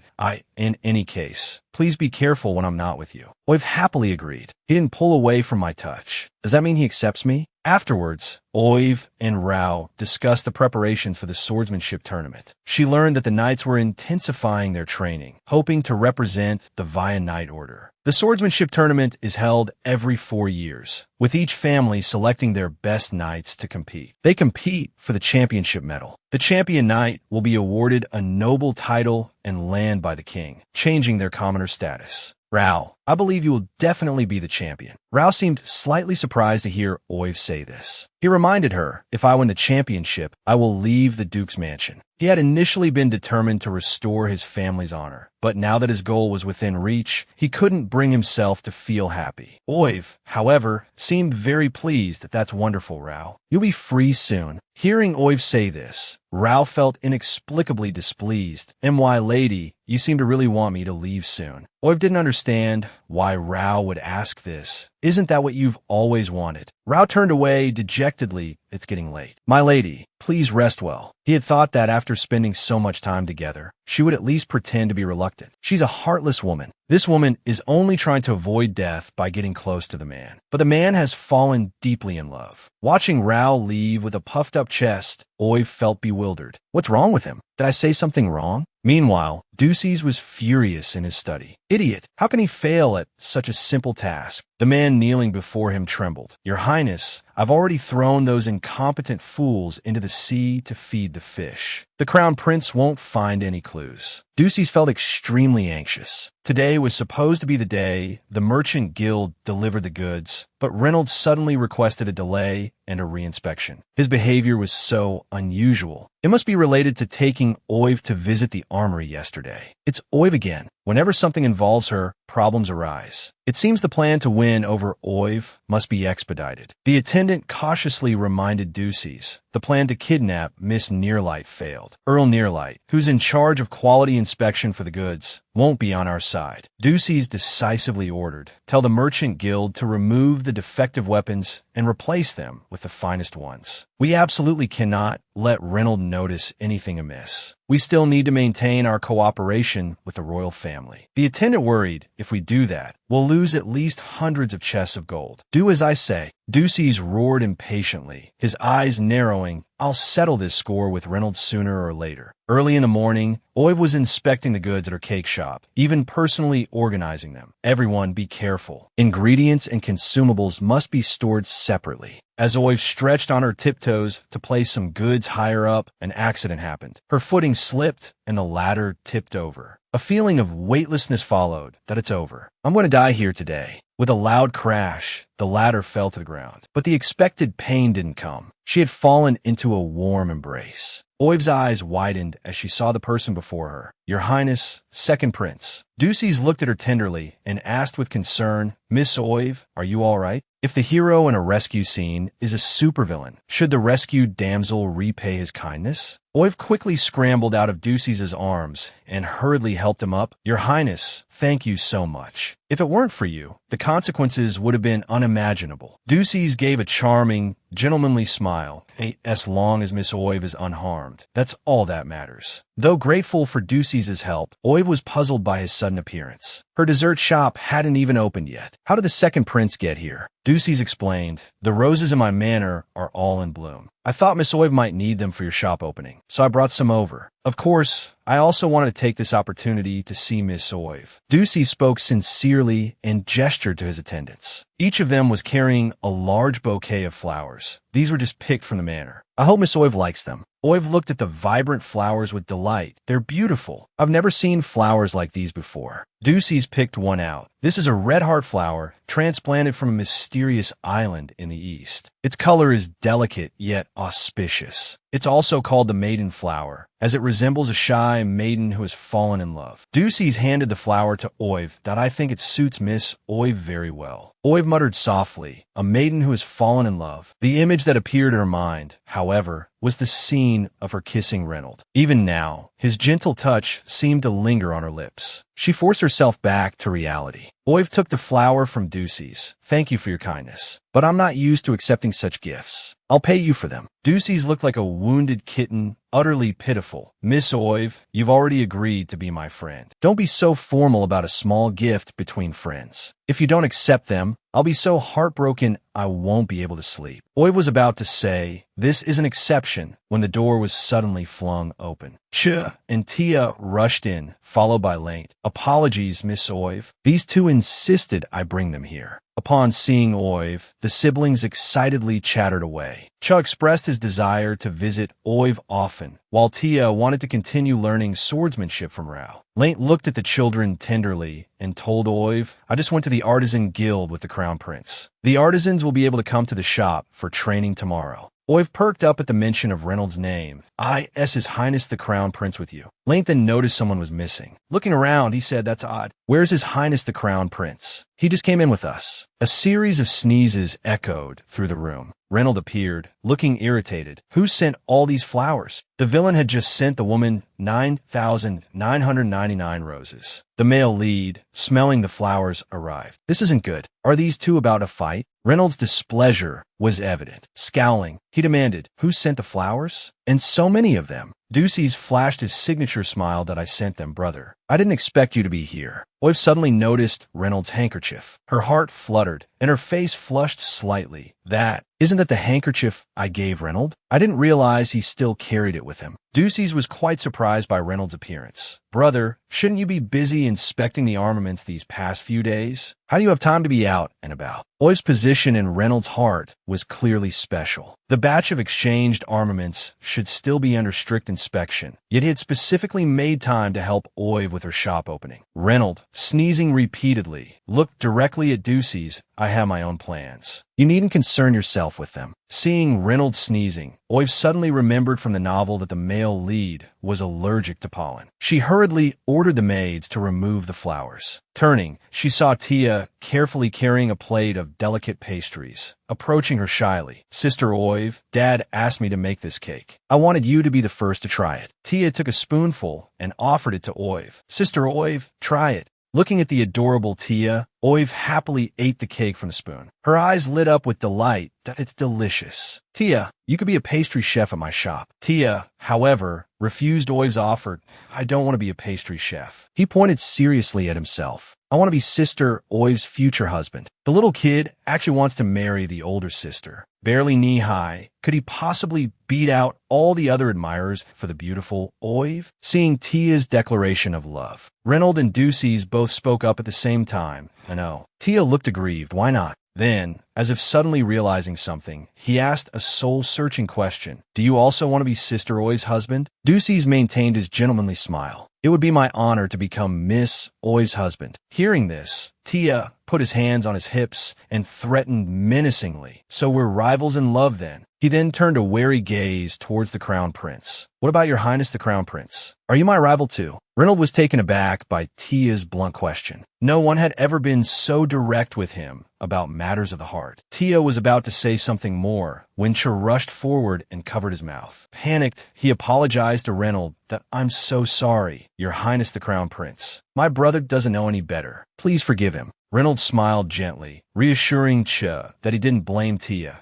S1: "In any case, please be careful when I'm not with you." Oiv happily agreed. He didn't pull away from my touch. Does that mean he accepts me? Afterwards, Oiv and Rao discussed the preparations for the swordsmanship tournament. She learned that the knights were intensifying their training, hoping to represent the Vaya Knight Order. The swordsmanship tournament is held every 4 years, with each family selecting their best knights to compete. They compete for the championship medal. The champion knight will be awarded a noble title and land by the king, changing their commoner status. Rao, I believe you will definitely be the champion. Rao seemed slightly surprised to hear Oiv say this. He reminded her, if I win the championship, I will leave the Duke's mansion. He had initially been determined to restore his family's honor, but now that his goal was within reach, he couldn't bring himself to feel happy. Oiv, however, seemed very pleased. That's wonderful, Rao. You'll be free soon. Hearing Oiv say this, Rao felt inexplicably displeased. My lady, you seem to really want me to leave soon. Oiv didn't understand why Rao would ask this. Isn't that what you've always wanted? Rao turned away dejectedly. It's getting late. My lady, please rest well. He had thought that after spending so much time together, she would at least pretend to be reluctant. She's a heartless woman. This woman is only trying to avoid death by getting close to the man. But the man has fallen deeply in love. Watching Rao leave with a puffed-up chest, Oiv felt bewildered. What's wrong with him? Did I say something wrong? Meanwhile, Ducey's was furious in his study. Idiot! How can he fail at such a simple task? The man kneeling before him trembled. Your Highness, I've already thrown those incompetent fools into the sea to feed the fish. The Crown Prince won't find any clues. Ducey's felt extremely anxious. Today was supposed to be the day the Merchant Guild delivered the goods, but Reynolds suddenly requested a delay and a reinspection. His behavior was so unusual. It must be related to taking Oiv to visit the armory yesterday. It's Oiv again. Whenever something involves her, problems arise. It seems the plan to win over Oiv must be expedited. The attendant cautiously reminded Ducey's the plan to kidnap Miss Nearlight failed. Earl Nearlight, who's in charge of quality inspection for the goods, won't be on our side. Ducey's decisively ordered, tell the Merchant Guild to remove the defective weapons and replace them with the finest ones. We absolutely cannot let Reynolds notice anything amiss. We still need to maintain our cooperation with the royal family. The attendant worried if we do that, we'll lose at least hundreds of chests of gold. Do as I say. Ducey's roared impatiently, his eyes narrowing. I'll settle this score with Reynolds sooner or later. Early in the morning, Oiv was inspecting the goods at her cake shop, even personally organizing them. Everyone be careful. Ingredients and consumables must be stored separately. As Oiv stretched on her tiptoes to place some goods higher up, an accident happened. Her footing slipped and the ladder tipped over. A feeling of weightlessness followed. That it's over. I'm going to die here today. With a loud crash, the ladder fell to the ground. But the expected pain didn't come. She had fallen into a warm embrace. Oiv's eyes widened as she saw the person before her. Your Highness, Second Prince. Ducey's looked at her tenderly and asked with concern, Miss Oiv, are you all right? If the hero in a rescue scene is a supervillain, should the rescued damsel repay his kindness? Oiv quickly scrambled out of Ducey's arms and hurriedly helped him up. Your Highness, thank you so much. If it weren't for you, the consequences would have been unimaginable. Ducey's gave a charming, gentlemanly smile. Hey, as long as Miss Oiv is unharmed, that's all that matters. Though grateful for Ducey's help, Oiv was puzzled by his sudden appearance. Her dessert shop hadn't even opened yet. How did the Second Prince get here? Ducey's explained, the roses in my manor are all in bloom. I thought Miss Oiv might need them for your shop opening, so I brought some over. Of course, I also wanted to take this opportunity to see Miss Oiv. Ducey spoke sincerely and gestured to his attendants. Each of them was carrying a large bouquet of flowers. These were just picked from the manor. I hope Miss Oiv likes them. Oiv looked at the vibrant flowers with delight. They're beautiful. I've never seen flowers like these before. Ducey's picked one out. This is a red heart flower transplanted from a mysterious island in the east. Its color is delicate yet auspicious. It's also called the maiden flower, as it resembles a shy maiden who has fallen in love. Ducey's handed the flower to Oiv that I think it suits Miss Oiv very well. Oiv muttered softly, a maiden who has fallen in love. The image that appeared in her mind, however, was the scene of her kissing Reynolds. Even now, his gentle touch seemed to linger on her lips. She forced herself back to reality. Oiv took the flower from Ducey's. Thank you for your kindness, but I'm not used to accepting such gifts. I'll pay you for them. Ducey's looked like a wounded kitten, utterly pitiful. Miss Oiv, you've already agreed to be my friend. Don't be so formal about a small gift between friends. If you don't accept them, I'll be so heartbroken I won't be able to sleep. Oiv was about to say, this is an exception, when the door was suddenly flung open. Ch and Tia rushed in, followed by Lane. Apologies, Miss Oiv. These two insisted I bring them here. Upon seeing Oiv, the siblings excitedly chattered away. Cha expressed his desire to visit Oiv often, while Tia wanted to continue learning swordsmanship from Rao. Laint looked at the children tenderly and told Oiv, "I just went to the artisan guild with the crown prince. The artisans will be able to come to the shop for training tomorrow." Oiv perked up at the mention of Reynolds' name. His Highness the Crown Prince with you." Laint then noticed someone was missing. Looking around, he said, "That's odd. Where's His Highness the Crown Prince? He just came in with us." A series of sneezes echoed through the room. Reynolds appeared, looking irritated. "Who sent all these flowers?" The villain had just sent the woman 9,999 roses. The male lead, smelling the flowers, arrived. "This isn't good. Are these two about to fight?" Reynolds' displeasure was evident. Scowling, he demanded, "Who sent the flowers? And so many of them?" Ducey's flashed his signature smile. "That I sent them, brother. I didn't expect you to be here." Oiv suddenly noticed Reynolds' handkerchief. Her heart fluttered, and her face flushed slightly. Isn't that the handkerchief I gave Reynolds? I didn't realize he still carried it with him." Ducey's was quite surprised by Reynolds' appearance. "Brother, shouldn't you be busy inspecting the armaments these past few days? How do you have time to be out and about?" Oiv's position in Reynolds' heart was clearly special. The batch of exchanged armaments should still be under strict inspection, yet he had specifically made time to help Oiv with her shop opening. Reynolds, sneezing repeatedly, looked directly at Ducey's. "I have my own plans. You needn't concern yourself with them." Seeing Reynolds sneezing, Oiv suddenly remembered from the novel that the male lead was allergic to pollen. She hurriedly ordered the maids to remove the flowers. Turning, she saw Tia carefully carrying a plate of delicate pastries. Approaching her shyly, "Sister Oiv, Dad asked me to make this cake. I wanted you to be the first to try it." Tia took a spoonful and offered it to Oiv. "Sister Oiv, try it." Looking at the adorable Tia, Oiv happily ate the cake from the spoon. Her eyes lit up with delight. "It's delicious. Tia, you could be a pastry chef at my shop." Tia, however, refused Oiv's offer. "I don't want to be a pastry chef." He pointed seriously at himself. "I want to be Sister Oiv's future husband." The little kid actually wants to marry the older sister. Barely knee-high, could he possibly beat out all the other admirers for the beautiful Oiv? Seeing Tia's declaration of love, Reynolds and Ducey's both spoke up at the same time. "I know." Tia looked aggrieved. "Why not?" Then, as if suddenly realizing something, he asked a soul-searching question. "Do you also want to be Sister Oi's husband?" Ducey's maintained his gentlemanly smile. "It would be my honor to become Miss Oi's husband." Hearing this, Tia put his hands on his hips and threatened menacingly. "So we're rivals in love then?" He then turned a wary gaze towards the Crown Prince. "What about your Highness the Crown Prince? Are you my rival too?" Reynolds was taken aback by Tia's blunt question. No one had ever been so direct with him about matters of the heart. Tia was about to say something more when Cha rushed forward and covered his mouth. Panicked, he apologized to Reynolds. "I'm so sorry, Your Highness the Crown Prince. My brother doesn't know any better. Please forgive him." Reynolds smiled gently, reassuring Cha that he didn't blame Tia.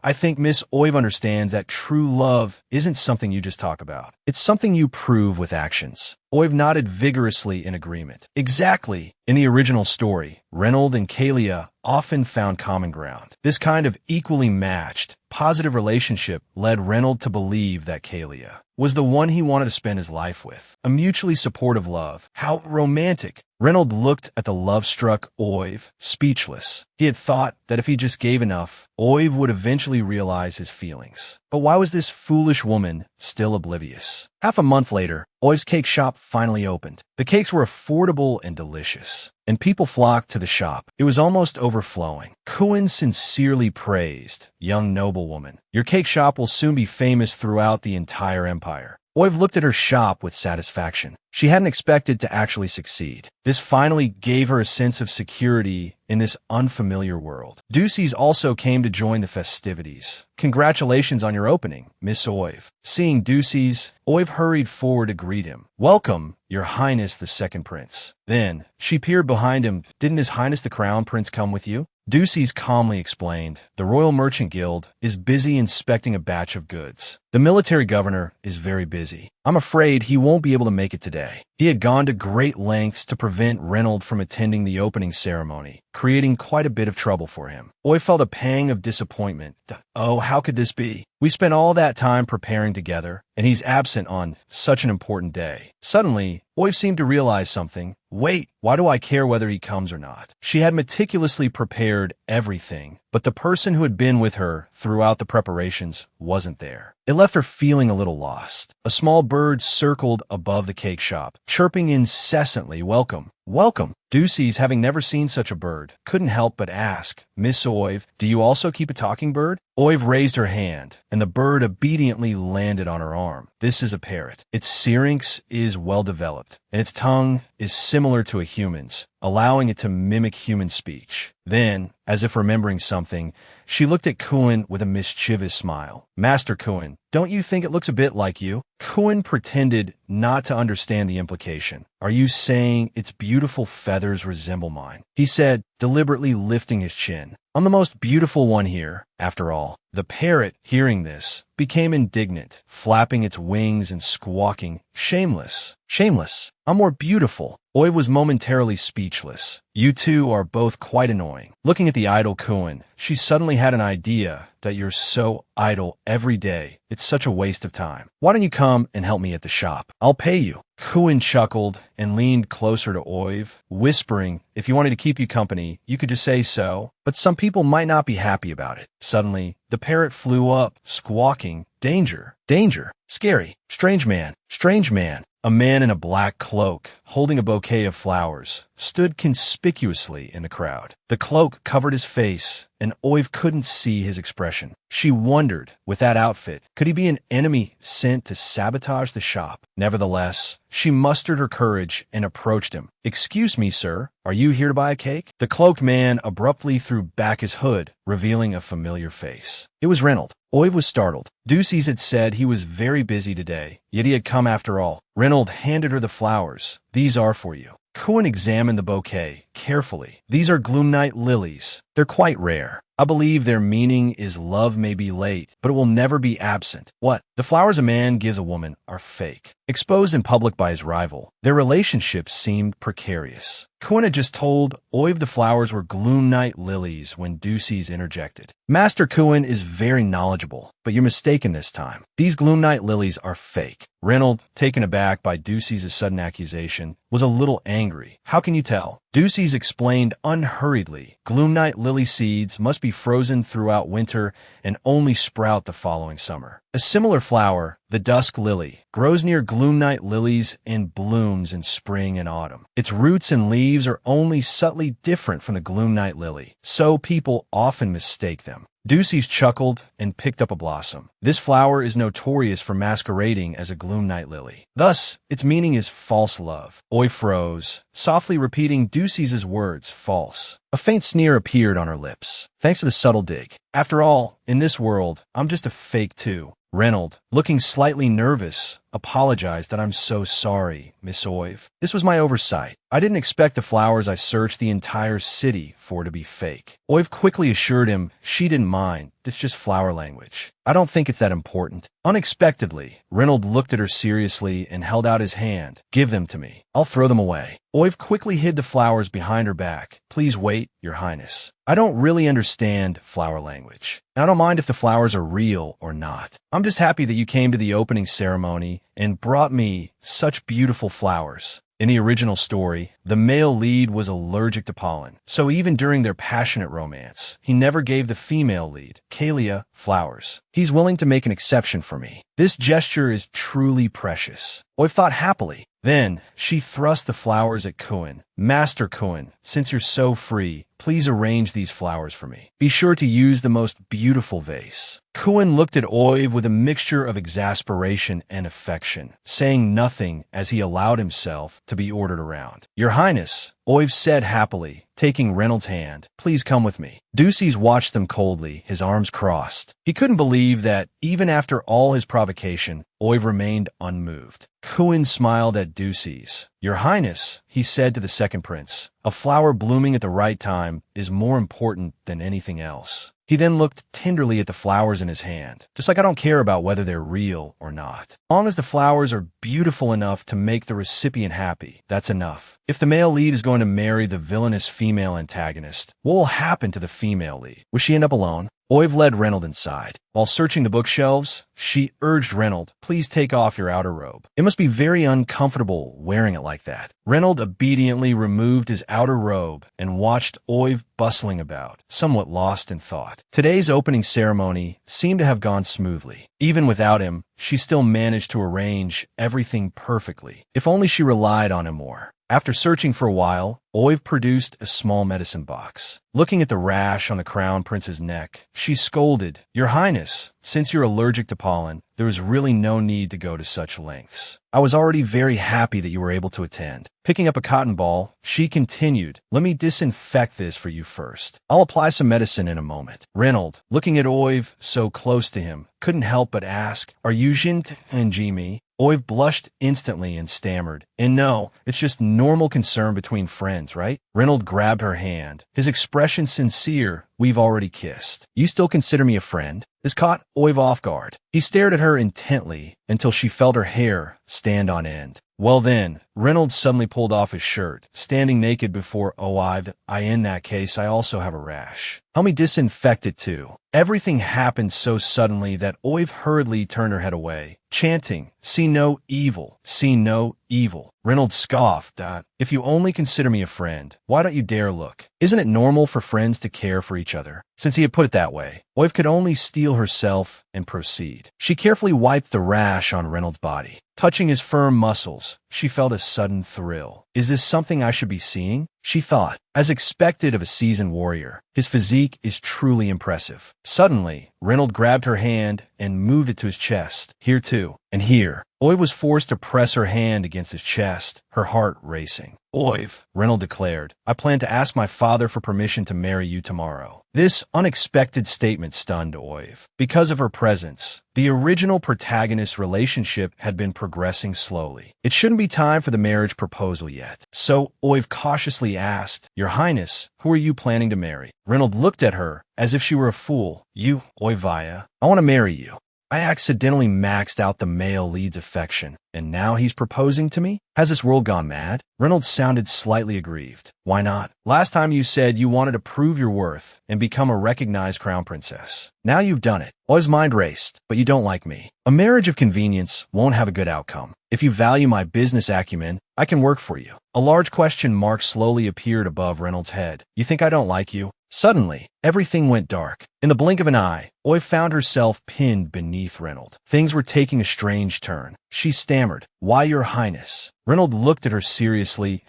S1: "I think Miss Oiv understands that true love isn't something you just talk about. It's something you prove with actions." Oiv nodded vigorously in agreement. Exactly. In the original story, Reynolds and Kalia often found common ground. This kind of equally matched, positive relationship led Reynolds to believe that Kalia was the one he wanted to spend his life with. A mutually supportive love. How romantic. Reynolds looked at the love-struck Oiv, speechless. He had thought that if he just gave enough, Oiv would eventually realize his feelings. But why was this foolish woman still oblivious? Half a month later, Oiv's cake shop finally opened. The cakes were affordable and delicious, and people flocked to the shop. It was almost overflowing. Kuan sincerely praised, "Young noblewoman, your cake shop will soon be famous throughout the entire empire." Oiv looked at her shop with satisfaction. She hadn't expected to actually succeed. This finally gave her a sense of security in this unfamiliar world. Ducey's also came to join the festivities. "Congratulations on your opening, Miss Oiv." Seeing Ducey's, Oiv hurried forward to greet him. "Welcome, Your Highness the Second Prince." Then, she peered behind him. "Didn't His Highness the Crown Prince come with you?" Ducey's calmly explained, "The Royal Merchant Guild is busy inspecting a batch of goods. The military governor is very busy. I'm afraid he won't be able to make it today. He had gone to great lengths to prevent Reynolds from attending the opening ceremony, creating quite a bit of trouble for him. Oy felt a pang of disappointment. Oh, how could this be? We spent all that time preparing together, and he's absent on such an important day. Suddenly, Oy seemed to realize something. Wait, why do I care whether he comes or not? She had meticulously prepared everything, but the person who had been with her throughout the preparations wasn't there. It left her feeling a little lost. A small bird circled above the cake shop, chirping incessantly, "Welcome, welcome." Ducey's, having never seen such a bird, couldn't help but ask, "Miss Oive, do you also keep a talking bird?" Oive raised her hand, and the bird obediently landed on her arm. This is a parrot. Its syrinx is well developed, and its tongue is similar to a human's, allowing it to mimic human speech. Then, as if remembering something, she looked at Kuin with a mischievous smile. "Master Kuin, don't you think it looks a bit like you?" Kuin pretended not to understand the implication. "Are you saying its beautiful feathers resemble mine?" he said, deliberately lifting his chin. "I'm the most beautiful one here, after all." The parrot, hearing this, became indignant, flapping its wings and squawking, "Shameless! Shameless! I'm more beautiful." Oy was momentarily speechless. "You two are both quite annoying." Looking at the idle Kuin, she suddenly had an idea. "That you're so idle every day. It's such a waste of time. Why don't you come and help me at the shop? I'll pay you." Kuin chuckled and leaned closer to Oive, whispering, "If you wanted to keep you company, you could just say so, but some people might not be happy about it." Suddenly, the parrot flew up, squawking, "Danger! Danger! Scary! Strange man! Strange man!" A man in a black cloak, holding a bouquet of flowers, stood conspicuously in the crowd. The cloak covered his face, and Oive couldn't see his expression. She wondered, with that outfit, could he be an enemy sent to sabotage the shop? Nevertheless, she mustered her courage and approached him. "Excuse me, sir, are you here to buy a cake?" The cloaked man abruptly threw back his hood, revealing a familiar face. It was Reynolds. Oive was startled. Ducey's had said he was very busy today, yet he had come after all. Reynolds handed her the flowers. "These are for you." Kuin examined the bouquet carefully. "These are Gloomnight lilies. They're quite rare. I believe their meaning is love may be late, but it will never be absent." What? The flowers a man gives a woman are fake. Exposed in public by his rival, their relationship seemed precarious. Kuin had just told Oive the flowers were Gloomnight lilies when Ducey's interjected. "Master Kuin is very knowledgeable, but you're mistaken this time. These Gloomnight lilies are fake." Reynolds, taken aback by Ducey's sudden accusation, was a little angry. "How can you tell?" Ducey's explained unhurriedly. "Gloomnight lily seeds must be frozen throughout winter and only sprout the following summer. A similar flower, the dusk lily, grows near Gloomnight lilies and blooms in spring and autumn. Its roots and leaves are only subtly different from the Gloomnight lily, so people often mistake them." Ducey's chuckled and picked up a blossom. "This flower is notorious for masquerading as a Gloomnight lily. Thus, its meaning is false love." Oy froze, softly repeating Ducey's words, "false." A faint sneer appeared on her lips, thanks to the subtle dig. "After all, in this world, I'm just a fake too." Reynolds, looking slightly nervous, apologized. "That I'm so sorry, Miss Oive. This was my oversight. I didn't expect the flowers I searched the entire city for to be fake." Oive quickly assured him she didn't mind. "It's just flower language. I don't think it's that important." Unexpectedly, Reynolds looked at her seriously and held out his hand. "Give them to me. I'll throw them away." Oive quickly hid the flowers behind her back. "Please wait, Your Highness. I don't really understand flower language. I don't mind if the flowers are real or not. I'm just happy that you came to the opening ceremony and brought me such beautiful flowers." In the original story, the male lead was allergic to pollen, so even during their passionate romance, he never gave the female lead, Kalia, flowers. "He's willing to make an exception for me. This gesture is truly precious." Oive thought happily. Then, she thrust the flowers at Kuin. "Master Kuin, since you're so free, please arrange these flowers for me. Be sure to use the most beautiful vase." Kuin looked at Oive with a mixture of exasperation and affection, saying nothing as he allowed himself to be ordered around. "Your Highness," Oive said happily, taking Reynolds' hand, "please come with me." Ducey's watched them coldly, his arms crossed. He couldn't believe that, even after all his provocation, Oive remained unmoved. Kuin smiled at Ducey's. "Your Highness," he said to the second prince, "a flower blooming at the right time is more important than anything else." He then looked tenderly at the flowers in his hand, just like I don't care about whether they're real or not. As long as the flowers are beautiful enough to make the recipient happy, that's enough. If the male lead is going to marry the villainous female antagonist, what will happen to the female lead? Will she end up alone? Oiv led Reynold inside. While searching the bookshelves, she urged Reynold, please take off your outer robe. It must be very uncomfortable wearing it like that. Reynold obediently removed his outer robe and watched Oiv bustling about, somewhat lost in thought. Today's opening ceremony seemed to have gone smoothly. Even without him, she still managed to arrange everything perfectly. If only she relied on him more. After searching for a while, Oiv produced a small medicine box. Looking at the rash on the crown prince's neck, she scolded, Your Highness, since you're allergic to pollen, there is really no need to go to such lengths. I was already very happy that you were able to attend. Picking up a cotton ball, she continued, Let me disinfect this for you first. I'll apply some medicine in a moment. Reynold, looking at Oiv so close to him, couldn't help but ask, Are you Jint and Jimmy? Oiv blushed instantly and stammered, And no, it's just normal concern between friends, right? Reynold grabbed her hand, his expression sincere. We've already kissed. You still consider me a friend? This caught Oiv off guard. He stared at her intently until she felt her hair stand on end. Well then, Reynold suddenly pulled off his shirt, standing naked before Oiv. In that case, I also have a rash. Help me disinfect it too. Everything happened so suddenly that Oiv hurriedly turned her head away, chanting, See no evil, see no evil. Reynold scoffed, If you only consider me a friend, why don't you dare look? Isn't it normal for friends to care for each other? Since he had put it that way, Oiv could only steel herself and proceed. She carefully wiped the rash on Reynold's body. Touching his firm muscles, she felt a sudden thrill. Is this something I should be seeing? She thought. As expected of a seasoned warrior, his physique is truly impressive. Suddenly, Reynold grabbed her hand and moved it to his chest. Here too, and here. Oiv was forced to press her hand against his chest, her heart racing. Oiv, Reynold declared, I plan to ask my father for permission to marry you tomorrow. This unexpected statement stunned Oiv. Because of her presence, the original protagonist's relationship had been progressing slowly. It shouldn't be time for the marriage proposal yet. So Oiv cautiously asked, Your Highness, who are you planning to marry? Reynold looked at her as if she were a fool. You, Oivaya, I want to marry you. I accidentally maxed out the male lead's affection, and now he's proposing to me? Has this world gone mad? Reynolds sounded slightly aggrieved. Why not? Last time you said you wanted to prove your worth and become a recognized crown princess. Now you've done it. His mind raced, but you don't like me. A marriage of convenience won't have a good outcome. If you value my business acumen, I can work for you. A large question mark slowly appeared above Reynolds' head. You think I don't like you? Suddenly, everything went dark. In the blink of an eye, Oy found herself pinned beneath Reynolds. Things were taking a strange turn. She stammered, Why, Your Highness? Reynolds looked at her seriously.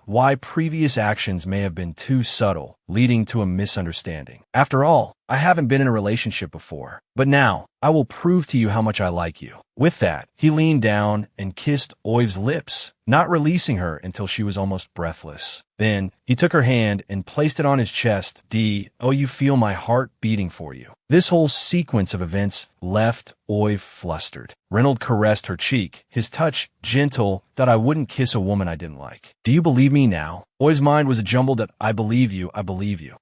S1: Why previous actions may have been too subtle, leading to a misunderstanding. After all, I haven't been in a relationship before. But now, I will prove to you how much I like you. With that, he leaned down and kissed Oy's lips, not releasing her until she was almost breathless. Then, he took her hand and placed it on his chest. You feel my heart beating for you. This whole sequence of events left Oy flustered. Reynolds caressed her cheek, his touch gentle that I wouldn't kiss a woman I didn't like. Do you believe me now? Oy's mind was a jumble that I believe you.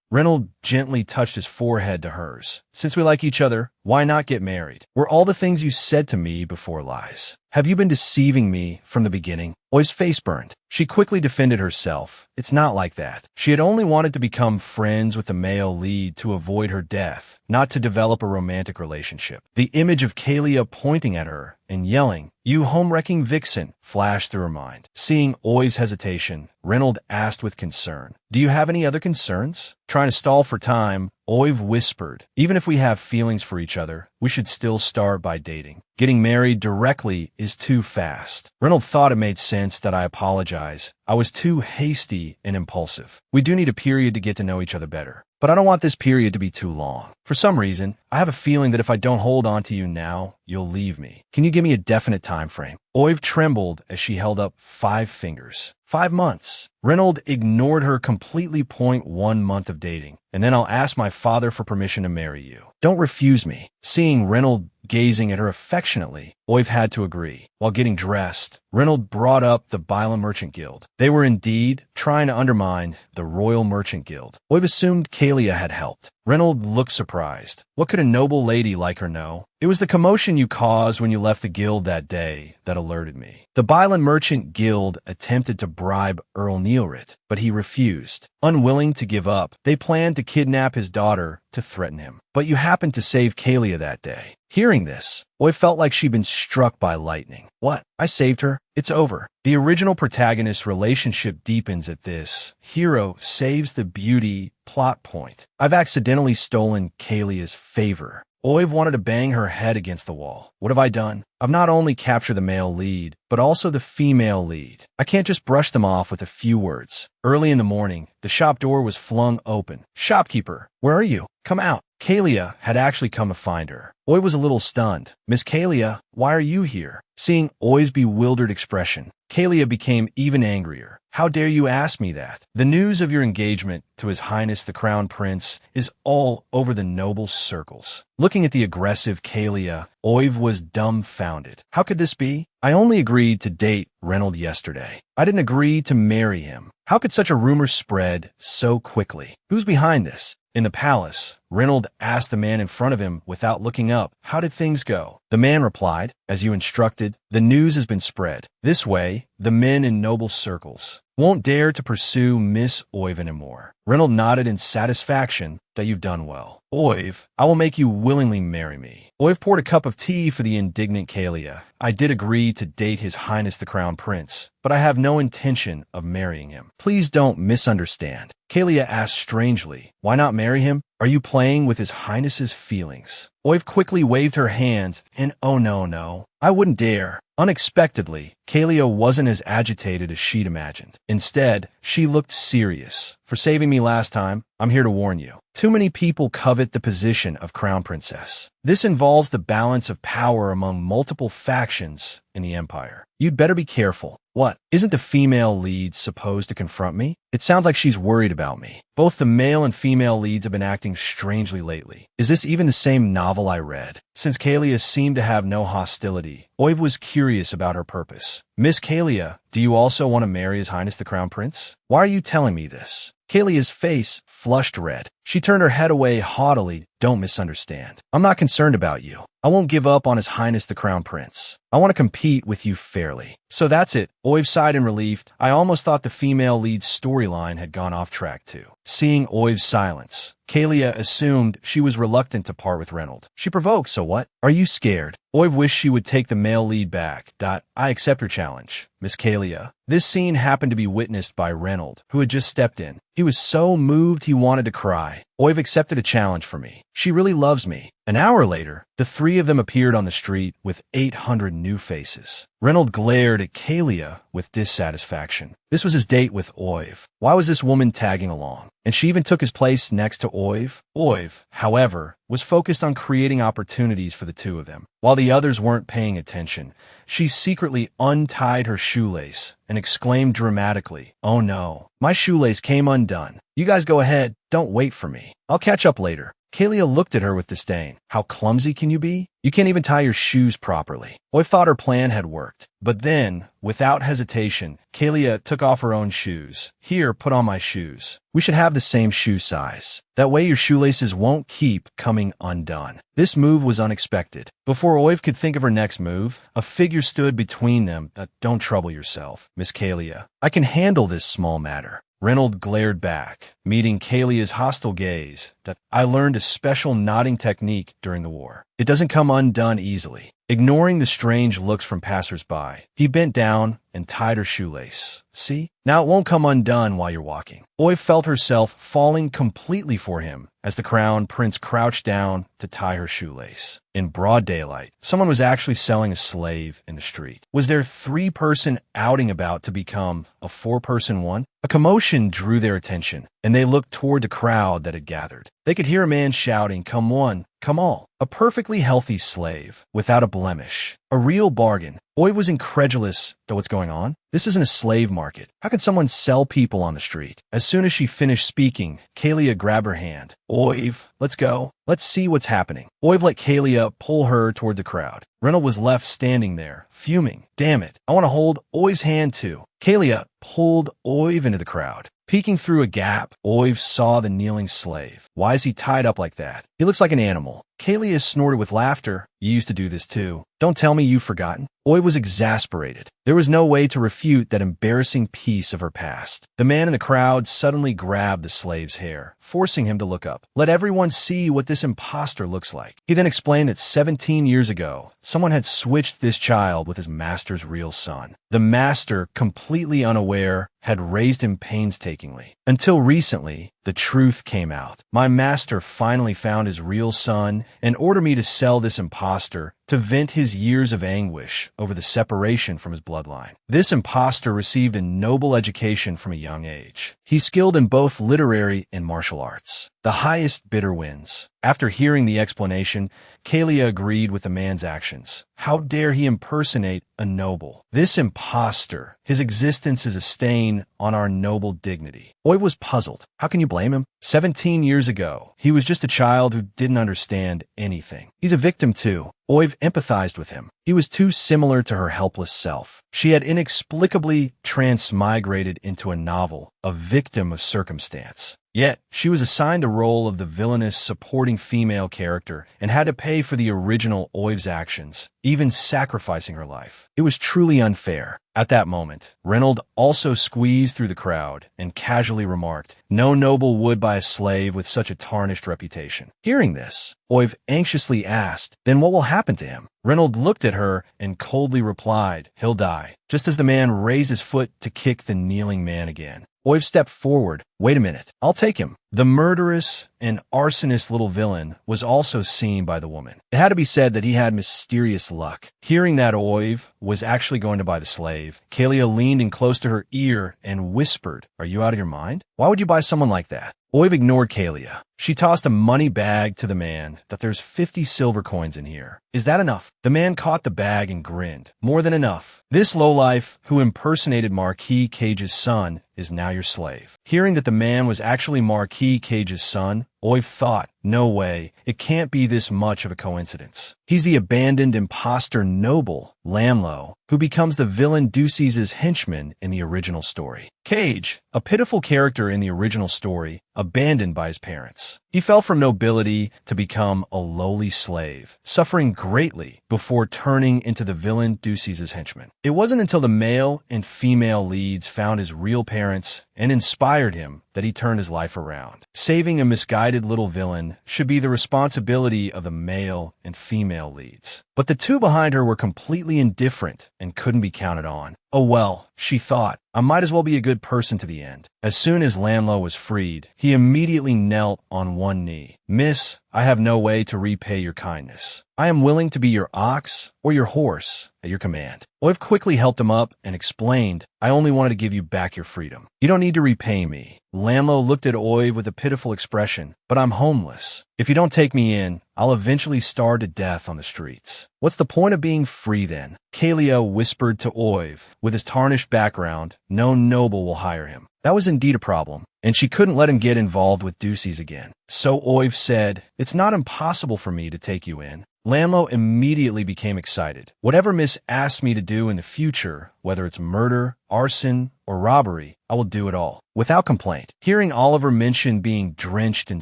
S1: Reynolds gently touched his forehead to hers. Since we like each other, why not get married? Were all the things you said to me before lies? Have you been deceiving me from the beginning? Oy's face burned. She quickly defended herself. It's not like that. She had only wanted to become friends with the male lead to avoid her death, not to develop a romantic relationship. The image of Kalia pointing at her and yelling, You home-wrecking vixen, flashed through her mind. Seeing Oy's hesitation, Reynolds asked with concern, Do you have any other concerns? Trying to stall for time, Oiv whispered, Even if we have feelings for each other, we should still start by dating. Getting married directly is too fast. Reynolds thought it made sense that I apologize. I was too hasty and impulsive. We do need a period to get to know each other better. But I don't want this period to be too long. For some reason, I have a feeling that if I don't hold on to you now, you'll leave me. Can you give me a definite time frame? Oiv trembled as she held up 5 fingers. 5 months. Reynolds ignored her completely. 1 month of dating, and then I'll ask my father for permission to marry you. Don't refuse me. Seeing Reynolds gazing at her affectionately, Oiv had to agree. While getting dressed, Reynold brought up the Bila Merchant Guild. They were indeed trying to undermine the Royal Merchant Guild. Oiv assumed Kalia had helped. Reynold looked surprised. What could a noble lady like her know? It was the commotion you caused when you left the guild that day that alerted me. The Bila Merchant Guild attempted to bribe Earl Neilrit, but he refused. Unwilling to give up, they planned to kidnap his daughter to threaten him. But you happened to save Kalia that day. Hearing this, Oiv felt like she'd been struck by lightning. What? I saved her? It's over. The original protagonist's relationship deepens at this. Hero saves the beauty plot point. I've accidentally stolen Kalia's favor. Oiv wanted to bang her head against the wall. What have I done? I've not only captured the male lead, but also the female lead. I can't just brush them off with a few words. Early in the morning, the shop door was flung open. Shopkeeper, where are you? Come out. Kalia had actually come to find her. Oiv was a little stunned. Miss Kalia, why are you here? Seeing Oiv's bewildered expression, Kalia became even angrier. How dare you ask me that? The news of your engagement to His Highness the Crown Prince is all over the noble circles. Looking at the aggressive Kalia, Oiv was dumbfounded. How could this be? I only agreed to date Reynold yesterday. I didn't agree to marry him. How could such a rumor spread so quickly? Who's behind this? In the palace, Reynold asked the man in front of him without looking up, how did things go? The man replied, as you instructed, the news has been spread. This way, the men in noble circles won't dare to pursue Miss Oiv anymore. Reynold nodded in satisfaction that you've done well. Oiv, I will make you willingly marry me. Oiv poured a cup of tea for the indignant Kalia. I did agree to date His Highness the Crown Prince, but I have no intention of marrying him. Please don't misunderstand. Kalia asked strangely, why not marry him? Are you playing with His Highness's feelings? Oiv quickly waved her hand, and oh no, I wouldn't dare. Unexpectedly, Kalia wasn't as agitated as she'd imagined. Instead, she looked serious. For saving me last time, I'm here to warn you. Too many people covet the position of Crown Princess. This involves the balance of power among multiple factions in the Empire. You'd better be careful. What? Isn't the female lead supposed to confront me? It sounds like she's worried about me. Both the male and female leads have been acting strangely lately. Is this even the same novel I read? Since Kalia seemed to have no hostility, Oiv was curious about her purpose. Miss Kalia, do you also want to marry His Highness the Crown Prince? Why are you telling me this? Kalia's face flushed red. She turned her head away haughtily. Don't misunderstand. I'm not concerned about you. I won't give up on His Highness the Crown Prince. I want to compete with you fairly. So that's it. Oiv sighed in relief. I almost thought the female lead's storyline had gone off track too. Seeing Oiv's silence, Kalia assumed she was reluctant to part with Reynold. She provoked, so what? Are you scared? Oiv wished she would take the male lead back. I accept your challenge, Miss Kalia. This scene happened to be witnessed by Reynold, who had just stepped in. He was so moved he wanted to cry. Oiv accepted a challenge for me. She really loves me. An hour later, the three of them appeared on the street with 800 new faces. Reynold glared at Kalia with dissatisfaction. This was his date with Oiv. Why was this woman tagging along? And she even took his place next to Oiv. Oiv, however, was focused on creating opportunities for the two of them. While the others weren't paying attention, she secretly untied her shoelace and exclaimed dramatically, "Oh no, my shoelace came undone. You guys go ahead, don't wait for me. I'll catch up later." Kalia looked at her with disdain. How clumsy can you be? You can't even tie your shoes properly. Oiv thought her plan had worked. But then, without hesitation, Kalia took off her own shoes. Here, put on my shoes. We should have the same shoe size. That way your shoelaces won't keep coming undone. This move was unexpected. Before Oiv could think of her next move, a figure stood between them. Don't trouble yourself, Miss Kalia. I can handle this small matter. Reynold glared back, meeting Kalia's hostile gaze. I learned a special knotting technique during the war. It doesn't come undone easily. Ignoring the strange looks from passers-by, he bent down and tied her shoelace. See? Now it won't come undone while you're walking. Oiv felt herself falling completely for him as the crown prince crouched down to tie her shoelace. In broad daylight, someone was actually selling a slave in the street. Was their three-person outing about to become a four-person one? A commotion drew their attention, and they looked toward the crowd that had gathered. They could hear a man shouting, "Come one, come all." A perfectly healthy slave, without a blemish. A real bargain. Oiv was incredulous to what's going on. This isn't a slave market. How can someone sell people on the street? As soon as she finished speaking, Kalia grabbed her hand. Oiv, let's go. Let's see what's happening. Oiv let Kalia pull her toward the crowd. Reynolds was left standing there, fuming. Damn it, I want to hold Oiv's hand too. Kalia pulled Oiv into the crowd. Peeking through a gap, Oiv saw the kneeling slave. Why is he tied up like that? He looks like an animal. Kalia snorted with laughter. You used to do this too. Don't tell me you've forgotten. Oiv was exasperated. There was no way to refute that embarrassing piece of her past. The man in the crowd suddenly grabbed the slave's hair, forcing him to look up. Let everyone see what this imposter looks like. He then explained that 17 years ago, someone had switched this child with his master's real son. The master, completely unaware, had raised him painstakingly. Until recently, the truth came out. My master finally found his real son and ordered me to sell this imposter to vent his years of anguish over the separation from his bloodline. This imposter received a noble education from a young age. He's skilled in both literary and martial arts. The highest bidder wins. After hearing the explanation, Kalia agreed with the man's actions. How dare he impersonate a noble? This imposter, his existence is a stain on our noble dignity. Oiv was puzzled. How can you blame him? 17 years ago, he was just a child who didn't understand anything. He's a victim too. Oiv empathized with him. He was too similar to her helpless self. She had inexplicably transmigrated into a novel, a victim of circumstance. Yet, she was assigned a role of the villainous supporting female character and had to pay for the original Oiv's actions, even sacrificing her life. It was truly unfair. At that moment, Reynolds also squeezed through the crowd and casually remarked, "No noble would buy a slave with such a tarnished reputation." Hearing this, Oiv anxiously asked, "Then what will happen to him?" Reynolds looked at her and coldly replied, "He'll die," just as the man raised his foot to kick the kneeling man again. Oiv stepped forward. "Wait a minute, I'll take him." The murderous and arsonist little villain was also seen by the woman. It had to be said that he had mysterious luck. Hearing that Oiv was actually going to buy the slave, Kalia leaned in close to her ear and whispered, "Are you out of your mind? Why would you buy someone like that?" Oiv ignored Kalia. She tossed a money bag to the man that there's 50 silver coins in here. "Is that enough?" The man caught the bag and grinned. "More than enough. This lowlife who impersonated Marquis Cage's son is now your slave." Hearing that the man was actually Marquis Cage's son, Oiv thought, no way, it can't be this much of a coincidence. He's the abandoned imposter noble, Lanlo, who becomes the villain Ducey's henchman in the original story. Cage, a pitiful character in the original story, abandoned by his parents. He fell from nobility to become a lowly slave, suffering greatly before turning into the villain Ducey's henchman. It wasn't until the male and female leads found his real parents and inspired him that he turned his life around. Saving a misguided little villain should be the responsibility of the male and female leads. But the two behind her were completely indifferent and couldn't be counted on. Oh well, she thought, I might as well be a good person to the end. As soon as Lanlo was freed, he immediately knelt on one knee. "Miss, I have no way to repay your kindness. I am willing to be your ox or your horse at your command." Oiv quickly helped him up and explained, "I only wanted to give you back your freedom. You don't need to repay me." Lanlo looked at Oiv with a pitiful expression, "But I'm homeless. If you don't take me in, I'll eventually starve to death on the streets." "What's the point of being free then?" Kalia whispered to Oiv. With his tarnished background, no noble will hire him. That was indeed a problem, and she couldn't let him get involved with Ducey's again. So Oiv said, "It's not impossible for me to take you in." Lanlo immediately became excited. "Whatever Miss asks me to do in the future, whether it's murder, arson, or robbery, I will do it all, without complaint." Hearing Oliver mention being drenched in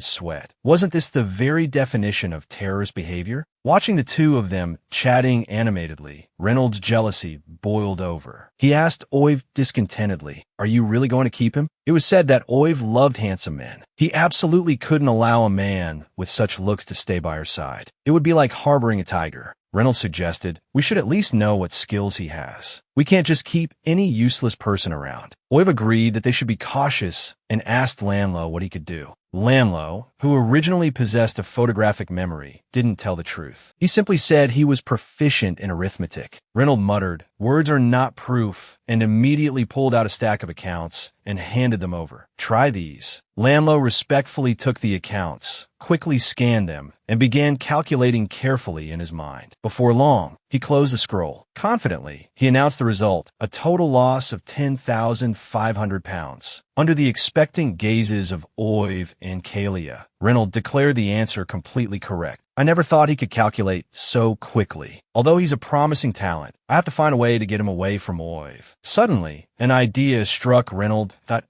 S1: sweat, wasn't this the very definition of terrorist behavior? Watching the two of them chatting animatedly, Reynolds' jealousy boiled over. He asked Oiv discontentedly, "Are you really going to keep him?" It was said that Oiv loved handsome men. He absolutely couldn't allow a man with such looks to stay by her side. It would be like harboring a tiger. Reynolds suggested, "We should at least know what skills he has. We can't just keep any useless person around." Oiv agreed that they should be cautious and asked Lanlo what he could do. Lanlo, who originally possessed a photographic memory, didn't tell the truth. He simply said he was proficient in arithmetic. Reynolds muttered, words are not proof, and immediately pulled out a stack of accounts and handed them over. Try these. Landlow respectfully took the accounts, quickly scanned them, and began calculating carefully in his mind. Before long, he closed the scroll. Confidently, he announced the result, a total loss of 10,500 pounds. Under the expectant gazes of Oiv and Kalia, Reynolds declared the answer completely correct. I never thought he could calculate so quickly. Although he's a promising talent, I have to find a way to get him away from Oiv. Suddenly, an idea struck Reynolds that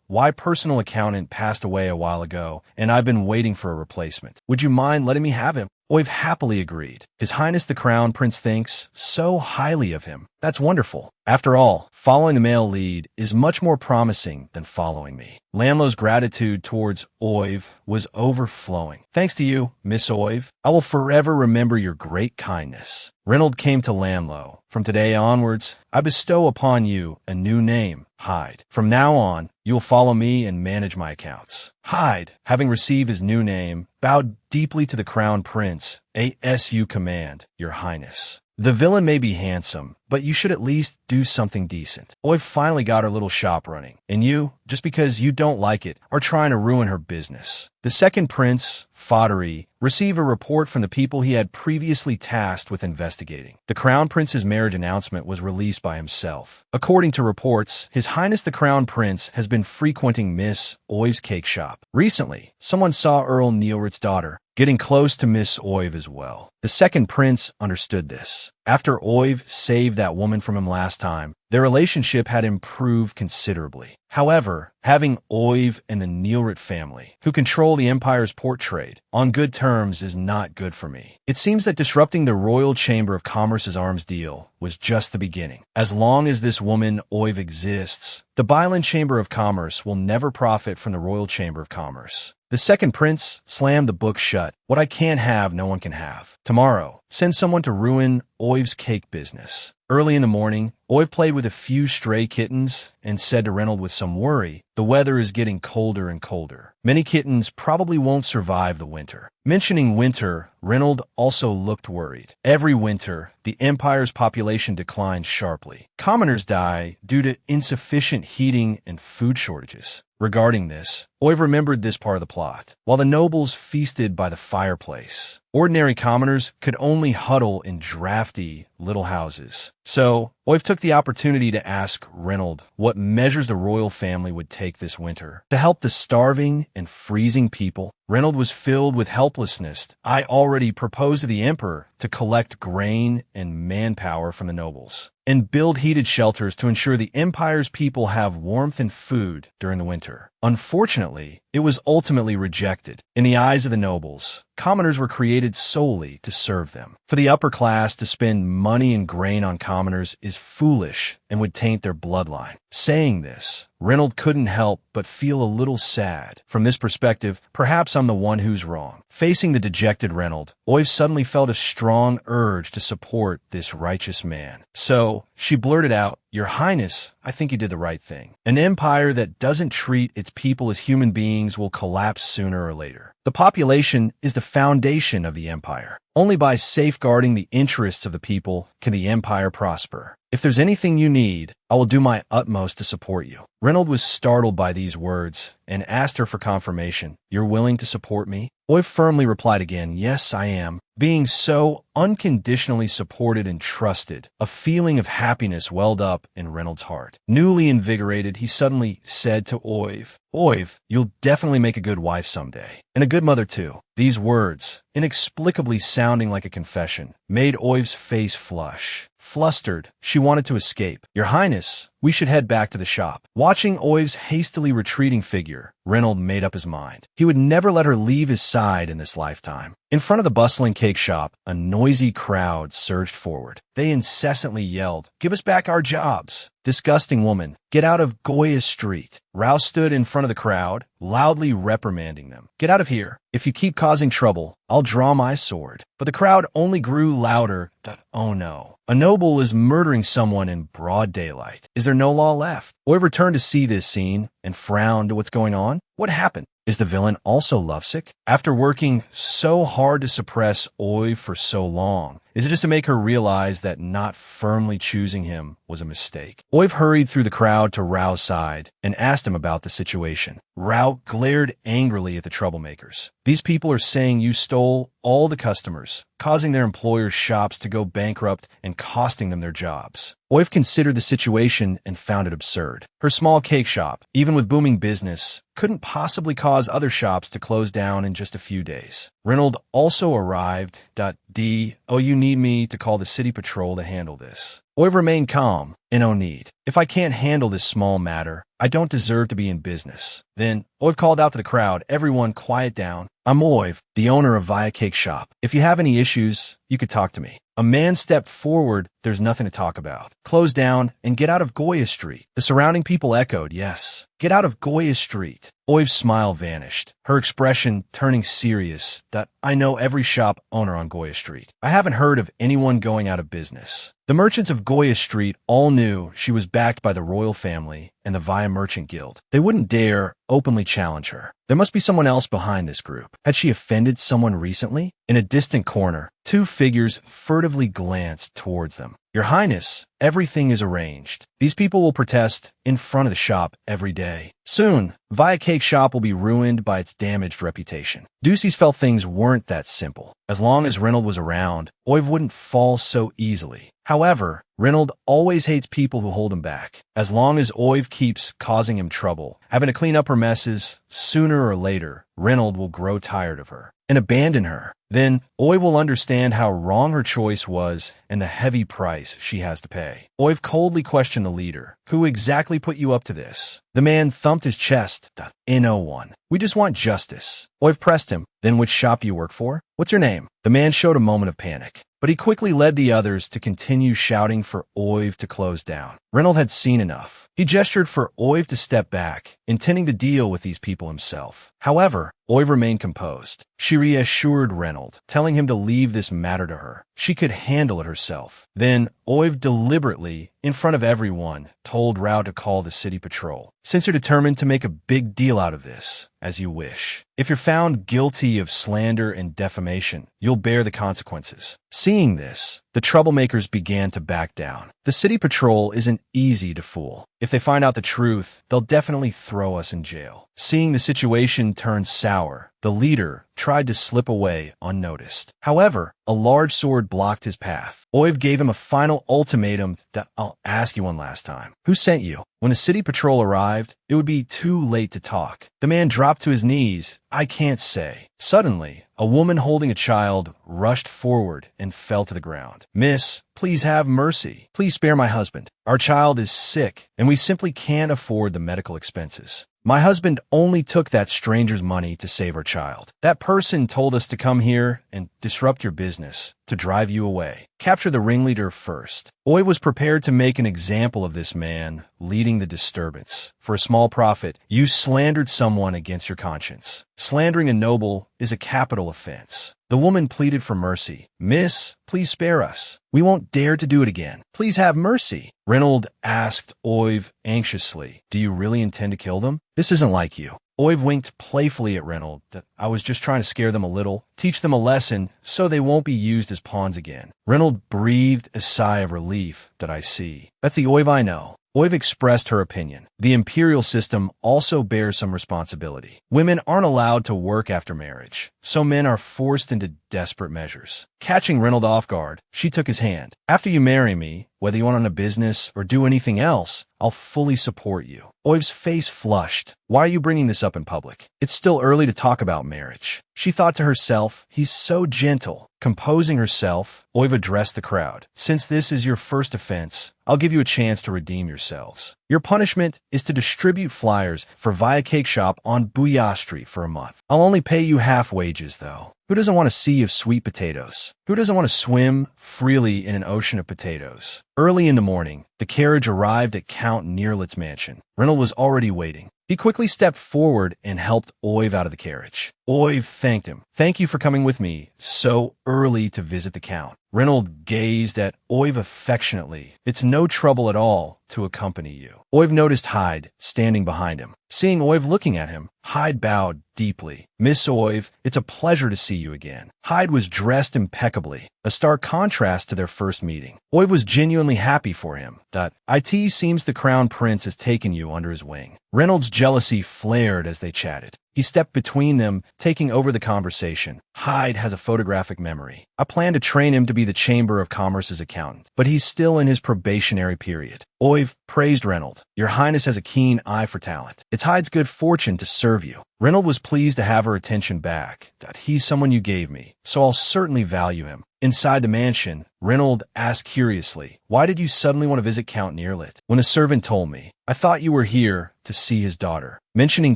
S1: my personal accountant passed away a while ago, and I've been waiting for a replacement. Would you mind letting me have him? Oiv happily agreed. His Highness the Crown Prince thinks so highly of him. That's wonderful. After all, following the male lead is much more promising than following me. Landlow's gratitude towards Oiv was overflowing. Thanks to you, Miss Oiv. I will forever remember your great kindness. Reynolds came to Landlow. From today onwards, I bestow upon you a new name, Hyde. From now on, you will follow me and manage my accounts. Hyde, having received his new name, bowed deeply to the Crown Prince. ASU command, Your Highness. The villain may be handsome, but you should at least do something decent. Oiv finally got her little shop running, and you, just because you don't like it, are trying to ruin her business. The second prince, Foddery, received a report from the people he had previously tasked with investigating. The Crown Prince's marriage announcement was released by himself. According to reports, His Highness the Crown Prince has been frequenting Miss Oiv's cake shop. Recently, someone saw Earl Neilrit's daughter getting close to Miss Oiv as well. The second prince understood this. After Oiv saved that woman from him last time, their relationship had improved considerably. However, having Oiv and the Neilrit family, who control the Empire's port trade, on good terms is not good for me. It seems that disrupting the Royal Chamber of Commerce's arms deal was just the beginning. As long as this woman Oiv exists, the Byland Chamber of Commerce will never profit from the Royal Chamber of Commerce. The second prince slammed the book shut. What I can't have, no one can have. Tomorrow, send someone to ruin Oiv's cake business. Early in the morning, Oiv played with a few stray kittens and said to Reynolds with some worry, the weather is getting colder and colder. Many kittens probably won't survive the winter. Mentioning winter, Reynolds also looked worried. Every winter, the Empire's population declines sharply. Commoners die due to insufficient heating and food shortages. Regarding this, Oiv remembered this part of the plot. While the nobles feasted by the fireplace, ordinary commoners could only huddle in drafty little houses. So, Oiv took the opportunity to ask Reynolds what measures the royal family would take this winter to help the starving and freezing people. Reynolds was filled with helplessness. I already proposed to the emperor to collect grain and manpower from the nobles and build heated shelters to ensure the empire's people have warmth and food during the winter. Unfortunately, it was ultimately rejected. In the eyes of the nobles, commoners were created solely to serve them. For the upper class to spend money and grain on commoners is foolish and would taint their bloodline. Saying this, Reynolds couldn't help but feel a little sad. From this perspective, perhaps I'm the one who's wrong. Facing the dejected Reynolds, Oiv suddenly felt a strong urge to support this righteous man. So, she blurted out, Your Highness, I think you did the right thing. An empire that doesn't treat its people as human beings will collapse sooner or later. The population is the foundation of the empire. Only by safeguarding the interests of the people can the empire prosper. If there's anything you need, I will do my utmost to support you. Reynolds was startled by these words and asked her for confirmation. You're willing to support me? Oiv firmly replied again, yes, I am. Being so unconditionally supported and trusted, a feeling of happiness welled up in Reynolds' heart. Newly invigorated, he suddenly said to Oiv, Oiv, you'll definitely make a good wife someday, and a good mother too. These words, inexplicably sounding like a confession, made Oiv's face flush. Flustered, she wanted to escape. Your Highness, we should head back to the shop. Watching Oiv's hastily retreating figure, Reynolds made up his mind. He would never let her leave his side in this lifetime. In front of the bustling cake shop, a noisy crowd surged forward. They incessantly yelled, Give us back our jobs. Disgusting woman, get out of Goya Street. Rouse stood in front of the crowd, loudly reprimanding them. Get out of here. If you keep causing trouble, I'll draw my sword. But the crowd only grew louder. Oh no. A noble is murdering someone in broad daylight. Is there no law left? Oiv returned to see this scene and frowned at what's going on. What happened? Is the villain also lovesick? After working so hard to suppress Oiv for so long, Is it just to make her realize that not firmly choosing him was a mistake? Oiv hurried through the crowd to Rao's side and asked him about the situation. Rao glared angrily at the troublemakers. These people are saying you stole all the customers, causing their employers' shops to go bankrupt and costing them their jobs. Oiv considered the situation and found it absurd. Her small cake shop, even with booming business, couldn't possibly cause other shops to close down in just a few days. Reynold also arrived. Oh, you need me to call the city patrol to handle this. Oiv remained calm. No need. If I can't handle this small matter, I don't deserve to be in business. Then Oiv called out to the crowd, everyone quiet down. I'm Oiv, the owner of Via Cake Shop. If you have any issues, you could talk to me. A man stepped forward. There's nothing to talk about. Close down and get out of Goya Street. The surrounding people echoed, yes. Get out of Goya Street. Oiv's smile vanished, her expression turning serious. I know every shop owner on Goya Street. I haven't heard of anyone going out of business. The merchants of Goya Street all knew she was backed by the royal family and the Via Merchant Guild. They wouldn't dare openly challenge her. There must be someone else behind this group. Had she offended someone recently? In a distant corner, two figures furtively glanced towards them. Your Highness, everything is arranged. These people will protest in front of the shop every day. Soon, Via Cake Shop will be ruined by its damaged reputation. Ducey's felt things weren't that simple. As long as Reynold was around, Oiv wouldn't fall so easily. However, Reynold always hates people who hold him back. As long as Oiv keeps causing him trouble, having to clean up her messes, sooner or later, Reynold will grow tired of her and abandon her. Then Oiv will understand how wrong her choice was and the heavy price she has to pay. Oiv coldly questioned the leader. Who exactly put you up to this? The man thumped his chest. No one. We just want justice. Oiv pressed him. Then which shop do you work for? What's your name? The man showed a moment of panic, but he quickly led the others to continue shouting for Oiv to close down. Reynold had seen enough. He gestured for Oiv to step back, intending to deal with these people himself. However, Oiv remained composed. She reassured Reynold, telling him to leave this matter to her. She could handle it herself. Then Oiv deliberately, in front of everyone, told Rao to call the city patrol, since you're determined to make a big deal out of this. As you wish. If you're found guilty of slander and defamation, you'll bear the consequences. Seeing this, the troublemakers began to back down. The city patrol isn't easy to fool. If they find out the truth, they'll definitely throw us in jail. Seeing the situation turn sour, the leader tried to slip away unnoticed. However, a large sword blocked his path. Oiv gave him a final ultimatum. I'll ask you one last time. Who sent you? When the city patrol arrived, it would be too late to talk. The man dropped to his knees. I can't say. Suddenly, a woman holding a child rushed forward and fell to the ground. Miss, please have mercy. Please spare my husband. Our child is sick, and we simply can't afford the medical expenses. My husband only took that stranger's money to save our child. That person told us to come here and disrupt your business, to drive you away. Capture the ringleader first. Oiv was prepared to make an example of this man, leading the disturbance. For a small profit, you slandered someone against your conscience. Slandering a noble is a capital offense. The woman pleaded for mercy. Miss, please spare us. We won't dare to do it again. Please have mercy. Reynold asked Oiv anxiously. Do you really intend to kill them? This isn't like you. Oiv winked playfully at Reynold. I was just trying to scare them a little, teach them a lesson so they won't be used as pawns again. Reynold breathed a sigh of relief. I see. That's the Oiv I know. Oiv expressed her opinion. The imperial system also bears some responsibility. Women aren't allowed to work after marriage, so men are forced into desperate measures. Catching Reynold off guard, she took his hand. After you marry me, whether you want a business or do anything else, I'll fully support you. Oiv's face flushed. Why are you bringing this up in public? It's still early to talk about marriage. She thought to herself, he's so gentle. Composing herself, Oiv addressed the crowd. Since this is your first offense, I'll give you a chance to redeem yourselves. Your punishment is to distribute flyers for Via Cake Shop on Booyah Street for a month. I'll only pay you half wages, though. Who doesn't want a sea of sweet potatoes? Who doesn't want to swim freely in an ocean of potatoes? Early in the morning, the carriage arrived at Count Nearlet's mansion. Reynold was already waiting. He quickly stepped forward and helped Oiv out of the carriage. Oiv thanked him. "Thank you for coming with me so early to visit the Count." Reynold gazed at Oiv affectionately. "It's no trouble at all to accompany you." Oiv noticed Hyde standing behind him. Seeing Oiv looking at him, Hyde bowed deeply. "Miss Oiv, it's a pleasure to see you again." Hyde was dressed impeccably, a stark contrast to their first meeting. Oiv was genuinely happy for him. "It seems the Crown Prince has taken you under his wing." Reynolds' jealousy flared as they chatted. He stepped between them, taking over the conversation. "Hyde has a photographic memory. I plan to train him to be the Chamber of Commerce's accountant, but he's still in his probationary period." Oiv praised Reynolds. "Your Highness has a keen eye for talent. It's Hyde's good fortune to serve you." Reynolds was pleased to have her attention back. "He's someone you gave me, so I'll certainly value him." Inside the mansion, Reynolds asked curiously, "Why did you suddenly want to visit Count Nearlit?" "When a servant told me. I thought you were here to see his daughter." Mentioning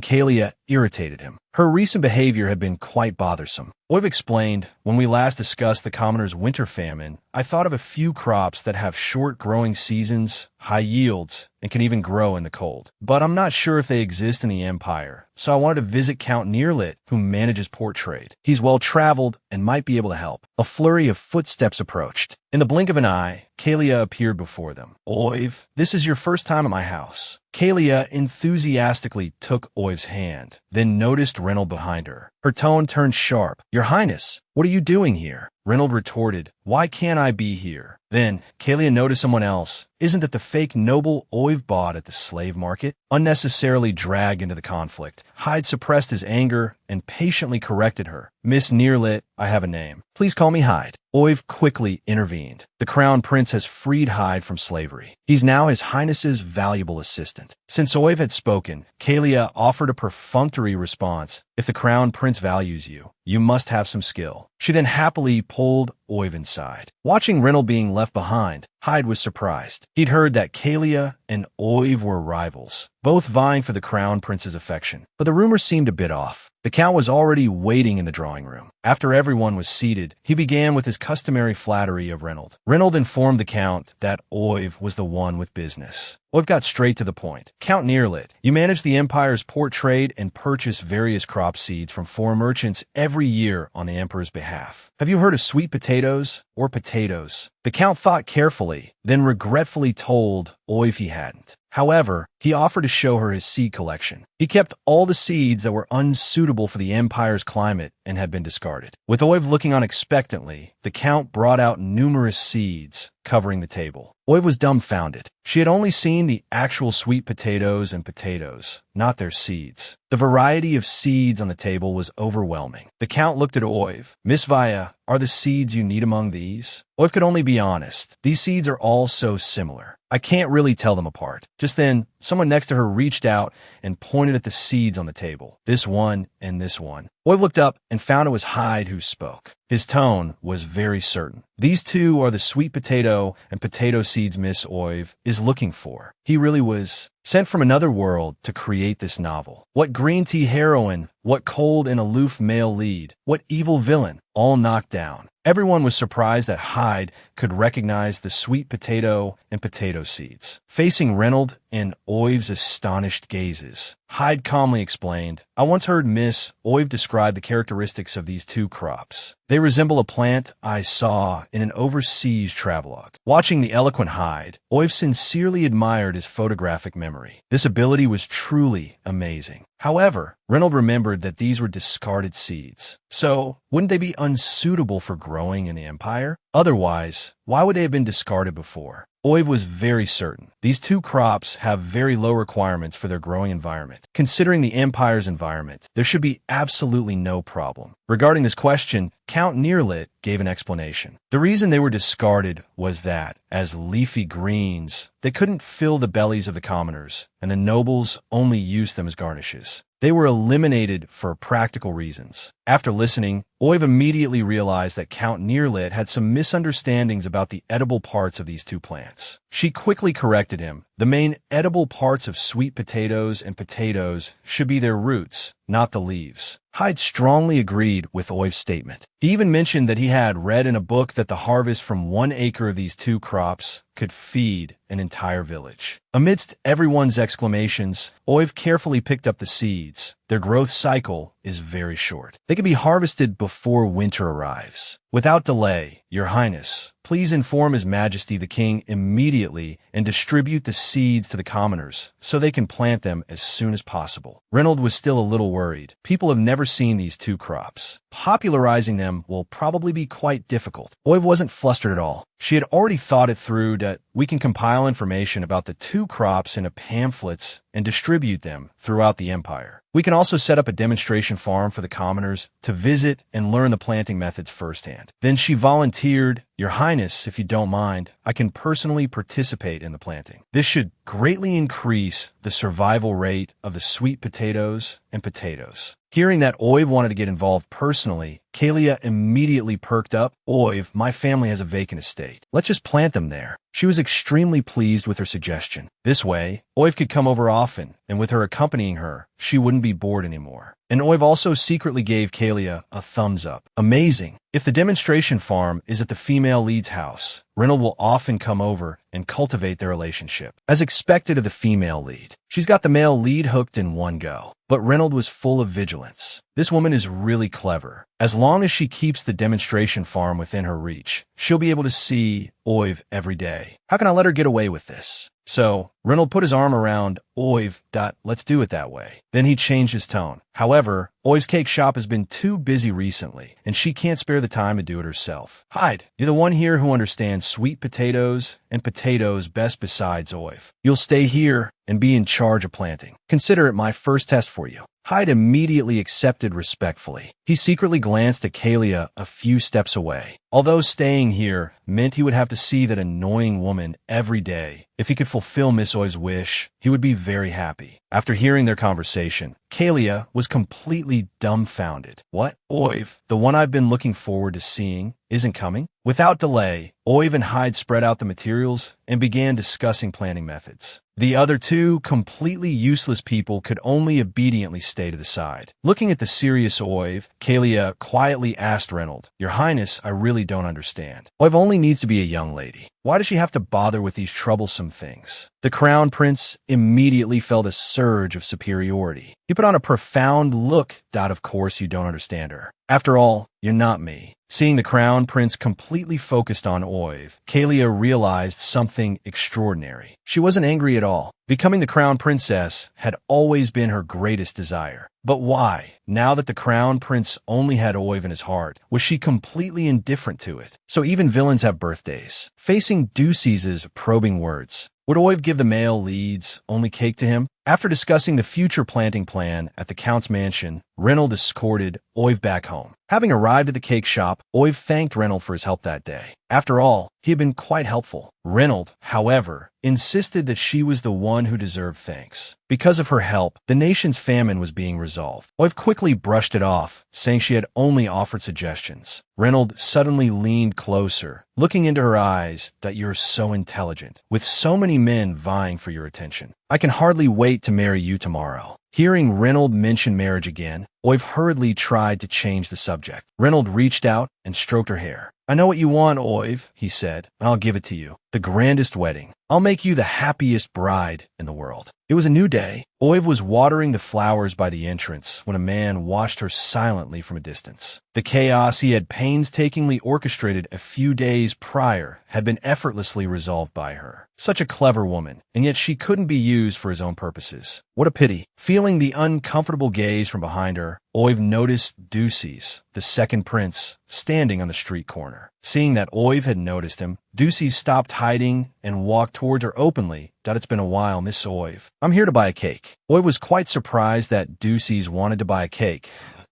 S1: Kalia irritated him. Her recent behavior had been quite bothersome. Oiv explained, "When we last discussed the commoner's winter famine, I thought of a few crops that have short growing seasons, high yields, and can even grow in the cold. But I'm not sure if they exist in the Empire, so I wanted to visit Count Nearlit, who manages port trade. He's well-traveled and might be able to help." A flurry of footsteps approached. In the blink of an eye, Kalia appeared before them. "Oiv, this is your first time at my house." Kalia enthusiastically took Oiv's hand, then noticed Reynolds behind her. Her tone turned sharp. "Your Highness, what are you doing here?" Reynolds retorted, "Why can't I be here?" Then, Kalia noticed someone else. "Isn't that the fake noble Oiv bought at the slave market?" Unnecessarily dragged into the conflict, Hyde suppressed his anger and patiently corrected her. "Miss Nearlit, I have a name. Please call me Hyde." Oiv quickly intervened. "The Crown Prince has freed Hyde from slavery. He's now His Highness's valuable assistant." Since Oiv had spoken, Kalia offered a perfunctory response. "If the Crown Prince values you, you must have some skill." She then happily pulled Oiv inside. Watching Reynolds being left behind, Hyde was surprised. He'd heard that Kalia and Oiv were rivals, both vying for the Crown Prince's affection. But the rumor seemed a bit off. The Count was already waiting in the drawing room. After everyone was seated, he began with his customary flattery of Reynolds. Reynolds informed the Count that Oiv was the one with business. Oiv got straight to the point. "Count Nearlit, you manage the Empire's port trade and purchase various crop seeds from foreign merchants every year on the Emperor's behalf. Have you heard of sweet potatoes or potatoes?" The Count thought carefully, then regretfully told Oiv he hadn't. However, he offered to show her his seed collection. He kept all the seeds that were unsuitable for the Empire's climate and had been discarded. With Oiv looking on expectantly, the Count brought out numerous seeds, covering the table. Oiv was dumbfounded. She had only seen the actual sweet potatoes and potatoes, not their seeds. The variety of seeds on the table was overwhelming. The Count looked at Oiv. "Miss Vaya, are the seeds you need among these?" Oiv could only be honest. "These seeds are all so similar. I can't really tell them apart." Just then, someone next to her reached out and pointed at the seeds on the table. "This one and this one." Oiv looked up and found it was Hyde who spoke. His tone was very certain. "These two are the sweet potato and potato seeds Miss Oiv is looking for." He really was sent from another world to create this novel. What green tea heroine, what cold and aloof male lead, what evil villain, all knocked down. Everyone was surprised that Hyde could recognize the sweet potato and potato seeds. Facing Reynolds and Oiv's astonished gazes, Hyde calmly explained, "I once heard Miss Oiv describe the characteristics of these two crops. They resemble a plant I saw in an overseas travelogue." Watching the eloquent Hyde, Oiv sincerely admired his photographic memory. This ability was truly amazing. However, Reynolds remembered that these were discarded seeds. So, wouldn't they be unsuitable for growing in the Empire? Otherwise, why would they have been discarded before? Oiv was very certain. These two crops have very low requirements for their growing environment. Considering the Empire's environment, there should be absolutely no problem. Regarding this question, Count Nearlit gave an explanation. The reason they were discarded was that, as leafy greens, they couldn't fill the bellies of the commoners, and the nobles only used them as garnishes. They were eliminated for practical reasons. After listening, Oiv immediately realized that Count Nearlit had some misunderstandings about the edible parts of these two plants. She quickly corrected him. The main edible parts of sweet potatoes and potatoes should be their roots, not the leaves. Hyde strongly agreed with Oiv's statement. He even mentioned that he had read in a book that the harvest from 1 acre of these two crops could feed an entire village. Amidst everyone's exclamations, Oiv carefully picked up the seeds, their growth cycle is very short. They can be harvested before winter arrives. Without delay, Your Highness, please inform His Majesty the King immediately and distribute the seeds to the commoners so they can plant them as soon as possible. Reynold was still a little worried. People have never seen these two crops. Popularizing them will probably be quite difficult. Oiv wasn't flustered at all. She had already thought it through that we can compile information about the two crops in pamphlets and distribute them throughout the empire. We can also set up a demonstration farm for the commoners to visit and learn the planting methods firsthand. Then she volunteered, Your Highness, if you don't mind, I can personally participate in the planting. This should greatly increase the survival rate of the sweet potatoes and potatoes. Hearing that Oiv wanted to get involved personally, Kalia immediately perked up. Oiv, my family has a vacant estate. Let's just plant them there. She was extremely pleased with her suggestion. This way, Oiv could come over often, and with her accompanying her, she wouldn't be bored anymore. And Oiv also secretly gave Kalia a thumbs up. Amazing. If the demonstration farm is at the female lead's house, Reynold will often come over and cultivate their relationship. As expected of the female lead, she's got the male lead hooked in one go. But Reynold was full of vigilance. This woman is really clever. As long as she keeps the demonstration farm within her reach, she'll be able to see Oiv every day. How can I let her get away with this? So, Reynold put his arm around Oiv. Let's do it that way. Then he changed his tone. However, Oiv's cake shop has been too busy recently, and she can't spare the time to do it herself. Hyde, you're the one here who understands sweet potatoes and potatoes best besides Oiv. You'll stay here and be in charge of planting. Consider it my first test for you. Hyde immediately accepted respectfully. He secretly glanced at Kalia a few steps away. Although staying here meant he would have to see that annoying woman every day, if he could fulfill Miss Oi's wish, he would be very happy. After hearing their conversation, Kalia was completely dumbfounded. What? Oiv, the one I've been looking forward to seeing, isn't coming? Without delay, Oiv and Hyde spread out the materials and began discussing planting methods. The other two completely useless people could only obediently stay to the side. Looking at the serious Oiv, Kalia quietly asked Reynold, Your Highness, I really don't understand. Oiv only needs to be a young lady. Why does she have to bother with these troublesome things? The Crown Prince immediately felt a surge of superiority. He put on a profound look. Of course you don't understand her. After all, you're not me. Seeing the Crown Prince completely focused on Oiv, Kalia realized something extraordinary. She wasn't angry at all. Becoming the Crown Princess had always been her greatest desire. But why, now that the Crown Prince only had Oiv in his heart, was she completely indifferent to it? So even villains have birthdays. Facing Ducey's probing words, would Oiv give the male leads only cake to him? After discussing the future planting plan at the Count's mansion, Reynold escorted Oiv back home. Having arrived at the cake shop, Oiv thanked Reynold for his help that day. After all, he had been quite helpful. Reynold, however, insisted that she was the one who deserved thanks. Because of her help, the nation's famine was being resolved. Oiv quickly brushed it off, saying she had only offered suggestions. Reynold suddenly leaned closer, looking into her eyes. That you're so intelligent, with so many men vying for your attention. I can hardly wait to marry you tomorrow. Hearing Reynold mention marriage again, Oiv hurriedly tried to change the subject. Reynold reached out and stroked her hair. I know what you want, Oiv, he said, and I'll give it to you. The grandest wedding. I'll make you the happiest bride in the world. It was a new day. Oiv was watering the flowers by the entrance when a man watched her silently from a distance. The chaos he had painstakingly orchestrated a few days prior had been effortlessly resolved by her. Such a clever woman, and yet she couldn't be used for his own purposes. What a pity. Feeling the uncomfortable gaze from behind her, Oiv noticed Ducey's, the second prince, standing on the street corner. Seeing that Oiv had noticed him, Ducey stopped hiding and walked towards her openly. It's been a while, Miss Oiv. I'm here to buy a cake. Oiv was quite surprised that Ducey's wanted to buy a cake.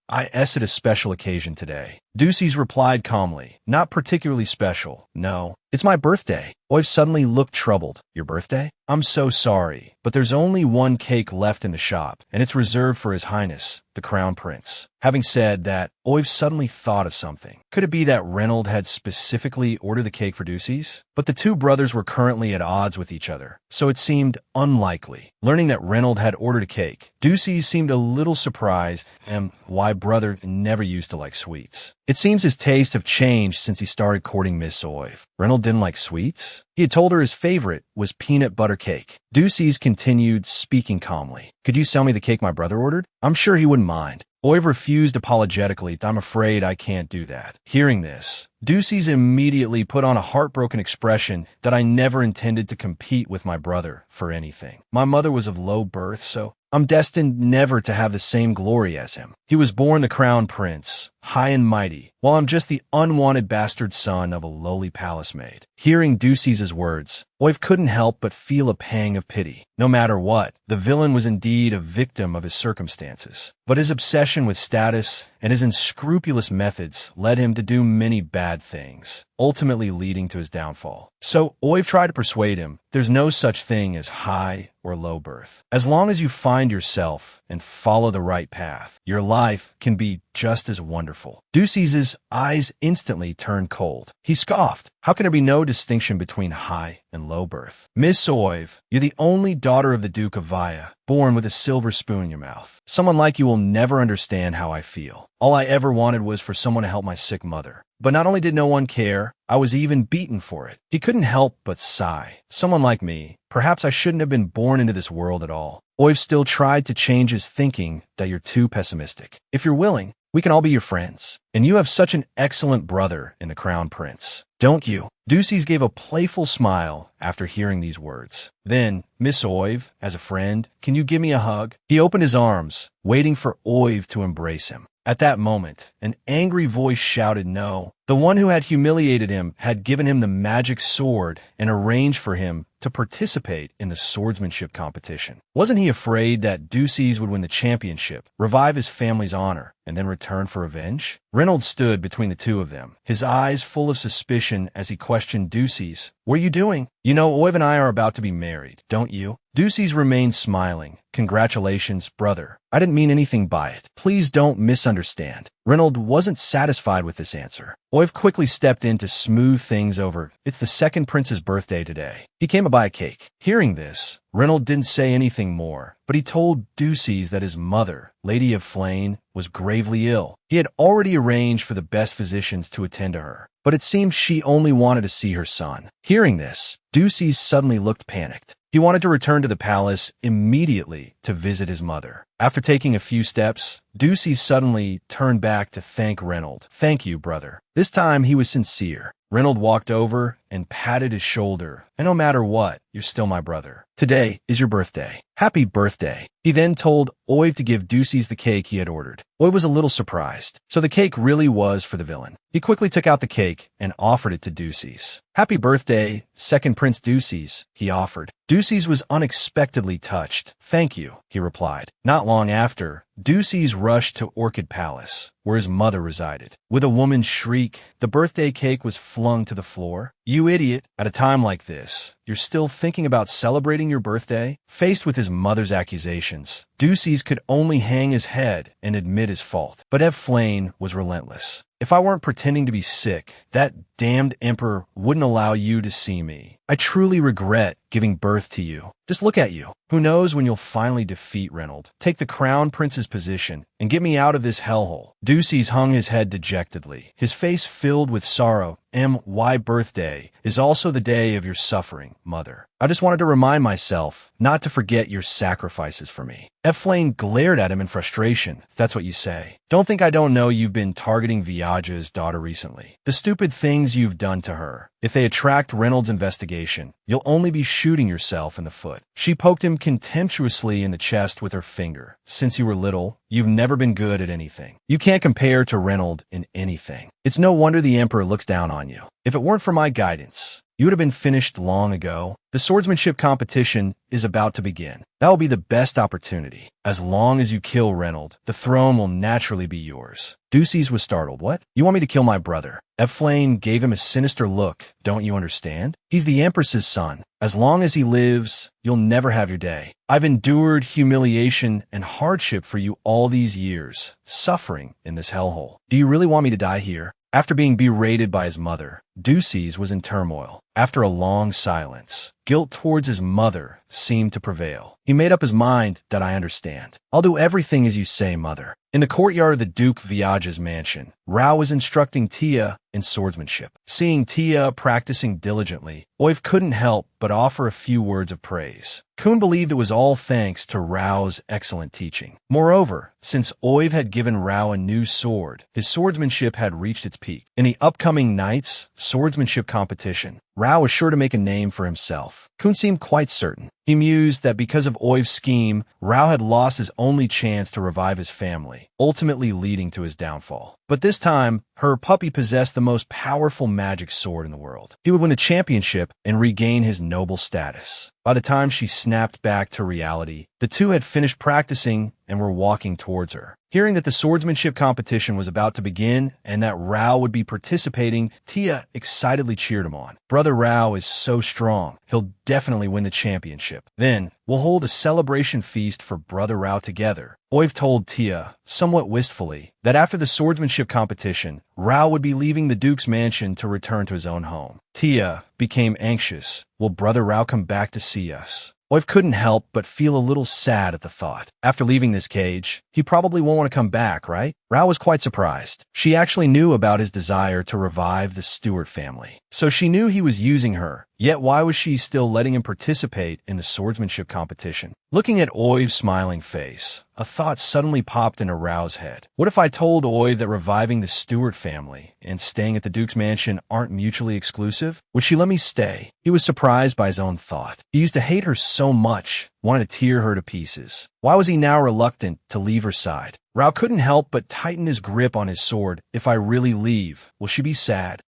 S1: I asked at a special occasion today. Ducey's replied calmly, not particularly special. No, it's my birthday. Oiv suddenly looked troubled. Your birthday? I'm so sorry, but there's only one cake left in the shop, and it's reserved for His Highness, the Crown Prince. Having said that, Oiv suddenly thought of something. Could it be that Reynold had specifically ordered the cake for Ducey's? But the two brothers were currently at odds with each other, so it seemed unlikely. Learning that Reynold had ordered a cake, Ducey seemed a little surprised, and why brother never used to like sweets. It seems his tastes have changed since he started courting Miss Oive. Reynold didn't like sweets? He had told her his favorite was peanut butter cake. Ducey's continued, speaking calmly. Could you sell me the cake my brother ordered? I'm sure he wouldn't mind. Oive refused apologetically. I'm afraid I can't do that. Hearing this, Ducey's immediately put on a heartbroken expression that I never intended to compete with my brother for anything. My mother was of low birth, so I'm destined never to have the same glory as him. He was born the crown prince, high and mighty, while I'm just the unwanted bastard son of a lowly palace maid. Hearing Ducey's words, Oive couldn't help but feel a pang of pity. No matter what, the villain was indeed a victim of his circumstances. But his obsession with status and his unscrupulous methods led him to do many bad things, ultimately leading to his downfall. So Oive tried to persuade him there's no such thing as high or low birth. As long as you find yourself and follow the right path, your life can be just as wonderful. Ducey's eyes instantly turned cold. He scoffed. How can there be no distinction between high and low birth? Miss Oive, you're the only daughter of the Duke of Vaya, born with a silver spoon in your mouth. Someone like you will never understand how I feel. All I ever wanted was for someone to help my sick mother. But not only did no one care, I was even beaten for it. He couldn't help but sigh. Someone like me, perhaps I shouldn't have been born into this world at all. Oive still tried to change his thinking that you're too pessimistic. If you're willing, we can all be your friends. And you have such an excellent brother in the Crown Prince, don't you? Ducey's gave a playful smile after hearing these words. Then, Miss Oive, as a friend, can you give me a hug? He opened his arms, waiting for Oive to embrace him. At that moment, an angry voice shouted no. The one who had humiliated him had given him the magic sword and arranged for him to participate in the swordsmanship competition. Wasn't he afraid that Ducey's would win the championship, revive his family's honor, and then return for revenge? Reynolds stood between the two of them, his eyes full of suspicion as he questioned Ducey's. What are you doing? You know, Oive and I are about to be married, don't you? Ducey's remained smiling. Congratulations, brother. I didn't mean anything by it. Please don't misunderstand. Reynolds wasn't satisfied with this answer. Oive quickly stepped in to smooth things over. It's the second prince's birthday today. He came to buy a cake. Hearing this, Reynolds didn't say anything more, but he told Ducey's that his mother, Lady of Flame, was gravely ill. He had already arranged for the best physicians to attend to her, but it seemed she only wanted to see her son. Hearing this, Ducey's suddenly looked panicked. He wanted to return to the palace immediately to visit his mother. After taking a few steps, Ducey suddenly turned back to thank Reynolds. Thank you, brother. This time he was sincere. Reynolds walked over and patted his shoulder. And no matter what, you're still my brother. Today is your birthday. Happy birthday. He then told Oive to give Ducey's the cake he had ordered. Oive was a little surprised. So the cake really was for the villain. He quickly took out the cake and offered it to Ducey's. Happy birthday, second Prince Ducey's, he offered. Ducey's was unexpectedly touched. Thank you, he replied. Not long after, Ducey's rushed to Orchid Palace, where his mother resided. With a woman's shriek, the birthday cake was flung to the floor. You idiot, at a time like this, you're still thinking about celebrating your birthday? Faced with his mother's accusations, Ducey's could only hang his head and admit his fault. But Flame was relentless. If I weren't pretending to be sick, that damned emperor wouldn't allow you to see me. I truly regret giving birth to you. Just look at you. Who knows when you'll finally defeat Reynolds, take the crown prince's position, and get me out of this hellhole. Ducey's hung his head dejectedly, his face filled with sorrow. My birthday is also the day of your suffering, mother. I just wanted to remind myself not to forget your sacrifices for me. Flame glared at him in frustration. That's what you say. Don't think I don't know you've been targeting Viaja's daughter recently. The stupid things you've done to her. If they attract Reynolds' investigation, you'll only be shooting yourself in the foot. She poked him contemptuously in the chest with her finger. Since you were little, you've never been good at anything. You can't compare to Reynolds in anything. It's no wonder the Emperor looks down on you. If it weren't for my guidance, you would have been finished long ago. The swordsmanship competition is about to begin. That will be the best opportunity. As long as you kill Reynolds, the throne will naturally be yours. Ducey's was startled. What? You want me to kill my brother? Flame gave him a sinister look. Don't you understand? He's the Empress's son. As long as he lives, you'll never have your day. I've endured humiliation and hardship for you all these years, suffering in this hellhole. Do you really want me to die here? After being berated by his mother, Ducey's was in turmoil. After a long silence, guilt towards his mother seemed to prevail. He made up his mind that I understand. I'll do everything as you say, mother. In the courtyard of the Duke Village's mansion, Rao was instructing Tia in swordsmanship. Seeing Tia practicing diligently, Oiv couldn't help but offer a few words of praise. Kun believed it was all thanks to Rao's excellent teaching. Moreover, since Oiv had given Rao a new sword, his swordsmanship had reached its peak. In the upcoming night's swordsmanship competition, Rao was sure to make a name for himself. Kun seemed quite certain. He mused that because of Oiv's scheme, Rao had lost his only chance to revive his family, ultimately leading to his downfall. But this time, her puppy possessed the most powerful magic sword in the world. He would win the championship and regain his noble status. By the time she snapped back to reality, the two had finished practicing and were walking towards her. Hearing that the swordsmanship competition was about to begin and that Rao would be participating, Tia excitedly cheered him on. Brother Rao is so strong, he'll definitely win the championship. Then, we'll hold a celebration feast for Brother Rao together. Oiv told Tia, somewhat wistfully, that after the swordsmanship competition, Rao would be leaving the Duke's mansion to return to his own home. Tia became anxious. Will Brother Rao come back to see us? Oiv couldn't help but feel a little sad at the thought. After leaving this cage, he probably won't want to come back, right? Rao was quite surprised. She actually knew about his desire to revive the Stewart family. So she knew he was using her, yet why was she still letting him participate in the swordsmanship competition? Looking at Oiv's smiling face, a thought suddenly popped into Rao's head. What if I told Oiv that reviving the Stewart family and staying at the Duke's mansion aren't mutually exclusive? Would she let me stay? He was surprised by his own thought. He used to hate her so much, wanted to tear her to pieces. Why was he now reluctant to leave her side? Rao couldn't help but tighten his grip on his sword. If I really leave, will she be sad?